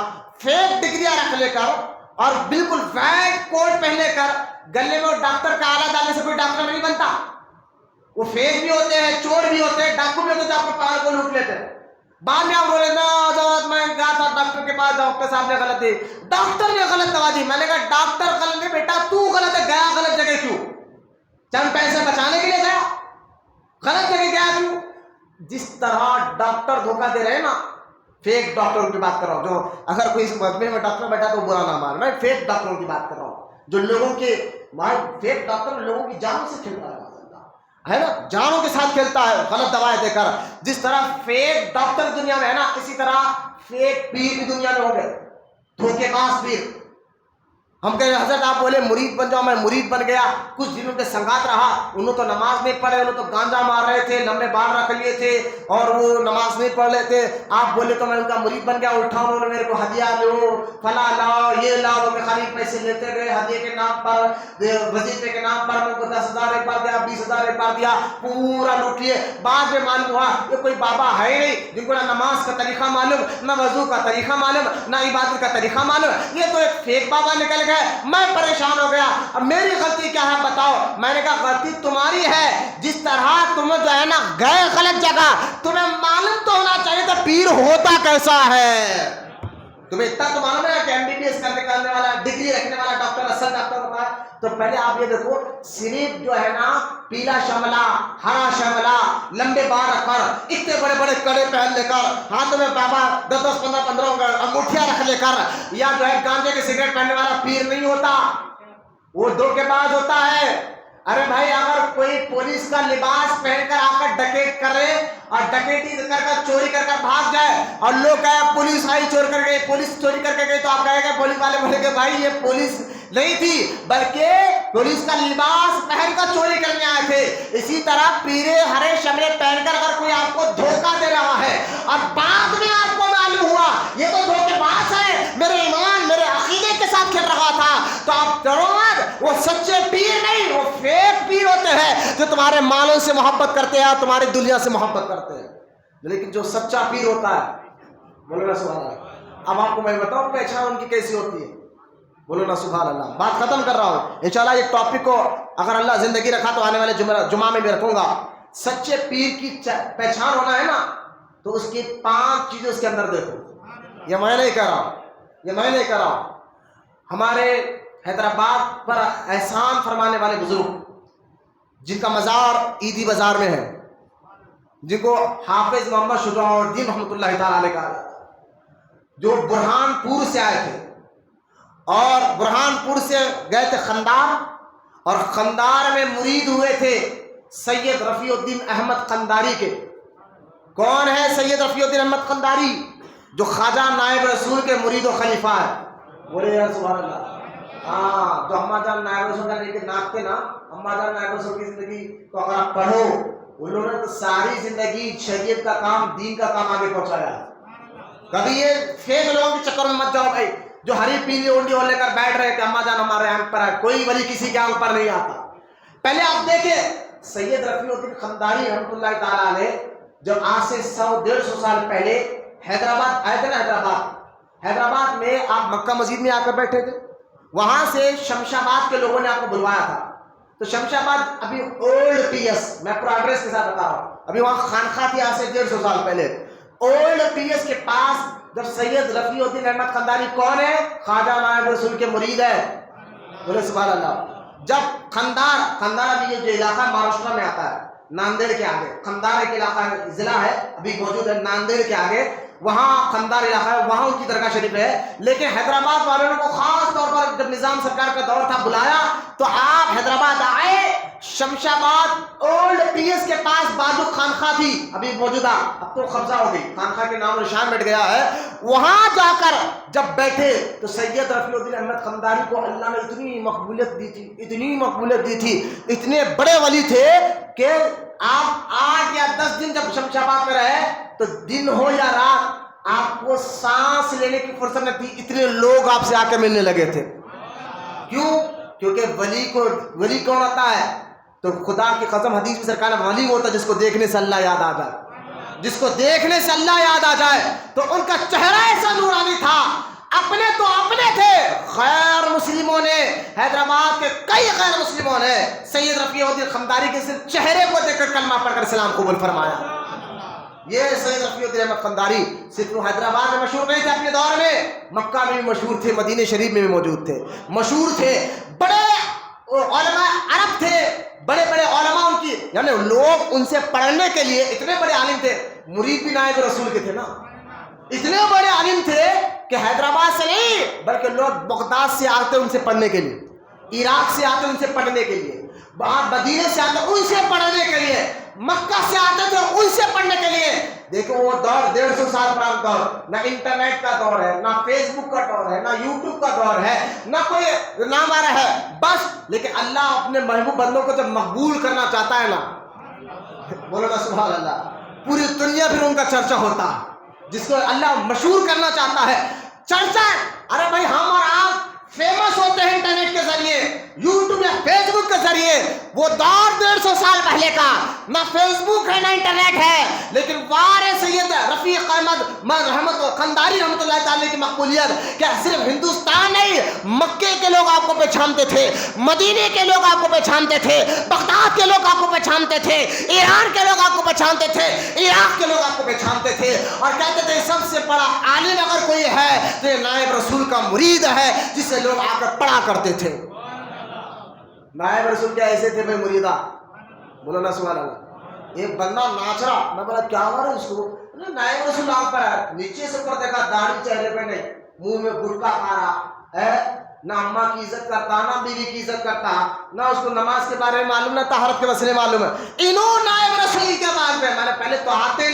فیک ڈگریاں رکھ لے کر اور بالکل وائٹ کوٹ پہنے کر گلے میں ڈاکٹر کا آلہ ڈالنے سے کوئی ڈاکٹر نہیں بنتا. وہ فیک بھی ہوتے ہیں، چور بھی ہوتے ہیں، ڈاکو بھی ہوتے ہیں جو آپ کے پاس کو لوٹ لیتے ہیں. بعد میں آپ بولے نا حضرت میں گیا تھا ڈاکٹر کے پاس، ڈاکٹر صاحب نے غلط دی، ڈاکٹر نے غلط دوا دی. میں نے کہا ڈاکٹر غلط نہیں بیٹا، تو غلط ہے، گیا غلط جگہ کیوں؟ چند پیسے بچانے کے لیے گیا، غلط جگہ گیا کیوں؟ جس طرح ڈاکٹر دھوکہ دے رہے ہیں نا، فیک ڈاکٹروں کی بات کر رہا ہوں. جو اگر کوئی اس مجمع میں ڈاکٹر بیٹھا تو برا نہ مان، میں فیک ڈاکٹروں کی بات کر رہا ہوں جو لوگوں کے، فیک ڈاکٹر لوگوں کی جانوں سے کھیلتا ہے نا، جانوں کے ساتھ کھیلتا ہے غلط دوائیں دے کر. جس طرح فیک ڈاکٹر دنیا میں ہے نا، اسی طرح فیک پیر بھی دنیا میں ہو گئے، دھوکے باز پیر. ہم کہے حضرت آپ بولے مرید بن جاؤ، میں مرید بن گیا، کچھ دنوں کے سنگات رہا، انہوں تو نماز نہیں پڑھے، انہوں تو گانجا مار رہے تھے، لمبے بال رکھ لیے تھے اور وہ نماز نہیں پڑھ لیتے. آپ بولے تو میں ان کا مرید بن گیا، اٹھا انہوں نے میرے کو ہدیہ لو، فلاں لاؤ، یہ لاؤ، میں خالی پیسے لیتے گئے ہدیے کے نام پر، وظیفے کے نام پر. میں کو 10,000 ایک بار دیا، 20,000 ایک بار دیا، پورا لوٹ لیے. بعد میں معلوم ہوا یہ کوئی بابا ہے ہی نہیں جن کو نہ نماز کا طریقہ معلوم، نہ وضو کا طریقہ معلوم، نہ عبادت کا طریقہ معلوم. یہ تو ایک فیک بابا نکل گئے. میں پریشان ہو گیا. اب میری غلطی کیا ہے بتاؤ؟ میں نے کہا غلطی تمہاری ہے. جس طرح تم جو ہے نا گئے غلط جگہ، تمہیں معلوم تو ہونا چاہیے تھا پیر ہوتا کیسا ہے. تمہیں اتنا تو معلوم ہے کہ MBBS کرنے والا، ڈگری رکھنے والا ڈاکٹر اصل ڈاکٹر ہوتا ہے. تو پہلے آپ یہ دیکھو، صرف جو ہے نا پیلا شملہ، ہرا شملہ، لمبے بال رکھ کر، اتنے بڑے بڑے کڑے پہن لے کر، ہاتھ میں بابا 10 15 انگوٹھیاں رکھ لے کر، یا جو ہے گانجے کے سگریٹ پہننے والا پیر نہیں ہوتا، وہ دھوکے باز ہوتا ہے. ارے بھائی اگر کوئی پولیس کا لباس پہن کر آ کر ڈکیٹ کرے اور ڈکیٹی کر کر چوری کر کر بھاگ جائے اور لوگ کہے پولیس آئی چور کر گئی، پولیس چوری کر کے گئی، تو آپ کہیں گے پولیس والے بولے کہ بھائی یہ پولیس نہیں تھی بلکہ پولیس کا لباس پہن کر چوری کرنے آئے تھے. اسی طرح پیرے ہرے شملے پہن کر اگر کوئی آپ کو دھوکہ دے رہا ہے اور بعد میں آپ کو معلوم ہوا یہ تو دھوکے باز ہے، میرے ایمان میرے عقیدے کے ساتھ کھیل رہا تھا، تو آپ ڈرو مت. وہ سچے پیر نہیں، وہ فیک پیر ہوتے ہیں جو تمہارے مالوں سے محبت کرتے ہیں اور تمہاری دنیا سے محبت کرتے ہیں. لیکن جو سچا پیر ہوتا ہے، بولو نا سبحان اللہ. اب آپ کو میں بتاؤں پہچان ان کی کیسی ہوتی ہے، بولو نا سبحان اللہ. بات ختم کر رہا ہوں انشاءاللہ. یہ ٹاپک کو اگر اللہ زندگی رکھا تو آنے والے جمعہ میں بھی رکھوں گا. سچے پیر کی پہچان ہونا ہے نا، تو اس کی 5 چیزیں اس کے اندر دیکھو. یہ میں نہیں کہہ رہا ہوں، یہ میں نہیں کہہ رہا ہوں. ہمارے حیدرآباد پر احسان فرمانے والے بزرگ جن کا مزار عیدی بازار میں ہے، جن کو حافظ محمد شجاع الدین رحمۃ اللہ تعالیٰ علیہ کہا، جو برہان پور سے آئے تھے اور برہان پور سے گئے تھے خندار، اور خندار میں مرید ہوئے تھے سید رفیع الدین احمد قنداری کے. کون ہے سید رفیع الدین احمد قنداری؟ جو خواجہ نائب رسول کے مرید و خلیفہ ہے. بولے یا سبحان اللہ. ہاں، جو اماں جان نائب رسول کا لے کے ناچتے نا، اماں جان نائب رسول کی زندگی کو اگر آپ پڑھو، انہوں نے تو ساری زندگی شریعت کا کام، دین کا کام آگے پہنچایا. کبھی یہ فیک لوگوں کے چکر میں مت جاؤ بھائی، جو ہری پیلی اونڈی لے کر بیٹھ رہے تھے اماں جان ہمارے آنکھ پر ہے. کوئی ولی کسی کے آنکھ پر نہیں آتا. پہلے آپ دیکھیں سید رفیع الدین قنداری رحمۃ اللہ تعالیٰ علیہ جب آج سے 100-150 سال پہلے حیدرآباد آئے تھے نا، حیدرآباد میں آپ مکہ مسجد میں آ کر بیٹھے تھے، وہاں سے شمشاباد کے لوگوں نے آپ کو بلوایا تھا. تو شمشاباد ابھی اولڈ پی ایس، میں پورا ایڈریس کے ساتھ بتا رہا ہوں، ابھی وہاں خانقاہ تھی آج سے 150 سال پہلے. اولڈ پی ایس کے پاس جب سید رفیع الدین احمد خنداری کون ہے؟ خواجہ نائب رسول کے مرید ہے، بولے سبحان اللہ۔ جب خندار ابھی یہ جو علاقہ مہاراشٹر میں آتا ہے، ناندیڑ کے آگے خندار ایک علاقہ ضلع ہے ابھی موجود ہے ناندیڑ کے آگے، وہاں خندار علاقہ ہے، وہاں ان کی درگاہ شریف ہے۔ لیکن حیدرآباد والوں نے کو خاص طور پر جب نظام سرکار کا دور تھا بلایا تو آپ حیدرآباد آئے، شمشاباد اولڈ پی ایس کے پاس بازو خانخواہ تھی ابھی موجودہ، اب تو قبضہ ہو گئی، خانخواہ کے نام نشان مٹ گیا ہے، وہاں جا کر جب بیٹھے تو سید رفیع الدین احمد خنداری کو اللہ نے اتنی مقبولیت دی تھی، اتنی مقبولیت دی تھی، اتنے بڑے ولی تھے کہ آپ 8 یا 10 دن جب شمشاباد میں رہے تو دن ہو یا رات آپ کو سانس لینے کی فرصت نہ تھی، اتنے لوگ آپ سے آ کے ملنے لگے تھے۔ کیوں؟ کیونکہ ولی کون ہوتا ہے؟ تو خدا کی قسم حدیث میں سرکار نے ولی ہوتا ہے جس کو دیکھنے سے اللہ یاد آ جائے، جس کو دیکھنے سے اللہ یاد آ جائے۔ تو ان کا چہرہ ایسا نورانی تھا، اپنے تو اپنے تھے، غیر مسلموں نے، حیدرآباد کے کئی غیر مسلموں نے سید رفیع الدین خنداری کے صرف چہرے کو دیکھ کر کلمہ پڑھ کر اسلام قبول فرمایا۔ یہ سید رفیع الدین احمد خنداری صرف حیدرآباد میں مشہور نہیں تھے، اپنے دور میں مکہ میں بھی مشہور تھے، مدینہ شریف میں بھی موجود تھے، مشہور تھے، بڑے علماء عرب تھے، بڑے بڑے علماء ان کی، یعنی لوگ ان سے پڑھنے کے لیے، اتنے بڑے عالم تھے، مرید بھی نائب رسول کے تھے نا، اتنے بڑے عالم تھے کہ حیدرآباد سے نہیں بلکہ لوگ بغداد سے آتے ان سے پڑھنے کے لیے، عراق سے آتے ان سے پڑھنے کے لیے، مدینے سے آتے ان سے پڑھنے کے لیے، مکہ سے آتے تھے ان سے پڑھنے کے لیے۔ دیکھو وہ دور 150 سال پرانا دور، نہ انٹرنیٹ کا دور ہے، نہ فیس بک کا دور ہے، نہ یوٹیوب کا دور ہے، نہ کوئی نام آ رہا ہے بس، لیکن اللہ اپنے محبوب بندوں کو جب مقبول کرنا چاہتا ہے نا، بولو نا سبحان اللہ، پوری دنیا پھر ان کا چرچا ہوتا ہے، جس کو اللہ مشہور کرنا چاہتا ہے چرچا۔ ارے بھائی ہم اور آپ فیمس ہوتے ہیں انٹرنیٹ کے ذریعے، یوٹیوب یا فیس بک کے ذریعے، وہ دور 150 سال پہلے کا، نہ فیس بک ہے نہ انٹرنیٹ ہے، لیکن وارے سید رفیع احمد رحمت خنداری رحمۃ اللہ تعالی کی مقبولیت کیا صرف ہندوستان نہیں، مکے کے لوگ آپ کو پہچانتے تھے، مدینے کے لوگ آپ کو پہچانتے تھے، بغداد کے لوگ آپ کو پہچانتے تھے، ایران کے لوگ آپ کو پہچانتے تھے، عراق کے لوگ آپ کو پہچانتے تھے، اور کہتے تھے سب سے بڑا عالم اگر کوئی ہے تو یہ نائب رسول کا مرید ہے جس سے لوگ آ کر پڑھا کرتے تھے۔ نائب رسول کیا ایسے تھے بھائی مریدہ، بولو نا سبحان اللہ۔ ایک بندہ ناچ رہا، میں بولا کیا ہوا اس کو، نائب رسول آنکھ پر ہے، نیچے سے اوپر دیکھا داڑھی چہرے پہ نہیں، منہ میں گٹکا کھا رہا ہے، نہ اماں کی عزت کرتا، نہ بیوی کی عزت کرتا، نہ اس کو نماز کے بارے میں معلوم، نہ طہارت کے مسئلے معلوم ہے، انہوں نائب رسول کے بعد میں نے پہلے تو آتے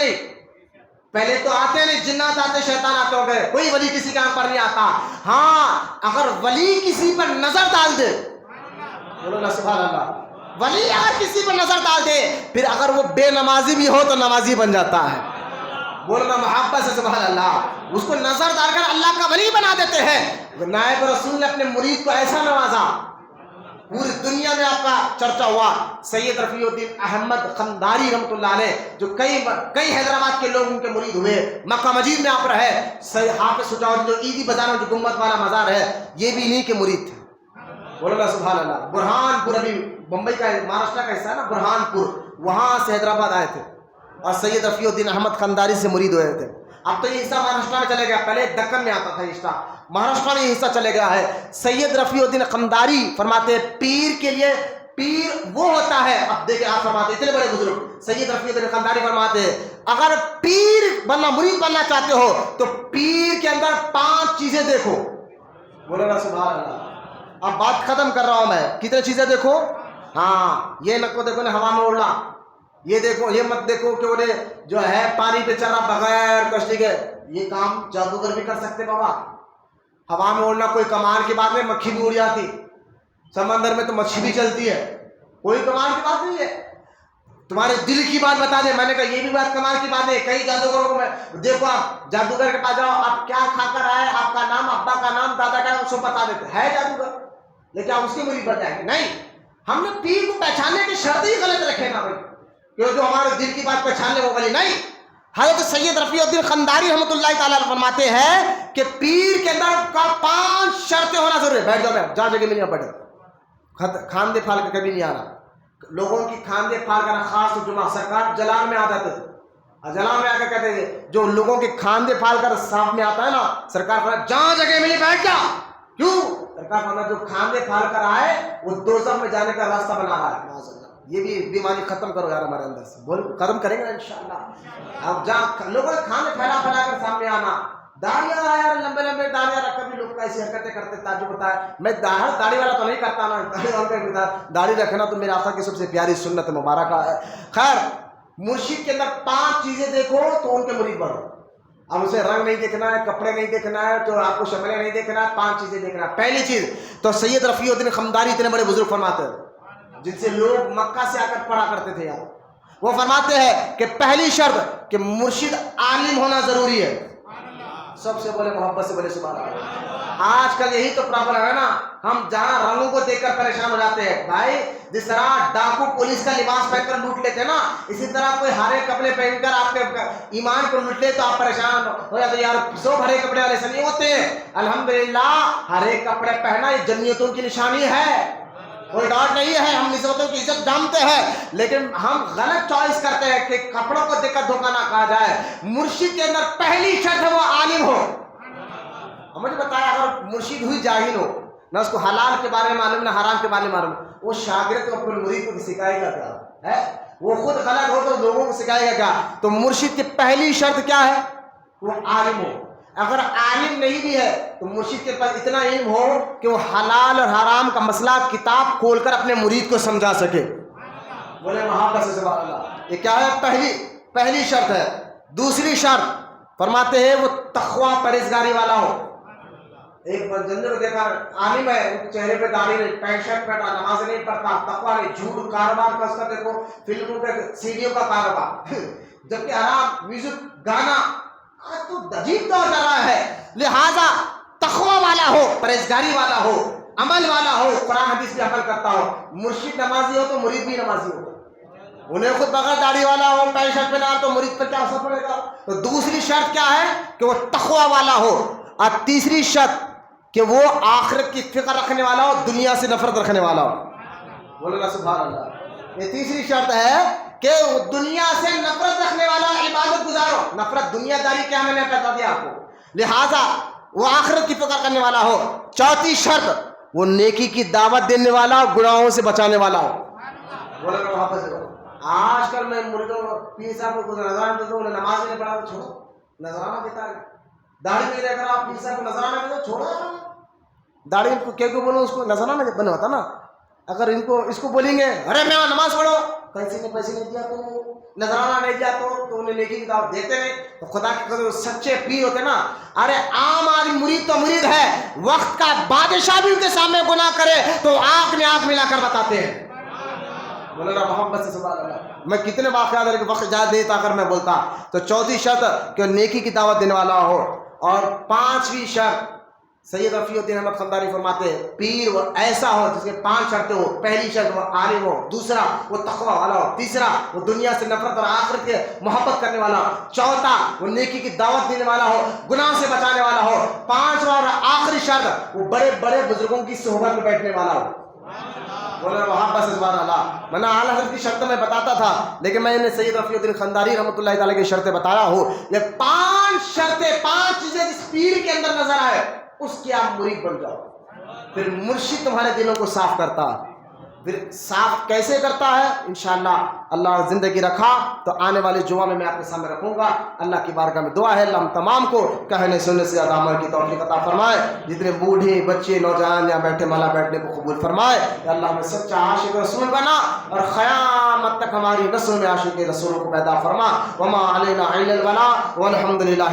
نہیں، جنات آتے، شیطان آتے ہو گئے، کوئی ولی کسی کے آنکھ پر نہیں آتا۔ ہاں اگر ولی کسی پر نظر ڈال دے، بولو نا سبحان اللہ، ولی اگر کسی پر نظر ڈال دے پھر اگر وہ بے نمازی بھی ہو تو نمازی بن جاتا ہے، بولو نا محبت سے سبحان اللہ، اس کو نظر ڈال کر اللہ کا ولی بنا دیتے ہیں۔ نائب رسول نے اپنے مرید کو ایسا نوازا، پوری دنیا میں آپ کا چرچا ہوا۔ سید رفیع الدین احمد خنداری رحمۃ اللہ علیہ جو کئی حیدرآباد کے لوگ ان کے مرید ہوئے، مکہ مجید میں آپ رہے، حافظ شجاع جو عیدی بازار میں جو گنبد والا مزار ہے یہ بھی انہی کے مرید تھے، بولو نا سبحان اللہ۔ برہان پور ابھی بمبئی کا مہاراشٹر کا حصہ ہے نا، برہان پور، وہاں سے حیدرآباد آئے تھے اور سید رفیع الدین احمد خنداری سے مرید ہوئے تھے۔ اب تو یہ حصہ مہاراشٹر میں چلے گیا، پہلے دکن میں آتا تھا یہ حصہ، مہاراشٹر میں یہ حصہ چلے گیا ہے۔ سید رفیع الدین خنداری فرماتے ہیں پیر کے لیے، پیر وہ ہوتا ہے، اب دیکھیں آپ فرماتے اتنے بڑے بزرگ سید رفیع الدین خنداری فرماتے ہیں اگر پیر بننا، مرید بننا چاہتے ہو تو پیر کے اندر 5 چیزیں دیکھو، بولو نا سبحان اللہ۔ اب بات ختم کر رہا ہوں میں، کتنے چیزیں دیکھو؟ ہاں یہ نکو دیکھو نا ہوا میں اڑنا، یہ دیکھو، یہ مت دیکھو کہ انہیں جو ہے پانی پہ چل رہا بغیر کشتی کے، یہ کام جادوگر بھی کر سکتے بابا۔ ہوا میں اڑنا کوئی کمال کی بات نہیں، مکھی بھی اڑ جاتی، سمندر میں تو مچھلی بھی چلتی ہے، کوئی کمال کی بات نہیں ہے۔ تمہارے دل کی بات بتا دیں، میں نے کہا یہ بھی بات کمال کی بات ہے۔ کئی جادوگروں کو میں دیکھو، آپ جادوگر کے پاس جاؤ، آپ کیا کھا کر آئے، آپ کا نام، ابا کا نام، دادا کا نام، سب بتا دیتے ہے جادوگر، لیکن آپ اس کے مرید بن جائیں گے نہیں۔ ہم نے پیر کو پہچاننے کی شرط ہی غلط رکھے نا بھائی، کہ جو ہمارے دل کی بات پہچان لے وہ ولی نہیں۔ حضرت سید رفیع الدین خنداری رحمۃ اللہ تعالیٰ فرماتے ہیں کہ پیر کے اندر کا 5 شرطیں ہونا ضروری ہے۔ بیٹھ جاؤ، میں جہاں جگہ میں نہیں بیٹھے، کھاندے پھال کے کبھی نہیں آنا، لوگوں کی کھاندے پھال کرنا، خاص جمعہ سرکار جلال میں آ جاتے تھے، اجلا میں آ کر کہتے ہیں جو لوگوں کے کھاندے پھال کر سانپ میں آتا ہے نا، سرکار فرمایا جہاں جگہ ملی بیٹھ جا. کیوں؟ سرکار فرمایا جو کھاندے پھال کر آئے وہ دوزخ میں جانے کا راستہ بنا رہا ہے. یہ بھی بیماری ختم کرو یار ہمارے اندر سے. بول ختم کریں گے انشاءاللہ. اب جہاں لوگوں کے کھانے پھیلا پھیلا کر سامنے آنا، داڑیاں یار لمبے لمبے داڑیاں رکھ کر بھی لوگ ایسی حرکتیں کرتے، تعجب ہوتا ہے. میں داڑھی والا تو نہیں کرتا نا، داڑھی رکھنا تو میرے آقا کی سب سے پیاری سنت مبارکہ ہے. خیر، مرشد کے اندر 5 چیزیں دیکھو تو ان کے مرید بنو. اب اسے رنگ نہیں دیکھنا ہے، کپڑے نہیں دیکھنا ہے، تو آپ کو شملے نہیں دیکھنا ہے، 5 چیزیں دیکھنا ہے. پہلی چیز تو سید رفیع الدین خمدانی اتنے بڑے بزرگ فرماتے ہیں، جن سے لوگ مکہ سے آ کر پڑھا کرتے تھے یار. وہ فرماتے ہیں کہ پہلی شرط کہ مرشد عالم ہونا ضروری ہے. سب سے بولے محبت سے بولے سبحان اللہ. آج کل یہی تو پرابلم ہے نا، ہم جہاں رنگوں کو دیکھ کر پریشان ہو جاتے ہیں. بھائی جس طرح ڈاکو پولیس کا لباس پہن کر لوٹ لیتے نا، اسی طرح کوئی ہرے کپڑے پہن کر آپ کے ایمان کو لوٹ لے تو آپ پریشان ہو جاتے ہیں. یار سب ہرے کپڑے والے سے نہیں ہوتے ہیں. الحمدللہ ہرے کپڑے پہنا یہ جنتوں کی نشانی ہے، کوئی ڈاٹ نہیں ہے. ہم نسبتوں کی عزت جانتے ہیں، لیکن ہم غلط چوائس کرتے ہیں کہ کپڑوں کو دیکھ کر دھوکہ نہ کہا جائے. مرشد کے اندر پہلی شرط ہے وہ عالم ہو. مجھے بتایا اگر مرشد ہوئی جاہل ہو، نہ اس کو حلال کے بارے میں معلوم نہ حرام کے بارے میں معلوم، وہ شاگرد کو اپنے مرید کو سکھائے گا کیا ہے؟ وہ خود غلط ہو تو لوگوں کو سکھائے گا کیا؟ تو مرشد کی پہلی شرط کیا ہے؟ وہ عالم ہو. اگر عالم نہیں بھی ہے تو مرشد کے پاس اتنا علم ہو کہ وہ حلال اور حرام کا مسئلہ کتاب کھول کر اپنے مرید کو سمجھا سکے. بولے محبت سے سبحان اللہ. یہ کیا ہے؟ پہلی شرط ہے. دوسری شرط فرماتے ہیں وہ تقوی پرہیزگاری والا ہو. ایک بندے کو دیکھا عالم ہے، چہرے پہ داڑھی نہیں، پینٹ شرٹ پہنا، نماز نہیں پڑھتا، تقوی نہیں، جھوٹ کاروبار کا اس کا دیکھو، فلموں کے سیڈیوں کا کاروبار، جبکہ حرام میوزک گانا تو عجیب طور کر رہا ہے. لہذا تقوی والا ہو، پرہیزگاری والا ہو، عمل والا ہو، قرآن حدیث پہ عمل کرتا ہو. مرشد نمازی ہو تو مرید بھی نمازی ہو. انہیں خود بغیر داڑھی والا ہو، پینٹ شرٹ پہنا تو مرید پر کیا اثر پڑے گا؟ تو دوسری شرط کیا ہے کہ وہ تقوی والا ہو. اور تیسری شرط کہ وہ آخرت کی فکر رکھنے والا ہو، دنیا سے نفرت رکھنے والا ہو. بولنا سبحان اللہ. یہ تیسری شرط ہے کہ وہ دنیا سے نفرت رکھنے والا، عبادت گزارو. نفرت دنیا داری کیا میں نے بتا دیا آپ کو. لہذا وہ آخرت کی فکر کرنے والا ہو. چوتھی شرط وہ نیکی کی دعوت دینے والا، گناہوں سے بچانے والا ہو. بولنا محبت سے. آج کل میں مردوں پیر صاحب کو نظرانہ دیتا ہوں، نماز نہیں پڑھا تو چھوڑو، نظرانہ دیتا ہے. داڑھی میں دیکھ کر آپ پیر صاحب کو نظرانہ دیتے ہو، چھوڑو. داڑھی کو کیوں بولو، اس کو نظرانہ بنا ہوتا نا. اگر اس کو بولیں گے ارے میں نماز پڑھو، پیسے نہیں دیا تو نظرانہ نہیں دیا تو انہیں نیکی کی دعوت دیتے نہیں. تو خدا کے قدر سچے پیر ہوتے نا. ارے عام آدمی مرید تو مرید ہے، وقت کا بادشاہ بھی ان کے سامنے گناہ کرے تو آنکھ میں آنکھ ملا کر بتاتے ہیں. بولنا محبت سے سبحان اللہ. میں کتنے واقعات ہے کہ وقت زیادہ دیتا اگر میں بولتا. تو چوتھی شرط کہ نیکی کی دعوت دینے والا ہو. اور پانچویں شرط سید رفیع الدین احمد خمدانی فرماتے ہیں پیر وہ ایسا ہو جس کے 5 شرطیں ہو. پہلی شرط وہ عالم ہو، دوسرا وہ تقوی والا ہو، تیسرا وہ دنیا سے نفرت اور آخرت کے محبت کرنے والا ہو، چوتھا وہ نیکی کی دعوت دینے والا ہو، گناہ سے بچانے والا ہو، پانچواں اور آخری شرط وہ بڑے بڑے بزرگوں کی صحبت میں بیٹھنے والا ہو. بولنا محبت سے سبحان اللہ. میں نے اعلی حضرت کی شرطیں میں بتاتا تھا، لیکن میں نے سید رفیع الدین خمدانی رحمۃ اللہ تعالی کی شرطیں بتایا ہوں. یہ 5 شرطیں، 5 چیزیں جس پیر کے اندر نظر آئے اس کی آپ مرید بن جاؤ. پھر مرشد تمہارے دلوں کو صاف کرتا ہے. پھر صاف کیسے کرتا ہے؟ انشاءاللہ اللہ زندگی رکھا تو آنے والے جمعہ میں آپ کے سامنے رکھوں گا. اللہ کی بارگاہ میں دعا ہے اللہ ہم تمام کو کہنے سننے سے زیادہ عمل کی توفیق عطا فرمائے. جتنے بوڑھے بچے نوجوان یہاں بیٹھے مالا بیٹھنے کو قبول فرمائے. اللہ ہمیں سچا عاشق رسول بنا اور قیامت تک ہماری نسل میں عاشق رسول کو پیدا فرما. وما علینا الا البلاغ والحمد للہ.